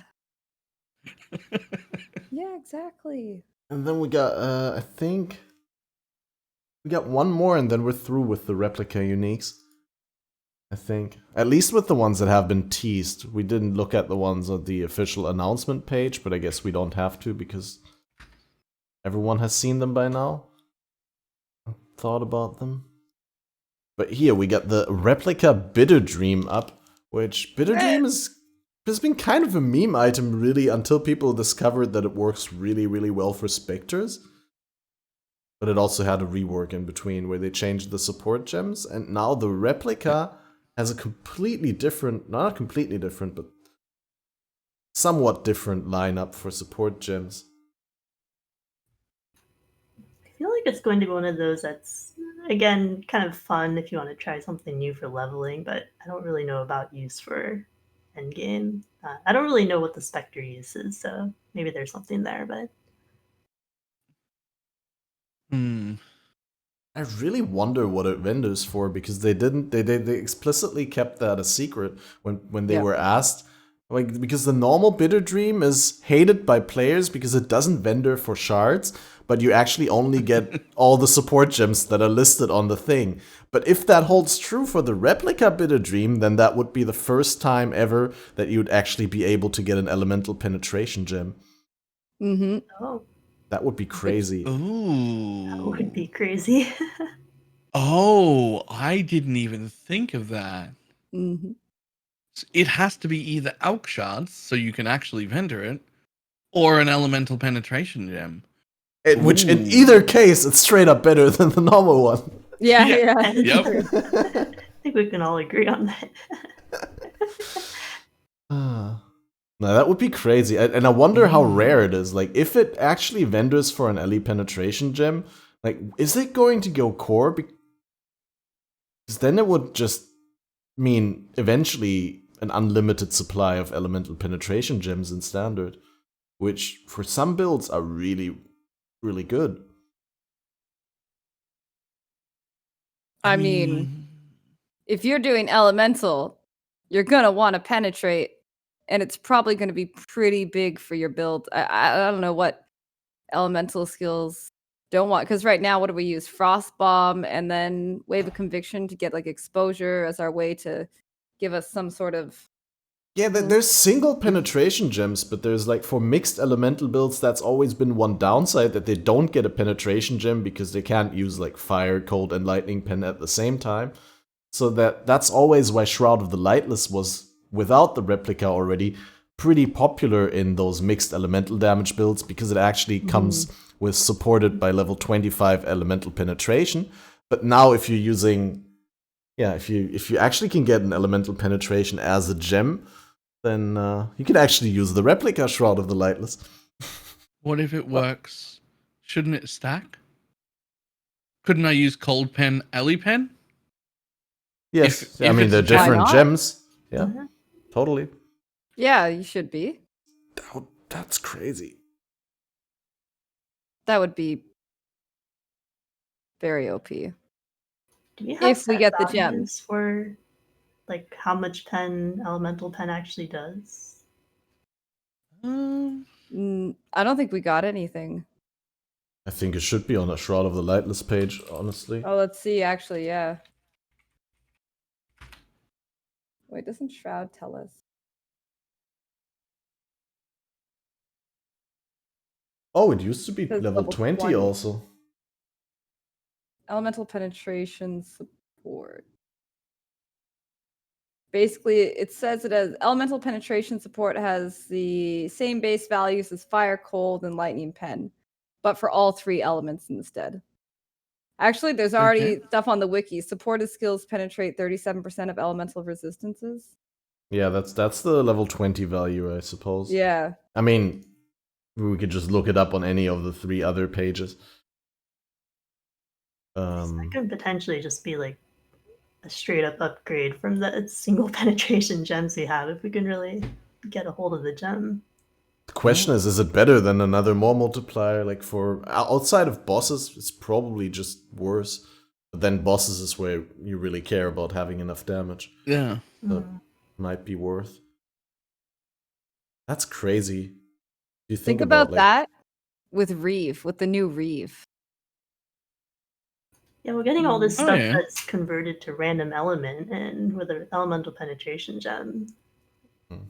exactly. And then we got, I think, we got one more and then we're through with the replica uniques. I think. At least with the ones that have been teased. We didn't look at the ones on the official announcement page, but I guess we don't have to because everyone has seen them by now. Thought about them. But here we got the replica Bitter Dream up, which Bitter Dream has been kind of a meme item really until people discovered that it works really, really well for Spectres. But it also had a rework in between where they changed the support gems, and now the replica has a completely different, not completely different, but somewhat different lineup for support gems. I feel like it's going to be one of those that's, again, kind of fun if you want to try something new for leveling, but I don't really know about use for endgame. I don't really know what the Spectre uses, so maybe there's something there, but... I really wonder what it vendors for, because they explicitly kept that a secret when they were asked. Like, because the normal Bitter Dream is hated by players because it doesn't vendor for shards, but you actually only get all the support gems that are listed on the thing. But if that holds true for the replica Bitter Dream, then that would be the first time ever that you'd actually be able to get an elemental penetration gem. Oh. That would be crazy. Ooh. That would be crazy. Oh, I didn't even think of that. It has to be either Alk Shards, so you can actually vendor it, or an elemental penetration gem. Which, in either case, it's straight up better than the normal one. Yeah. Yep. I think we can all agree on that. No, that would be crazy. And I wonder how rare it is. Like, if it actually vendors for an LE penetration gem, like, is it going to go core? Because then it would just mean eventually an unlimited supply of elemental penetration gems in standard, which for some builds are really, really good. I mean, if you're doing elemental, you're gonna want to penetrate, and it's probably going to be pretty big for your build. I don't know what elemental skills don't want, because right now, what do we use? Frost Bomb and then Wave of Conviction to get like exposure as our way to give us some sort of... Yeah, there's single penetration gems, but there's like for mixed elemental builds, that's always been one downside, that they don't get a penetration gem because they can't use like fire, cold, and lightning pen at the same time. So that's always why Shroud of the Lightless was, without the replica already, pretty popular in those mixed elemental damage builds, because it actually comes with supported by level 25 elemental penetration. But now if you're using, if you actually can get an elemental penetration as a gem, then you can actually use the replica Shroud of the Lightless. What if it works? Shouldn't it stack? Couldn't I use Cold Pen, Alley Pen? Yes, If I mean it's they're a gem. different Why not? gems. Yeah, totally. Yeah, you should be. That's crazy. That would be very OP. Do we have If we get the gem. values for like how much elemental pen actually does? I don't think we got anything. I think it should be on a Shroud of the Lightless page, honestly. Oh, let's see. Actually, yeah. Wait, doesn't Shroud tell us? Oh, it used to be Says level 20 also. Elemental penetration support. Basically, it says it as elemental penetration support has the same base values as fire, cold, and lightning pen, but for all 3 elements instead. Actually, there's already stuff on the wiki. Supported skills penetrate 37% of elemental resistances. Yeah, that's the level 20 value, I suppose. Yeah. I mean, we could just look it up on any of the 3 other pages. That could potentially just be like a straight up upgrade from the single penetration gems we have if we can really get a hold of the gem. The question is it better than another more multiplier? Like for outside of bosses, it's probably just worse. But then bosses is where you really care about having enough damage. Yeah. That might be worth. That's crazy. Do you think about like, that with Reeve, with the new Reeve. Yeah, we're getting all this stuff that's converted to random element, and with an elemental penetration gem,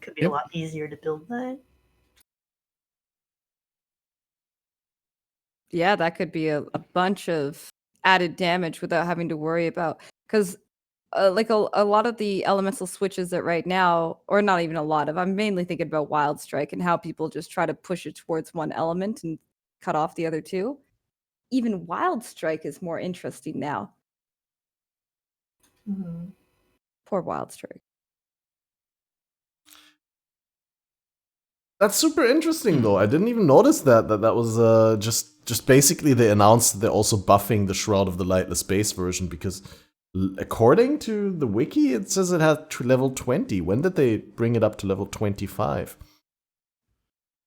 could be a lot easier to build that. Yeah, that could be a bunch of added damage without having to worry about, because like a lot of the elemental switches that right now, or not even a lot of, I'm mainly thinking about Wild Strike and how people just try to push it towards one element and cut off the other 2. Even Wild Strike is more interesting now. Poor Wild Strike. That's super interesting, though. I didn't even notice that was just basically they announced that they're also buffing the Shroud of the Lightless base version, because according to the wiki, it says it has to level 20. When did they bring it up to level 25?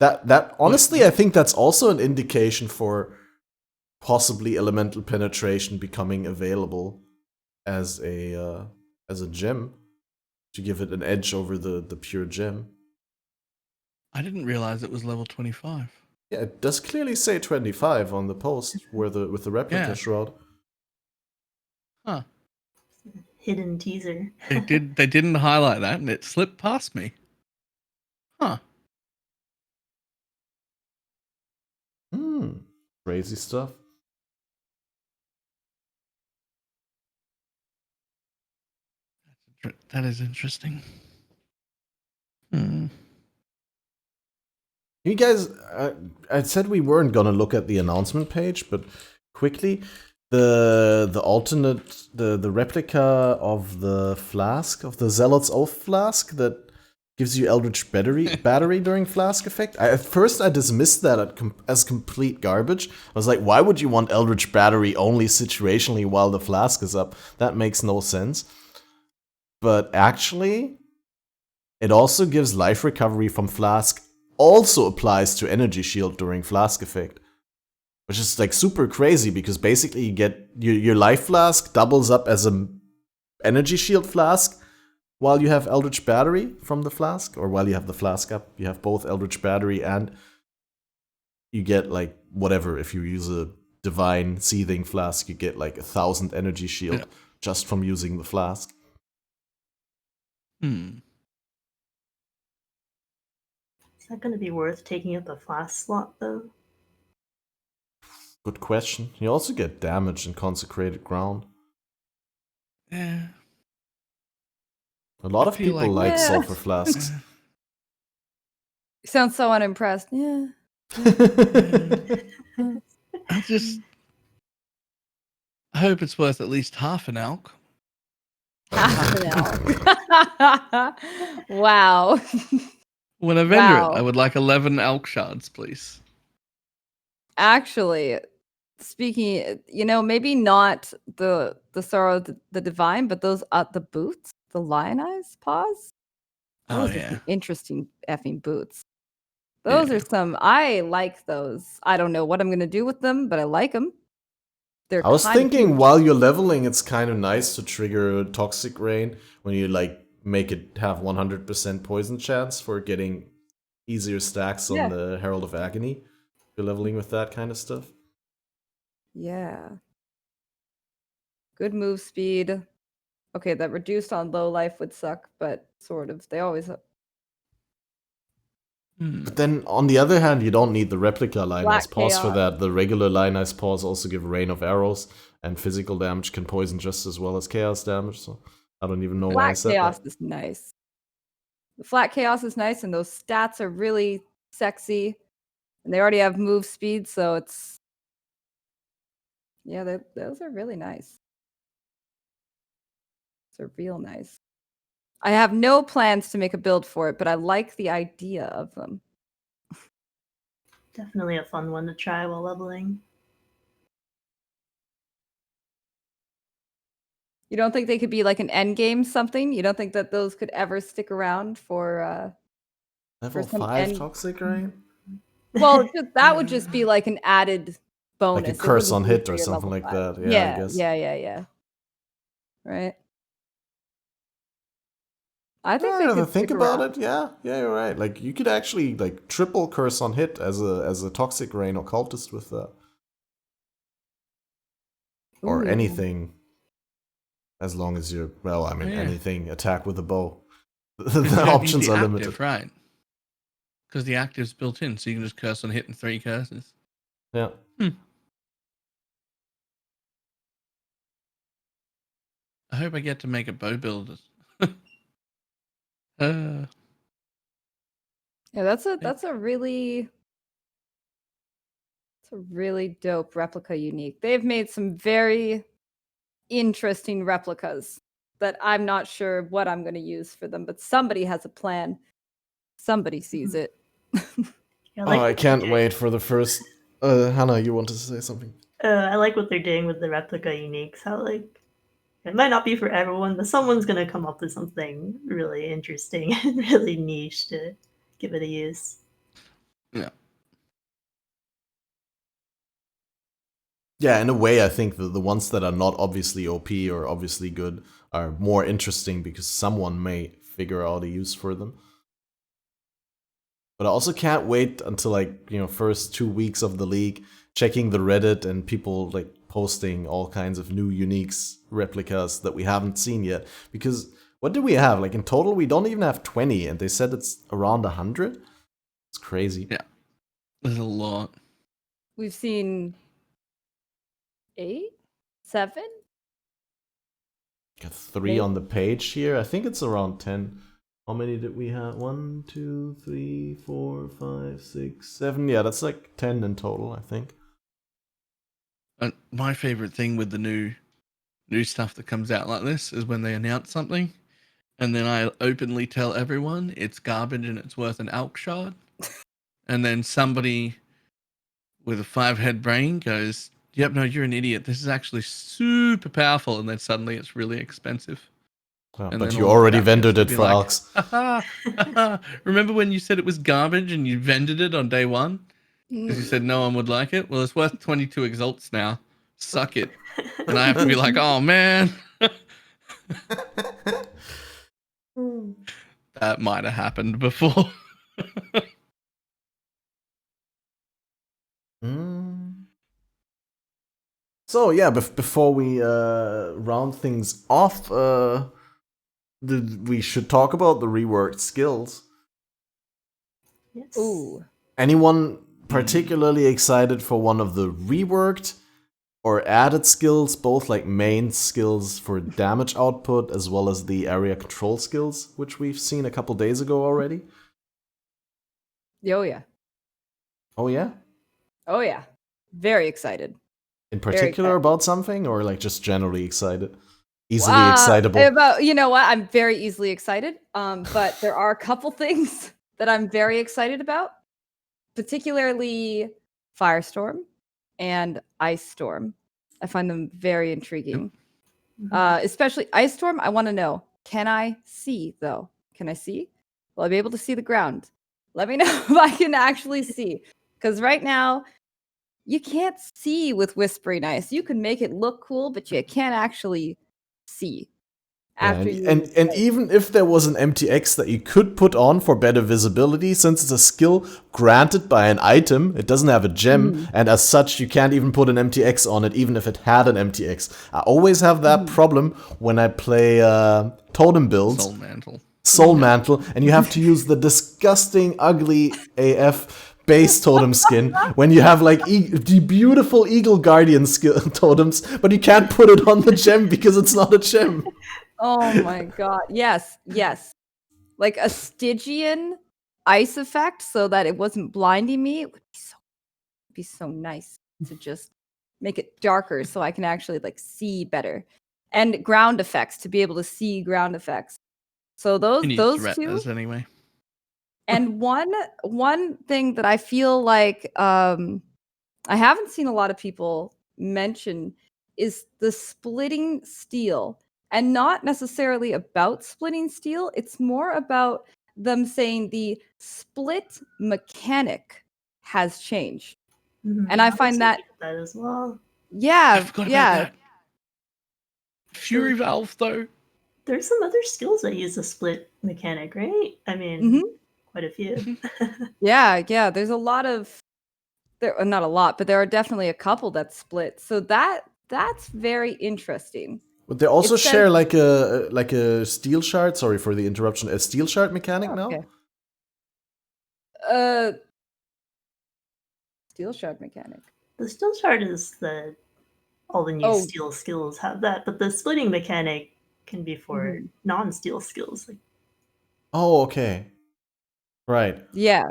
That honestly, I think that's also an indication for possibly elemental penetration becoming available as a gem to give it an edge over the pure gem. I didn't realize it was level 25. Yeah, it does clearly say 25 on the post with the replica shroud. Huh. Hidden teaser. They didn't highlight that, and it slipped past me. Huh. Crazy stuff. That is interesting. You guys, I said we weren't gonna look at the announcement page, but quickly, the alternate, the replica of the flask, of the Zealot's Oath flask that gives you Eldritch battery during flask effect. At first I dismissed that as complete garbage. I was like, why would you want Eldritch battery only situationally while the flask is up? That makes no sense. But actually, it also gives life recovery from flask, also applies to energy shield during flask effect, which is like super crazy, because basically you get your life flask doubles up as an energy shield flask while you have Eldritch battery from the flask, or while you have the flask up, you have both Eldritch battery and you get like whatever. If you use a divine seething flask, you get like 1,000 energy shield just from using the flask. Is that going to be worth taking up a flask slot, though? Good question. You also get damage in consecrated ground. Yeah. A lot of people like Yeah. sulfur flasks. You sound so unimpressed. Yeah. I hope it's worth at least half an alk. Half an hour. Wow. When I vendor it, Wow. I would like 11 alk shards, please. Actually, speaking, maybe not the Sorrow the Divine, but those the boots, the lionized paws. Those are some interesting effing boots. Those are some. I like those. I don't know what I'm gonna do with them, but I like them. I was thinking while you're leveling, it's kind of nice to trigger a Toxic Rain when you like make it have 100% poison chance for getting easier stacks on the Herald of Agony. If you're leveling with that kind of stuff. Yeah. Good move speed. Okay, that reduced on low life would suck, but sort of. They always. But then, on the other hand, you don't need the replica Lionized Paws for Chaos. that. The regular Lionized Paws also give Rain of Arrows, and physical damage can poison just as well as chaos damage, so I don't even know why I said Chaos that. is nice. The flat chaos is nice, and those stats are really sexy. And they already have move speed, so it's... Yeah, those are really nice. Those are real nice. I have no plans to make a build for it, but I like the idea of them. Definitely a fun one to try while leveling. You don't think they could be like an end game something? You don't think that those could ever stick around for Level 5 Toxic Rain? Well, that would just be like an added bonus. Like a curse on hit or something like that. Yeah, I guess. Yeah. Right. I think they could think about it. Yeah, you're right. Like you could actually like triple curse on hit as a Toxic Rain occultist with that. Or anything. As long as you're anything attack with a bow. The options are limited. Right. Because the active's built in, so you can just curse on hit and 3 curses. Yeah. I hope I get to make a bow builder. Yeah, that's a really dope replica unique. They've made some very interesting replicas that I'm not sure what I'm going to use for them, but somebody has a plan. Somebody sees it. I can't wait for the first... Hannah, you wanted to say something? I like what they're doing with the replica uniques. How it might not be for everyone, but someone's gonna come up with something really interesting and really niche to give it a use. Yeah. Yeah, in a way, I think the ones that are not obviously OP or obviously good are more interesting because someone may figure out a use for them. But I also can't wait until first 2 weeks of the league, checking the Reddit and people posting all kinds of new uniques replicas that we haven't seen yet. Because what do we have? In total, we don't even have 20, and they said it's around 100. It's crazy. Yeah, there's a lot. We've seen 8, 7. Got 3 on the page here. I think it's around 10. How many did we have? 1, 2, 3, 4, 5, 6, 7. Yeah, that's 10 in total, I think. And my favorite thing with the new stuff that comes out like this is when they announce something, and then I openly tell everyone it's garbage and it's worth an alk shard, and then somebody with a 5-head brain goes, "Yep, no, you're an idiot. This is actually super powerful," and then suddenly it's really expensive. But you already vendored it for alks. Remember when you said it was garbage and you vended it on day 1? Because you said no one would like it? Well, it's worth 22 exalts now. Suck it. And I have to be like, oh, man. That might have happened before. So, yeah, before we round things off, we should talk about the reworked skills. Yes. Ooh. Anyone particularly excited for one of the reworked or added skills, both like main skills for damage output as well as the area control skills, which we've seen a couple days ago already? Oh yeah. Oh yeah? Oh yeah. Very excited. In particular about something, or like just generally excited? Easily excitable. You know what? I'm very easily excited. But there are a couple things that I'm very excited about, particularly Firestorm and Ice Storm. I find them very intriguing. Especially Ice Storm, I want to know, can I see though? Can I see? Will I be able to see the ground? Let me know if I can actually see. Because right now, you can't see with Whispering Ice. You can make it look cool, but you can't actually see. And even if there was an MTX that you could put on for better visibility, since it's a skill granted by an item, it doesn't have a gem, and as such, you can't even put an MTX on it, even if it had an MTX. I always have that problem when I play totem builds. Soul Mantle, and you have to use the disgusting, ugly AF base totem skin when you have like the beautiful Eagle Guardian totems, but you can't put it on the gem because it's not a gem. Oh my god. Yes. Like a Stygian ice effect so that it wasn't blinding me. It would be so nice to just make it darker so I can actually like see better. And ground effects, to be able to see ground effects. So those two anyway. And one thing that I feel like I haven't seen a lot of people mention is the splitting steel. And not necessarily about splitting steel. It's more about them saying the split mechanic has changed. And I find that as well. Yeah, I forgot about that. Fury Valve, though. There's some other skills that use a split mechanic, right? I mean, quite a few. Yeah. There's a lot of not a lot, but there are definitely a couple that split. So that's very interesting. But they also share like a steel shard. Sorry for the interruption. A steel shard mechanic now. Steel shard mechanic. The steel shard is all the new steel skills have that, but the splitting mechanic can be for non-steel skills. Oh, okay. Right. Yeah.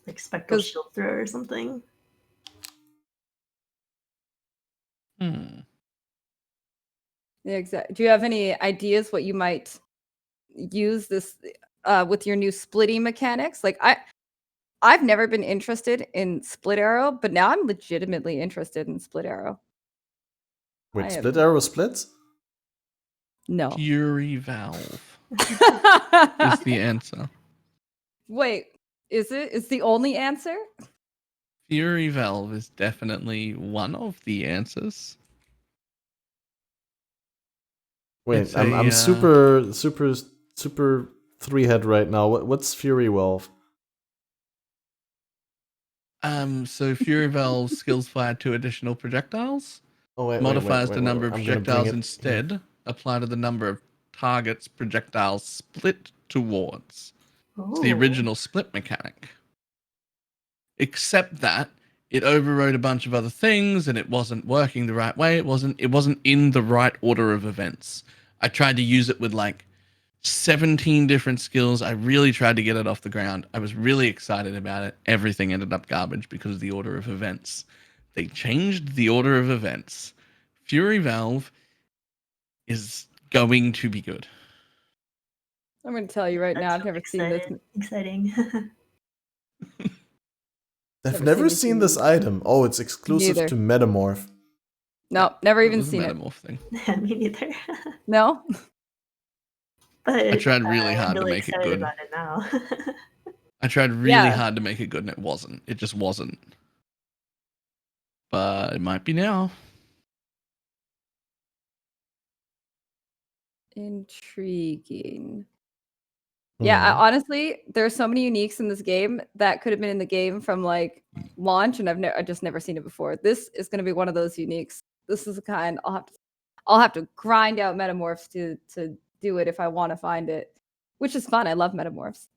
Like Spectral Shield Throw or something. Yeah, exactly. Do you have any ideas what you might use this with your new splitting mechanics? Like I've never been interested in split arrow, but now I'm legitimately interested in split arrow. Wait, split arrow splits? No. Fury Valve is the answer. Wait, is it? Is the only answer? Fury Valve is definitely one of the answers. Wait, I'm super 3-head right now. What's Fury Valve? So Fury Valve's skills fire 2 additional projectiles. Modifies the number of projectiles instead. Apply to the number of targets projectiles split towards. It's the original split mechanic. Except that it overrode a bunch of other things and it wasn't working the right way. It wasn't in the right order of events. I tried to use it with like 17 different skills. I really tried to get it off the ground. I was really excited about it. Everything ended up garbage because of the order of events. They changed the order of events. Fury Valve is going to be good. I'm going to tell you right now, I've never seen this. Exciting. I've never seen this item. Oh, it's exclusive to Metamorph. No, never even seen it. Metamorph thing. Me neither. No? But I tried really hard to make it good. About it now. I tried really hard to make it good and it wasn't. It just wasn't. But it might be now. Intriguing. Yeah, honestly, there are so many uniques in this game that could have been in the game from like launch, and I just never seen it before. This is going to be one of those uniques. This is the kind I'll have to grind out metamorphs to do it if I want to find it, which is fun. I love metamorphs.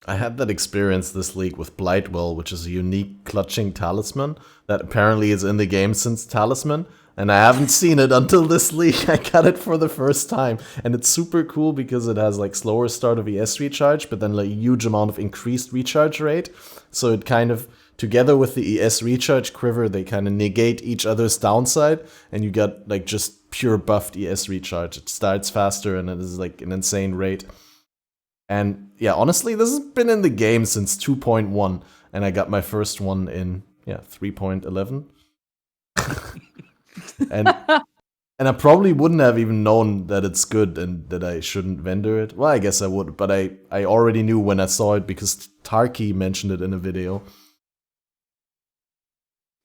I had that experience this league with Blightwell, which is a unique clutching talisman that apparently is in the game since Talisman. And I haven't seen it until this league. I got it for the first time. And it's super cool because it has like slower start of ES recharge, but then like a huge amount of increased recharge rate. So it kind of, together with the ES recharge quiver, they kind of negate each other's downside. And you got like just pure buffed ES recharge. It starts faster and it is like an insane rate. And yeah, honestly, this has been in the game since 2.1. And I got my first one in 3.11. and I probably wouldn't have even known that it's good and that I shouldn't vendor it. Well, I guess I would, but I already knew when I saw it because Tarky mentioned it in a video.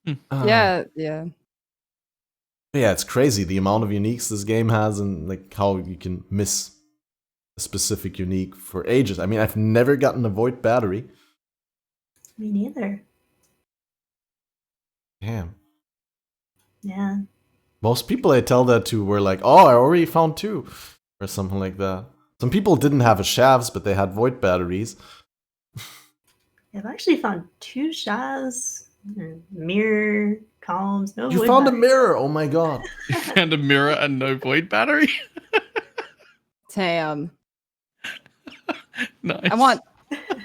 Yeah. Yeah, it's crazy the amount of uniques this game has and like how you can miss a specific unique for ages. I mean, I've never gotten a void battery. Me neither. Damn. Yeah. Most people I tell that to were like, oh, I already found 2. Or something like that. Some people didn't have a Shavs, but they had void batteries. I've actually found 2 Shaz, mirror, columns, no You void found a batteries. mirror! Oh my god. You found a mirror and no void battery? Damn. Nice.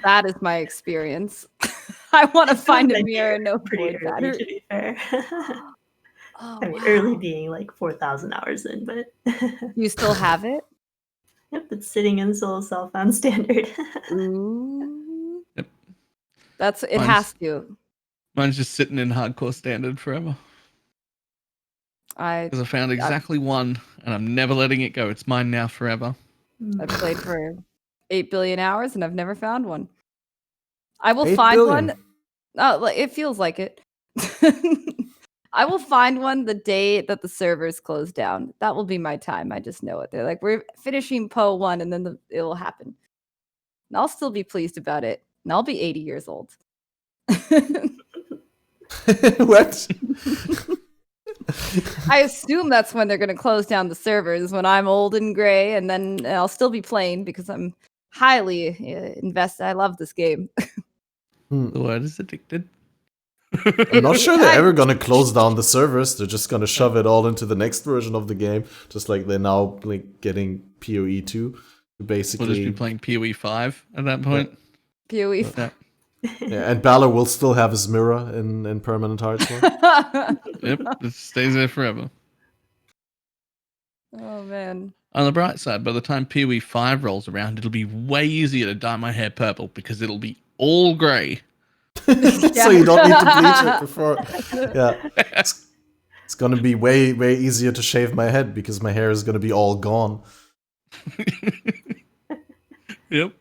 That is my experience. I want to find a Like, mirror and no pretty void early, to battery. be fair. Oh, I mean, wow. early being like 4,000 hours in, but You still have it? yep, it's sitting in Soul Self-Found Standard. Ooh. Yep. It Mine's- has to. Mine's just sitting in hardcore standard forever. Because I found exactly one, and I'm never letting it go. It's mine now forever. I've played for 8 billion hours and I've never found one. I will 8 find billion. one. Oh, it feels like it. I will find one the day that the servers close down. That will be my time. I just know it. They're like, we're finishing PoE 1 and then it will happen. And I'll still be pleased about it. And I'll be 80 years old. What? I assume that's when they're going to close down the servers, when I'm old and gray, and then I'll still be playing because I'm highly invested. I love this game. The word is addicted. I'm not sure they're ever gonna close down the servers. They're just gonna shove it all into the next version of the game, just like they're now like getting PoE 2. Basically, We'll just be playing PoE 5 at that point. PoE. Yeah. Yeah, and Balor will still have his mirror in permanent hardcore. Yep, it stays there forever. Oh man. On the bright side, by the time PoE 5 rolls around, it'll be way easier to dye my hair purple because it'll be all grey. So you don't need to bleach it before. Yeah, it's gonna be way easier to shave my head because my hair is gonna be all gone. Yep.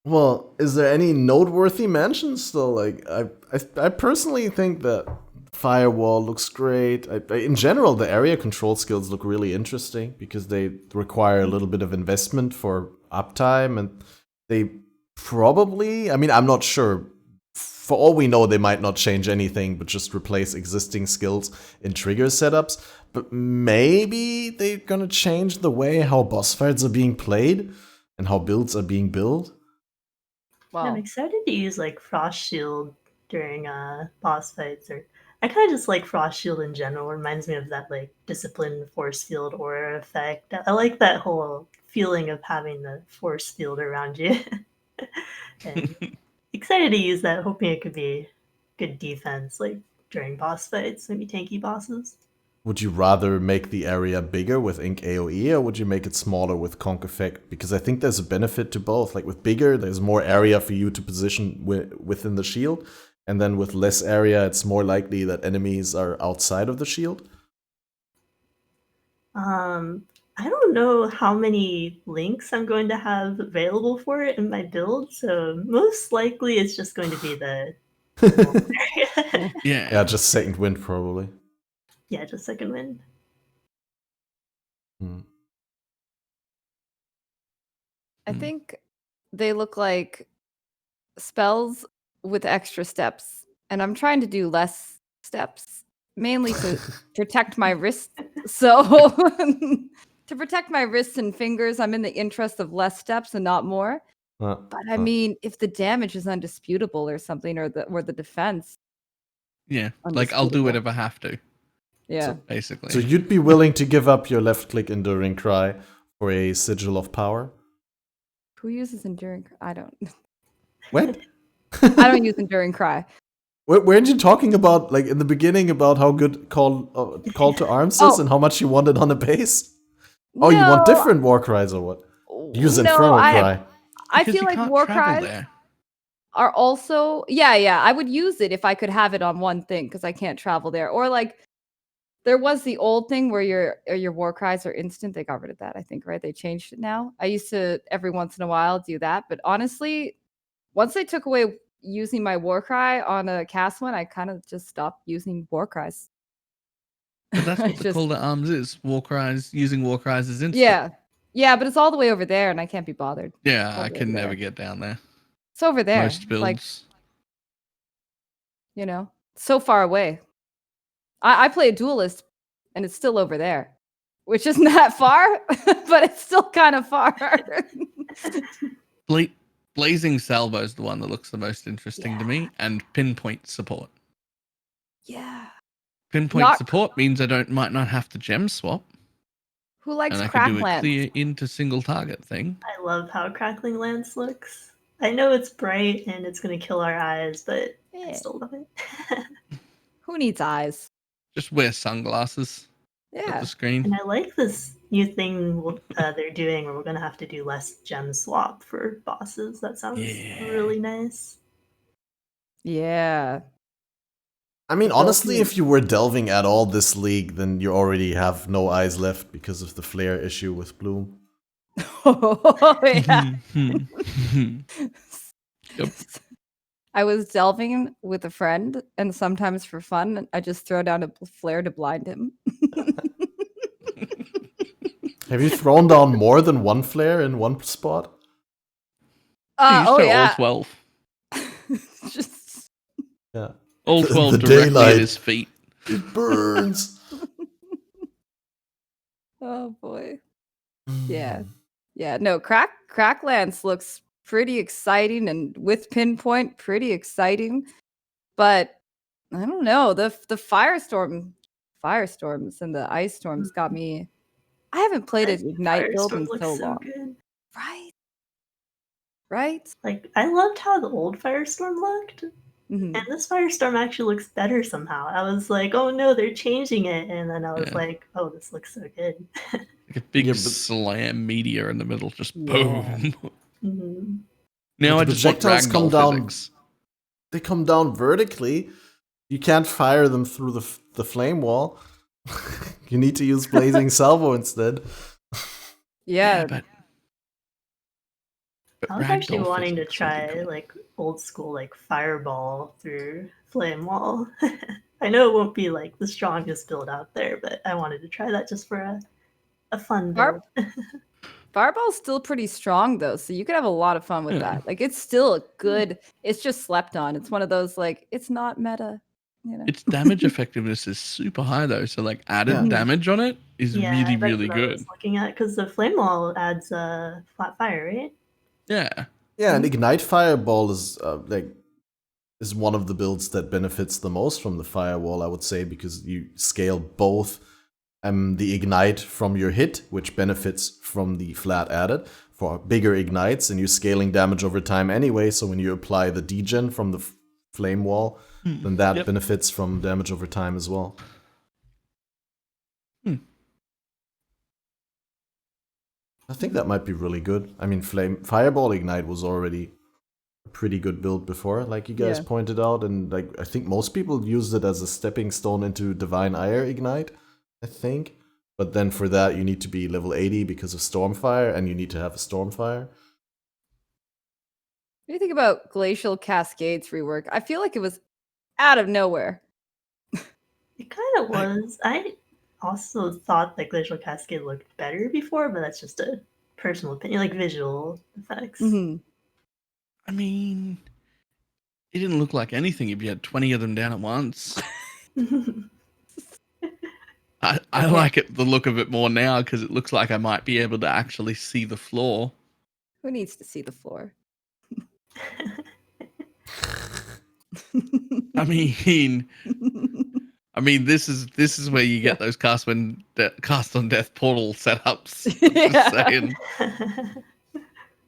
Well, is there any noteworthy mentions still? Like, I personally think that Firewall looks great. In general, the area control skills look really interesting because they require a little bit of investment for uptime, and they probably, I mean, I'm not sure. For all we know, they might not change anything, but just replace existing skills in trigger setups. But maybe they're gonna change the way how boss fights are being played and how builds are being built. Wow. I'm excited to use like Frost Shield during boss fights, or I kind of just like Frost Shield in general. It reminds me of that like discipline force field aura effect. I like that whole feeling of having the force field around you. And excited to use that, hoping it could be good defense like during boss fights, maybe tanky bosses. Would you rather make the area bigger with Ink AoE, or would you make it smaller with Conk Effect? Because I think there's a benefit to both. Like with bigger, there's more area for you to position within the shield. And then with less area, it's more likely that enemies are outside of the shield. I don't know how many links I'm going to have available for it in my build, so most likely it's just going to be the area. Yeah. Just second wind probably. Yeah, just second wind. I think they look like spells with extra steps, and I'm trying to do less steps, mainly to protect my wrist. So to protect my wrists and fingers, I'm in the interest of less steps and not more. But I mean, if the damage is undisputable or something, or the defense. Yeah, like I'll do whatever I have to. Yeah, basically. So you'd be willing to give up your left-click Enduring Cry for a Sigil of Power? Who uses Enduring Cry? I don't. What? I don't use Enduring Cry. Weren't you talking about, like, in the beginning about how good Call to Arms is and how much you wanted on a base? Oh, you want different war cries or what? Use Infernal Cry. I feel like war cries are also I would use it if I could have it on one thing because I can't travel there. Or like there was the old thing where your war cries are instant. They got rid of that, I think, right? They changed it now. I used to every once in a while do that, but honestly, once they took away using my war cry on a cast one, I kind of just stopped using war cries. But that's what the Call to Arms is. War cries, using war cries is instant. Yeah, but it's all the way over there, and I can't be bothered. Yeah, I can never get down there. It's over there. Most builds. Like, you know, so far away. I play a duelist, and it's still over there, which isn't that far, but it's still kind of far. Blazing Salvo is the one that looks the most interesting to me, and pinpoint support. Yeah. Pinpoint support means I might not have to gem swap. Who likes and I crack can do a lance? clear into single target thing. I love how Crackling Lance looks. I know it's bright and it's going to kill our eyes, but I still love it. Who needs eyes? Just wear sunglasses at the screen. And I like this new thing they're doing where we're going to have to do less gem swap for bosses. That sounds really nice. Yeah. I mean, honestly, if you were delving at all this league, then you already have no eyes left because of the flare issue with Bloom. Oh, yeah. Yep. I was delving with a friend, and sometimes for fun, I just throw down a flare to blind him. Have you thrown down more than one flare in one spot? All 12. Just all 12 the directly daylight. at his feet. It burns. Oh boy. Yeah. No, Crack Lance looks pretty exciting, and with pinpoint, pretty exciting. But I don't know, the firestorms and the ice storms got me. I haven't played an Ignite build in so long. Good. Right? Like, I loved how the old Firestorm looked. Mm-hmm. And this Firestorm actually looks better somehow. I was like, oh no, they're changing it. And then I was like, oh, this looks so good. Like a big slam meteor in the middle, just boom. Mm-hmm. Now I just want come down. physics. They come down vertically. You can't fire them through the flame wall. You need to use Blazing Salvo instead. Yeah, but I was actually wanting to try like old school like fireball through flame wall. I know it won't be like the strongest build out there, but I wanted to try that just for a fun build. Fireball's still pretty strong though, so you could have a lot of fun with that. Like it's still a good. It's just slept on. It's one of those like it's not meta. You know? Its damage effectiveness is super high though, so like added damage on it is really really good. I was looking at because the flame wall adds flat fire, right? Yeah, and Ignite Fireball is is one of the builds that benefits the most from the firewall, I would say, because you scale both the Ignite from your hit, which benefits from the flat added for bigger ignites, and you're scaling damage over time anyway, so when you apply the degen from the flame wall, then that benefits from damage over time as well. I think that might be really good. I mean, Fireball Ignite was already a pretty good build before, like you guys pointed out, and like I think most people used it as a stepping stone into Divine Ire Ignite, I think. But then for that, you need to be level 80 because of Stormfire, and you need to have a Stormfire. What do you think about Glacial Cascades rework? I feel like it was out of nowhere. It kind of was. I also thought that Glacial Cascade looked better before, but that's just a personal opinion, like visual effects. Mm-hmm. I mean, it didn't look like anything if you had 20 of them down at once. I like the look of it more now because it looks like I might be able to actually see the floor. Who needs to see the floor? I mean, this is where you get those cast on death portal setups. I'm just saying.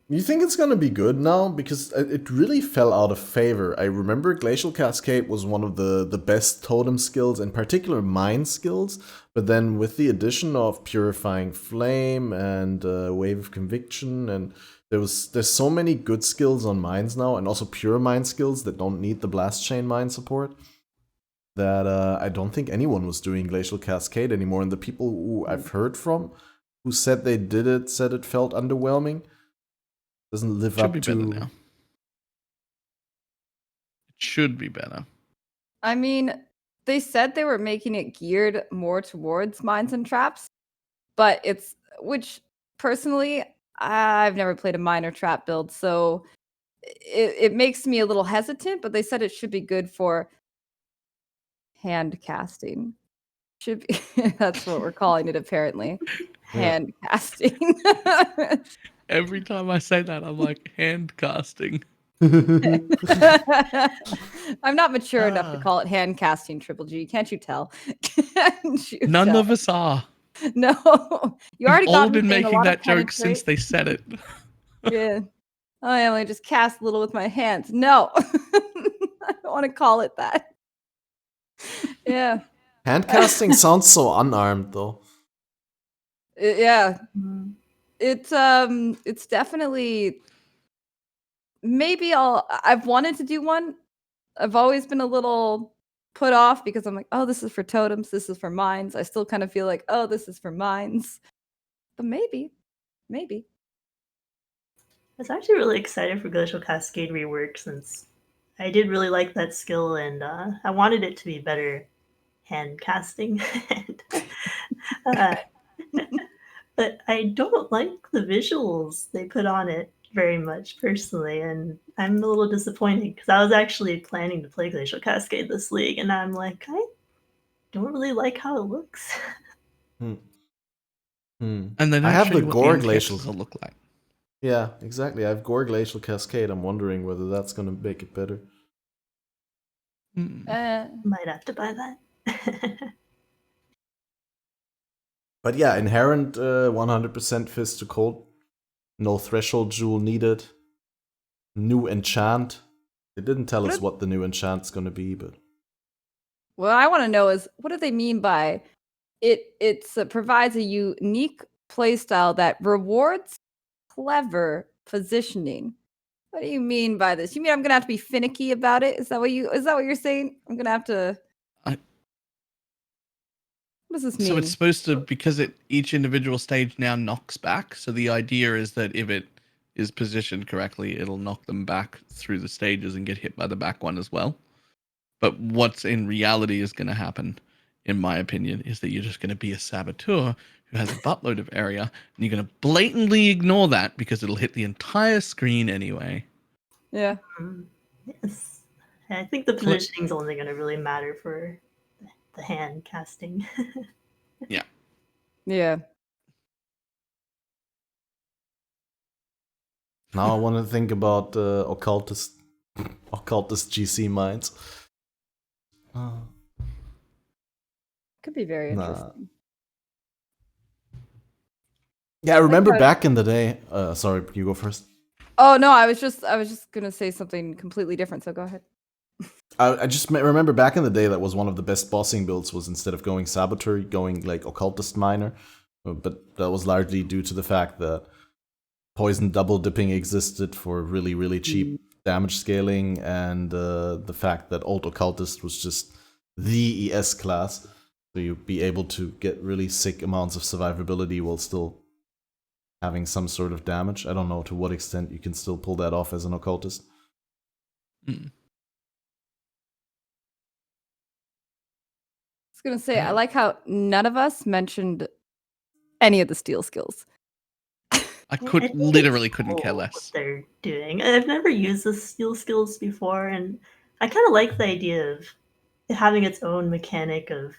You think it's gonna be good now? Because it really fell out of favor. I remember Glacial Cascade was one of the best totem skills, in particular mine skills. But then with the addition of Purifying Flame and Wave of Conviction, and there's so many good skills on mines now, and also pure mine skills that don't need the Blast Chain mine support, that I don't think anyone was doing Glacial Cascade anymore. And the people who I've heard from who said they did it said it felt underwhelming. Doesn't live up to. Better now. It should be better. I mean, they said they were making it geared more towards mines and traps, but which personally, I've never played a mine or trap build, so it makes me a little hesitant, but they said it should be good for hand casting. Should be that's what we're calling it apparently. Hand casting. Every time I say that, I'm like, hand casting. I'm not mature enough to call it hand casting, Triple G. Can't you tell? None of us are. No, you already We've got all been making that joke penetrate. since they said it. Yeah. I only just cast a little with my hands. No, I don't want to call it that. Yeah. Hand casting sounds so unarmed, though. Yeah. It's definitely. Maybe I've wanted to do one. I've always been a little put off because I'm like, oh, this is for totems, this is for mines. I still kind of feel like, oh, this is for mines. But maybe. I was actually really excited for Glacial Cascade rework since I did really like that skill and I wanted it to be better hand casting. But I don't like the visuals they put on it very much personally, and I'm a little disappointed because I was actually planning to play Glacial Cascade this league, and I'm like, I don't really like how it looks. And then I have the Gore Glacial will look like. Yeah, exactly. I have Gore Glacial Cascade. I'm wondering whether that's gonna make it better. Might have to buy that. But yeah, inherent 100% fist to cold. No threshold jewel needed. New enchant. They didn't tell us what the new enchant's gonna be, but what I want to know is what do they mean by it? It provides a unique playstyle that rewards clever positioning. What do you mean by this? You mean I'm gonna have to be finicky about it? Is that what you're saying? I'm gonna have to. What does this mean? So it's supposed to, because each individual stage now knocks back. So the idea is that if it is positioned correctly, it'll knock them back through the stages and get hit by the back one as well. But what's in reality is going to happen, in my opinion, is that you're just going to be a saboteur who has a buttload of area, and you're going to blatantly ignore that because it'll hit the entire screen anyway. Yeah. Yes. I think the positioning is only going to really matter for the hand casting. Yeah. Yeah. now I want to think about occultist GC mines. Could be very interesting. Yeah, I remember back in the day. Sorry, you go first. Oh no, I was just gonna say something completely different. So go ahead. I just remember back in the day that was one of the best bossing builds was instead of going saboteur, going like occultist miner, but that was largely due to the fact that poison double dipping existed for really really cheap damage scaling, and the fact that old occultist was just the ES class, so you'd be able to get really sick amounts of survivability while still having some sort of damage. I don't know to what extent you can still pull that off as an occultist. I was gonna say, I like how none of us mentioned any of the steel skills. I literally couldn't care less. What they're doing. I've never used the steel skills before, and I kind of like the idea of it having its own mechanic of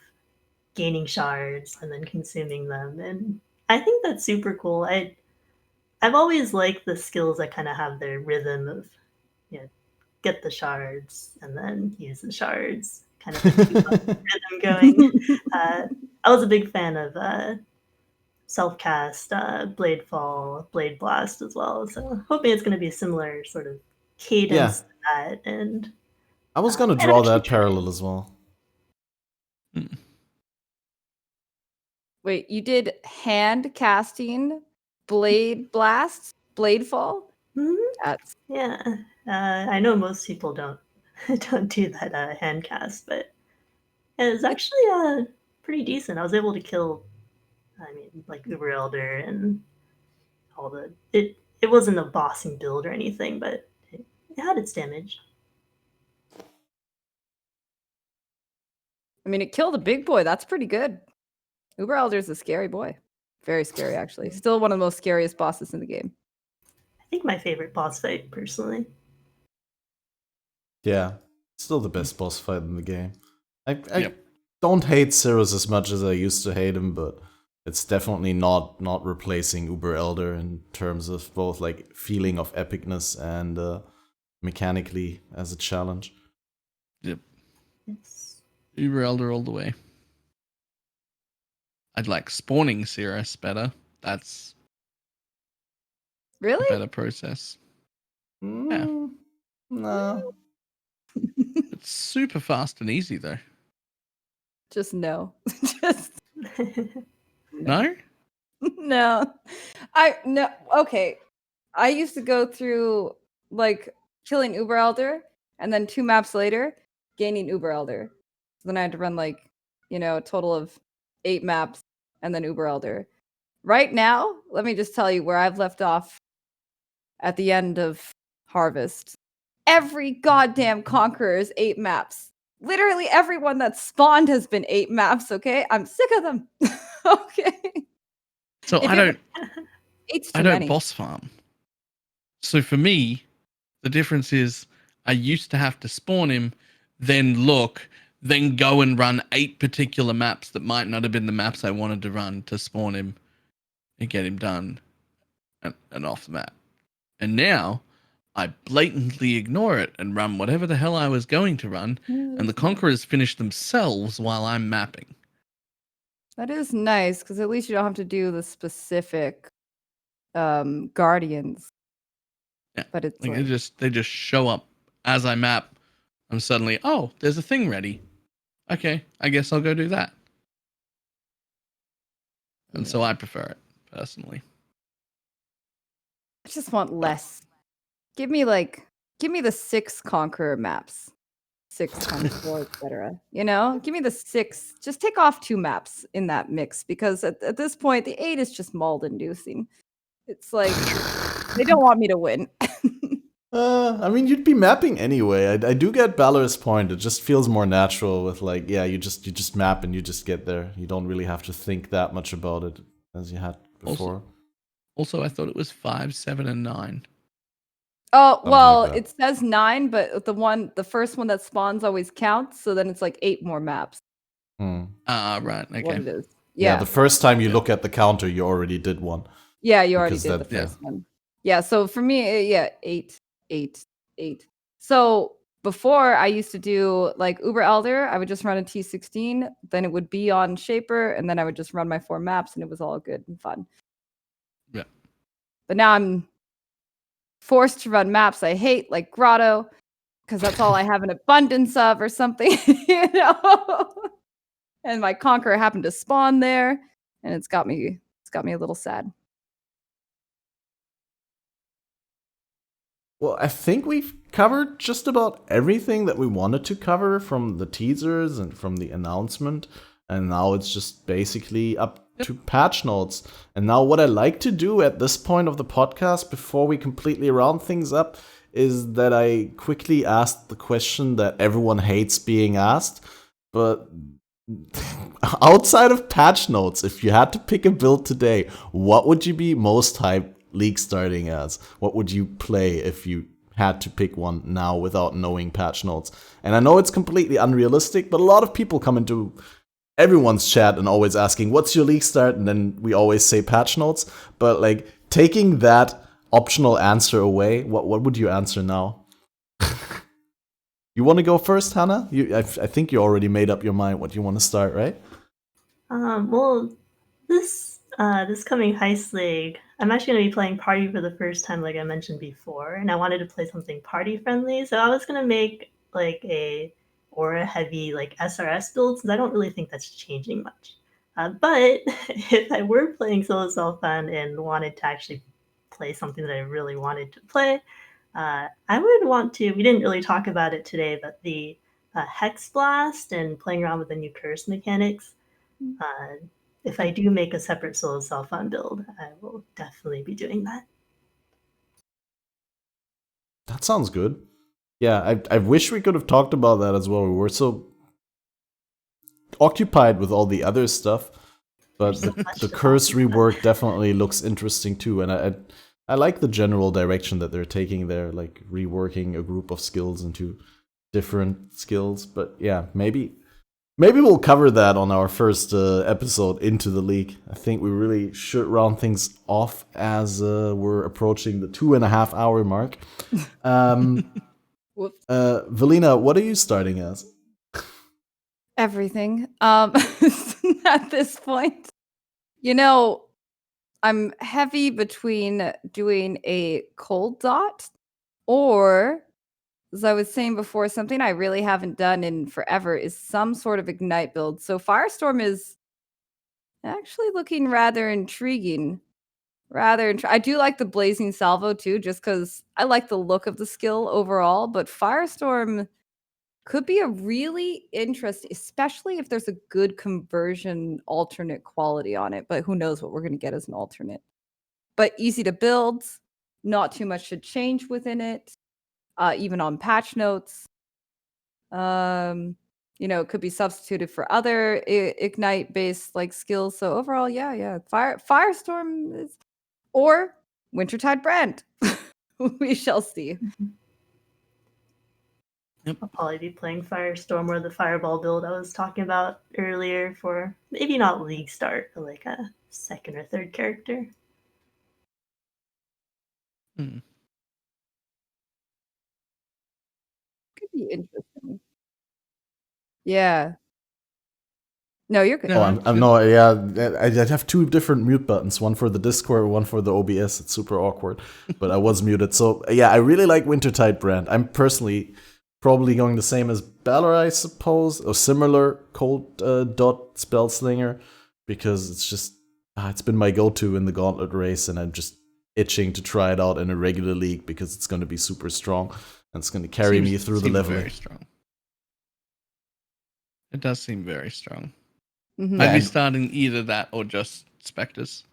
gaining shards and then consuming them. And I think that's super cool. I've always liked the skills that kind of have their rhythm of, you know, get the shards and then use the shards, kind of a rhythm going. I was a big fan of self-cast, Blade Fall, Blade Blast as well. So hoping it's going to be a similar sort of cadence to that. And I was going to draw that parallel as well. Wait, you did hand casting, Blade Blast, Blade Fall? That's... Yeah. I know most people don't do that hand cast, but it's actually pretty decent. I was able to kill, I mean, like Uber Elder and all the... It wasn't a bossing build or anything, but it had its damage. I mean, it killed a big boy. That's pretty good. Uber Elder's a scary boy. Very scary, actually. Still one of the most scariest bosses in the game. I think my favorite boss fight, personally. Yeah, still the best boss fight in the game. I don't hate Cirrus as much as I used to hate him, but it's definitely not replacing Uber Elder in terms of both like feeling of epicness and mechanically as a challenge. Yep. Yes. Uber Elder all the way. I'd like spawning Cirrus better. That's really a better process. Yeah. No. It's super fast and easy though. Just no. Just No? no. No. Okay. I used to go through like killing Uber Elder and then 2 maps later gaining Uber Elder. So then I had to run like, a total of 8 maps and then Uber Elder. Right now, let me just tell you where I've left off at the end of Harvest. Every goddamn Conqueror is 8 maps. Literally everyone that spawned has been 8 maps, okay? I'm sick of them. Okay. So I don't many. boss farm. So for me, the difference is I used to have to spawn him, then look, then go and run 8 particular maps that might not have been the maps I wanted to run to spawn him and get him done and off the map. And now I blatantly ignore it and run whatever the hell I was going to run, and the Conquerors finish themselves while I'm mapping. That is nice, because at least you don't have to do the specific Guardians. Yeah. But it's like they just show up as I map. I'm suddenly, oh, there's a thing ready. Okay, I guess I'll go do that. And so I prefer it, personally. I just want less. Give me the 6 Conqueror maps. 6 times 4, etc. Give me the 6. Just take off 2 maps in that mix, because at this point, the 8 is just mold-inducing. It's like, they don't want me to win. I mean, you'd be mapping anyway. I do get Balor's point. It just feels more natural with like, you just map and you just get there. You don't really have to think that much about it as you had before. Also I thought it was 5, 7, and 9. Oh, well, like it says 9, but the first one that spawns always counts, so then it's like 8 more maps. Right, okay. What it is. Yeah, the first time you look at the counter, you already did one. Yeah, you already did the first one. Yeah, so for me, 8. So before, I used to do like Uber Elder, I would just run a T16, then it would be on Shaper, and then I would just run my 4 maps, and it was all good and fun. Yeah. But now I'm forced to run maps I hate, like Grotto, because that's all I have an abundance of or something, And my Conqueror happened to spawn there, and it's got me a little sad. Well, I think we've covered just about everything that we wanted to cover from the teasers and from the announcement. And now it's just basically up to patch notes. And now what I like to do at this point of the podcast, before we completely round things up, is that I quickly ask the question that everyone hates being asked. But outside of patch notes, if you had to pick a build today, what would you be most hyped League starting as? What would you play if you had to pick one now without knowing patch notes? And I know it's completely unrealistic, but a lot of people come into everyone's chat and always asking, what's your league start? And then we always say patch notes. But like taking that optional answer away, what would you answer now? You want to go first, Hannah? I think you already made up your mind what you want to start, right? Well, this coming Heist League, I'm actually going to be playing Party for the first time, like I mentioned before, and I wanted to play something party friendly, so I was going to make like a aura heavy like SRS build, since I don't really think that's changing much. But if I were playing solo self-found and wanted to actually play something that I really wanted to play, I would want to. We didn't really talk about it today, but the Hex Blast and playing around with the new curse mechanics. If I do make a separate solo self-found build, I will definitely be doing that. That sounds good. Yeah, I wish we could have talked about that as well. We were so occupied with all the other stuff, but the curse rework definitely looks interesting too, and I like the general direction that they're taking there, like reworking a group of skills into different skills. But yeah, maybe we'll cover that on our first episode into the league. I think we really should round things off as we're approaching the 2.5 hour mark. Velyna, what are you starting as? Everything. At this point, you know, I'm heavy between doing a cold dot or, as I was saying before, something I really haven't done in forever is some sort of ignite build. So Firestorm is actually looking rather intriguing. I do like the Blazing Salvo too, just because I like the look of the skill overall. But Firestorm could be a really interesting, especially if there's a good conversion alternate quality on it. But who knows what we're going to get as an alternate. But easy to build, not too much should change within it, even on patch notes. It could be substituted for other ignite-based like skills. So overall, yeah. Firestorm is, or Wintertide Brand. We shall see. Yep. I'll probably be playing Firestorm or the Fireball build I was talking about earlier for maybe not League start, but like a second or third character. Could be interesting. Yeah. No, you're good. Oh, I have two different mute buttons, one for the Discord, one for the OBS. It's super awkward, but I was muted. So yeah, I really like Wintertide Brand. I'm personally probably going the same as Balor, I suppose, or similar cold dot spell slinger, because it's just it's been my go-to in the gauntlet race, and I'm just itching to try it out in a regular league because it's going to be super strong and it's going to carry me through the leveling. Very strong. It does seem very strong. Mm-hmm. I'd be starting either that or just Spectres.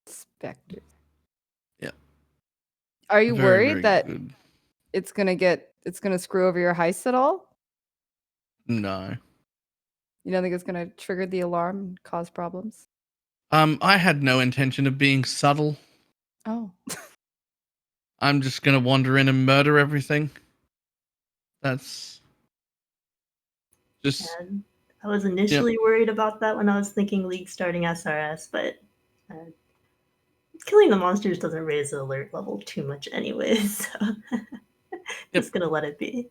Spectres. Yeah. Are you worried that good. it's gonna screw over your heist at all? No. You don't think it's gonna trigger the alarm and cause problems? I had no intention of being subtle. Oh. I'm just gonna wander in and murder everything. That's just. And I was initially worried about that when I was thinking League starting SRS, but killing the monsters doesn't raise the alert level too much anyways, so just gonna let it be.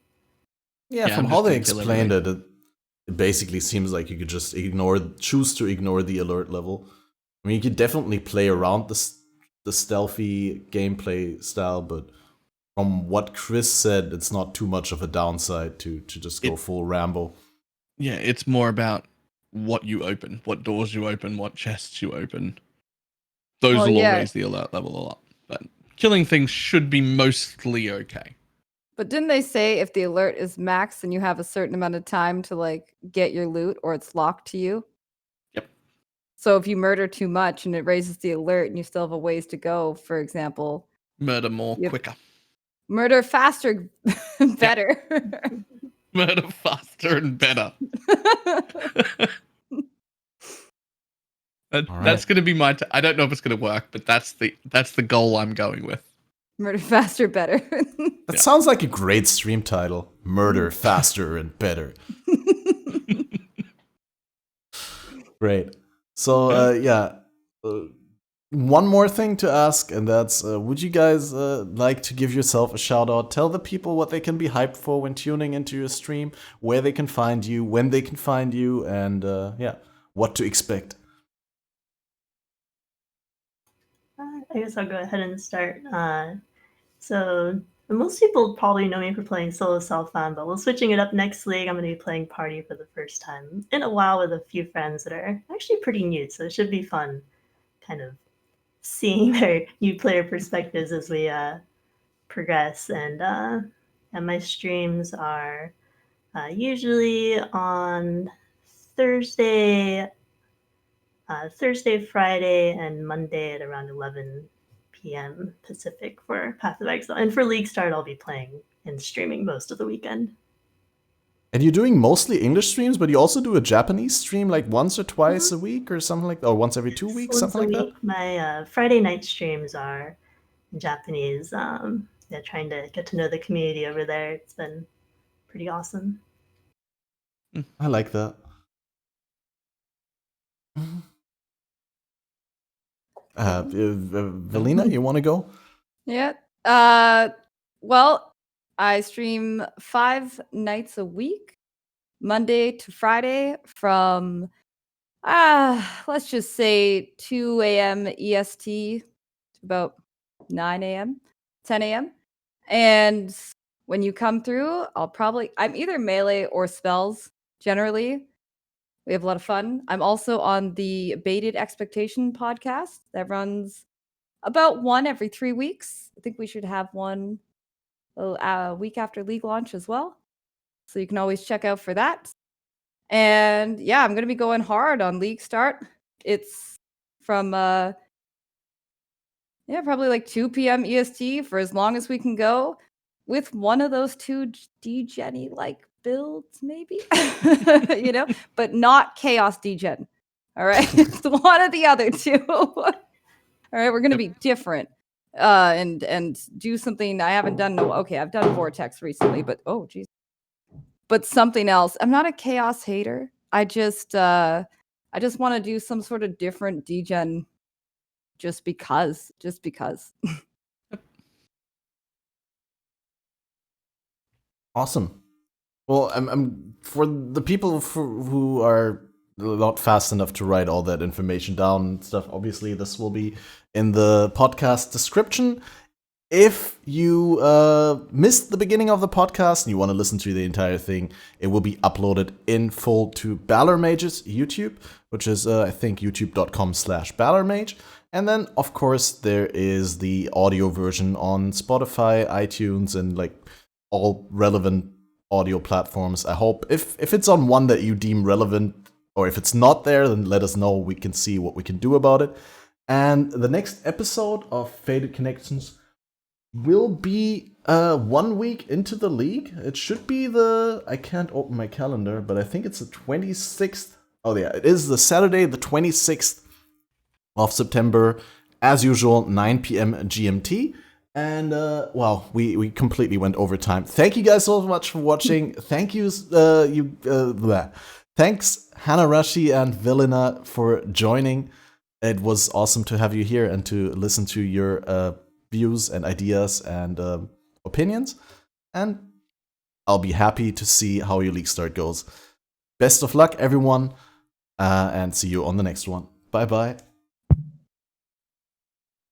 Yeah, from how they explained it, it basically seems like you could just choose to ignore the alert level. I mean, you could definitely play around the stealthy gameplay style, but from what Chris said, it's not too much of a downside to just go full Rambo. Yeah, it's more about what you open, what doors you open, what chests you open. Those will all raise the alert level a lot. But killing things should be mostly okay. But didn't they say if the alert is max and you have a certain amount of time to like get your loot, or it's locked to you? Yep. So if you murder too much and it raises the alert and you still have a ways to go, for example. Murder more quicker. Murder faster, better. Murder faster and better. That's going to be my. I don't know if it's going to work, but that's the goal I'm going with. Murder faster, better. That sounds like a great stream title. Murder faster and better. Great. So, one more thing to ask, and that's, would you guys like to give yourself a shout out? Tell the people what they can be hyped for when tuning into your stream, where they can find you, when they can find you, and what to expect. I guess I'll go ahead and start. So most people probably know me for playing solo self-found, but we're switching it up next league. I'm going to be playing party for the first time in a while with a few friends that are actually pretty new, so it should be fun kind of seeing their new player perspectives as we progress. And my streams are usually on Thursday, Friday, and Monday at around 11 p.m. Pacific for Path of Exile. And for League Start, I'll be playing and streaming most of the weekend. And you're doing mostly English streams, but you also do a Japanese stream like once or twice a week or something like that, or once every 2 weeks, something like that? My Friday night streams are Japanese. Trying to get to know the community over there. It's been pretty awesome. I like that. Velyna, you want to go? Yeah. Well, I stream 5 nights a week, Monday to Friday from let's just say 2 a.m. EST to about 9 a.m., 10 a.m. And when you come through, I'm either melee or spells generally. We have a lot of fun. I'm also on the Baited Expectation podcast that runs about one every 3 weeks. I think we should have one a week after League launch as well. So you can always check out for that. And yeah, I'm going to be going hard on League Start. It's from probably like 2 p.m. EST for as long as we can go with one of those 2 D-Genny like builds, maybe, but not Chaos D-Gen. All right. It's one of the other 2. All right. We're going to be different and do something I haven't done. Okay. I've done Vortex recently, but oh, geez. But something else. I'm not a Chaos hater. I just want to do some sort of different D-Gen just because. Awesome. Well, I'm for the people who are not fast enough to write all that information down and stuff. Obviously, this will be in the podcast description. If you missed the beginning of the podcast and you want to listen to the entire thing, it will be uploaded in full to BalorMage's YouTube, which is, I think, youtube.com/BalorMage. And then, of course, there is the audio version on Spotify, iTunes, and like all relevant audio platforms. I hope if it's on one that you deem relevant, or if it's not there, then let us know. We can see what we can do about it. And the next episode of Faded Connections will be 1 week into the league. It should be I can't open my calendar, but I think it's the 26th. Oh yeah, it is the Saturday, the 26th of September, as usual, 9 p.m. GMT. And wow, we completely went over time. Thank you guys so much for watching. Thank you, thanks Hanarashi and Velyna for joining. It was awesome to have you here and to listen to your views and ideas and opinions. And I'll be happy to see how your League Start goes. Best of luck, everyone, and see you on the next one. Bye bye.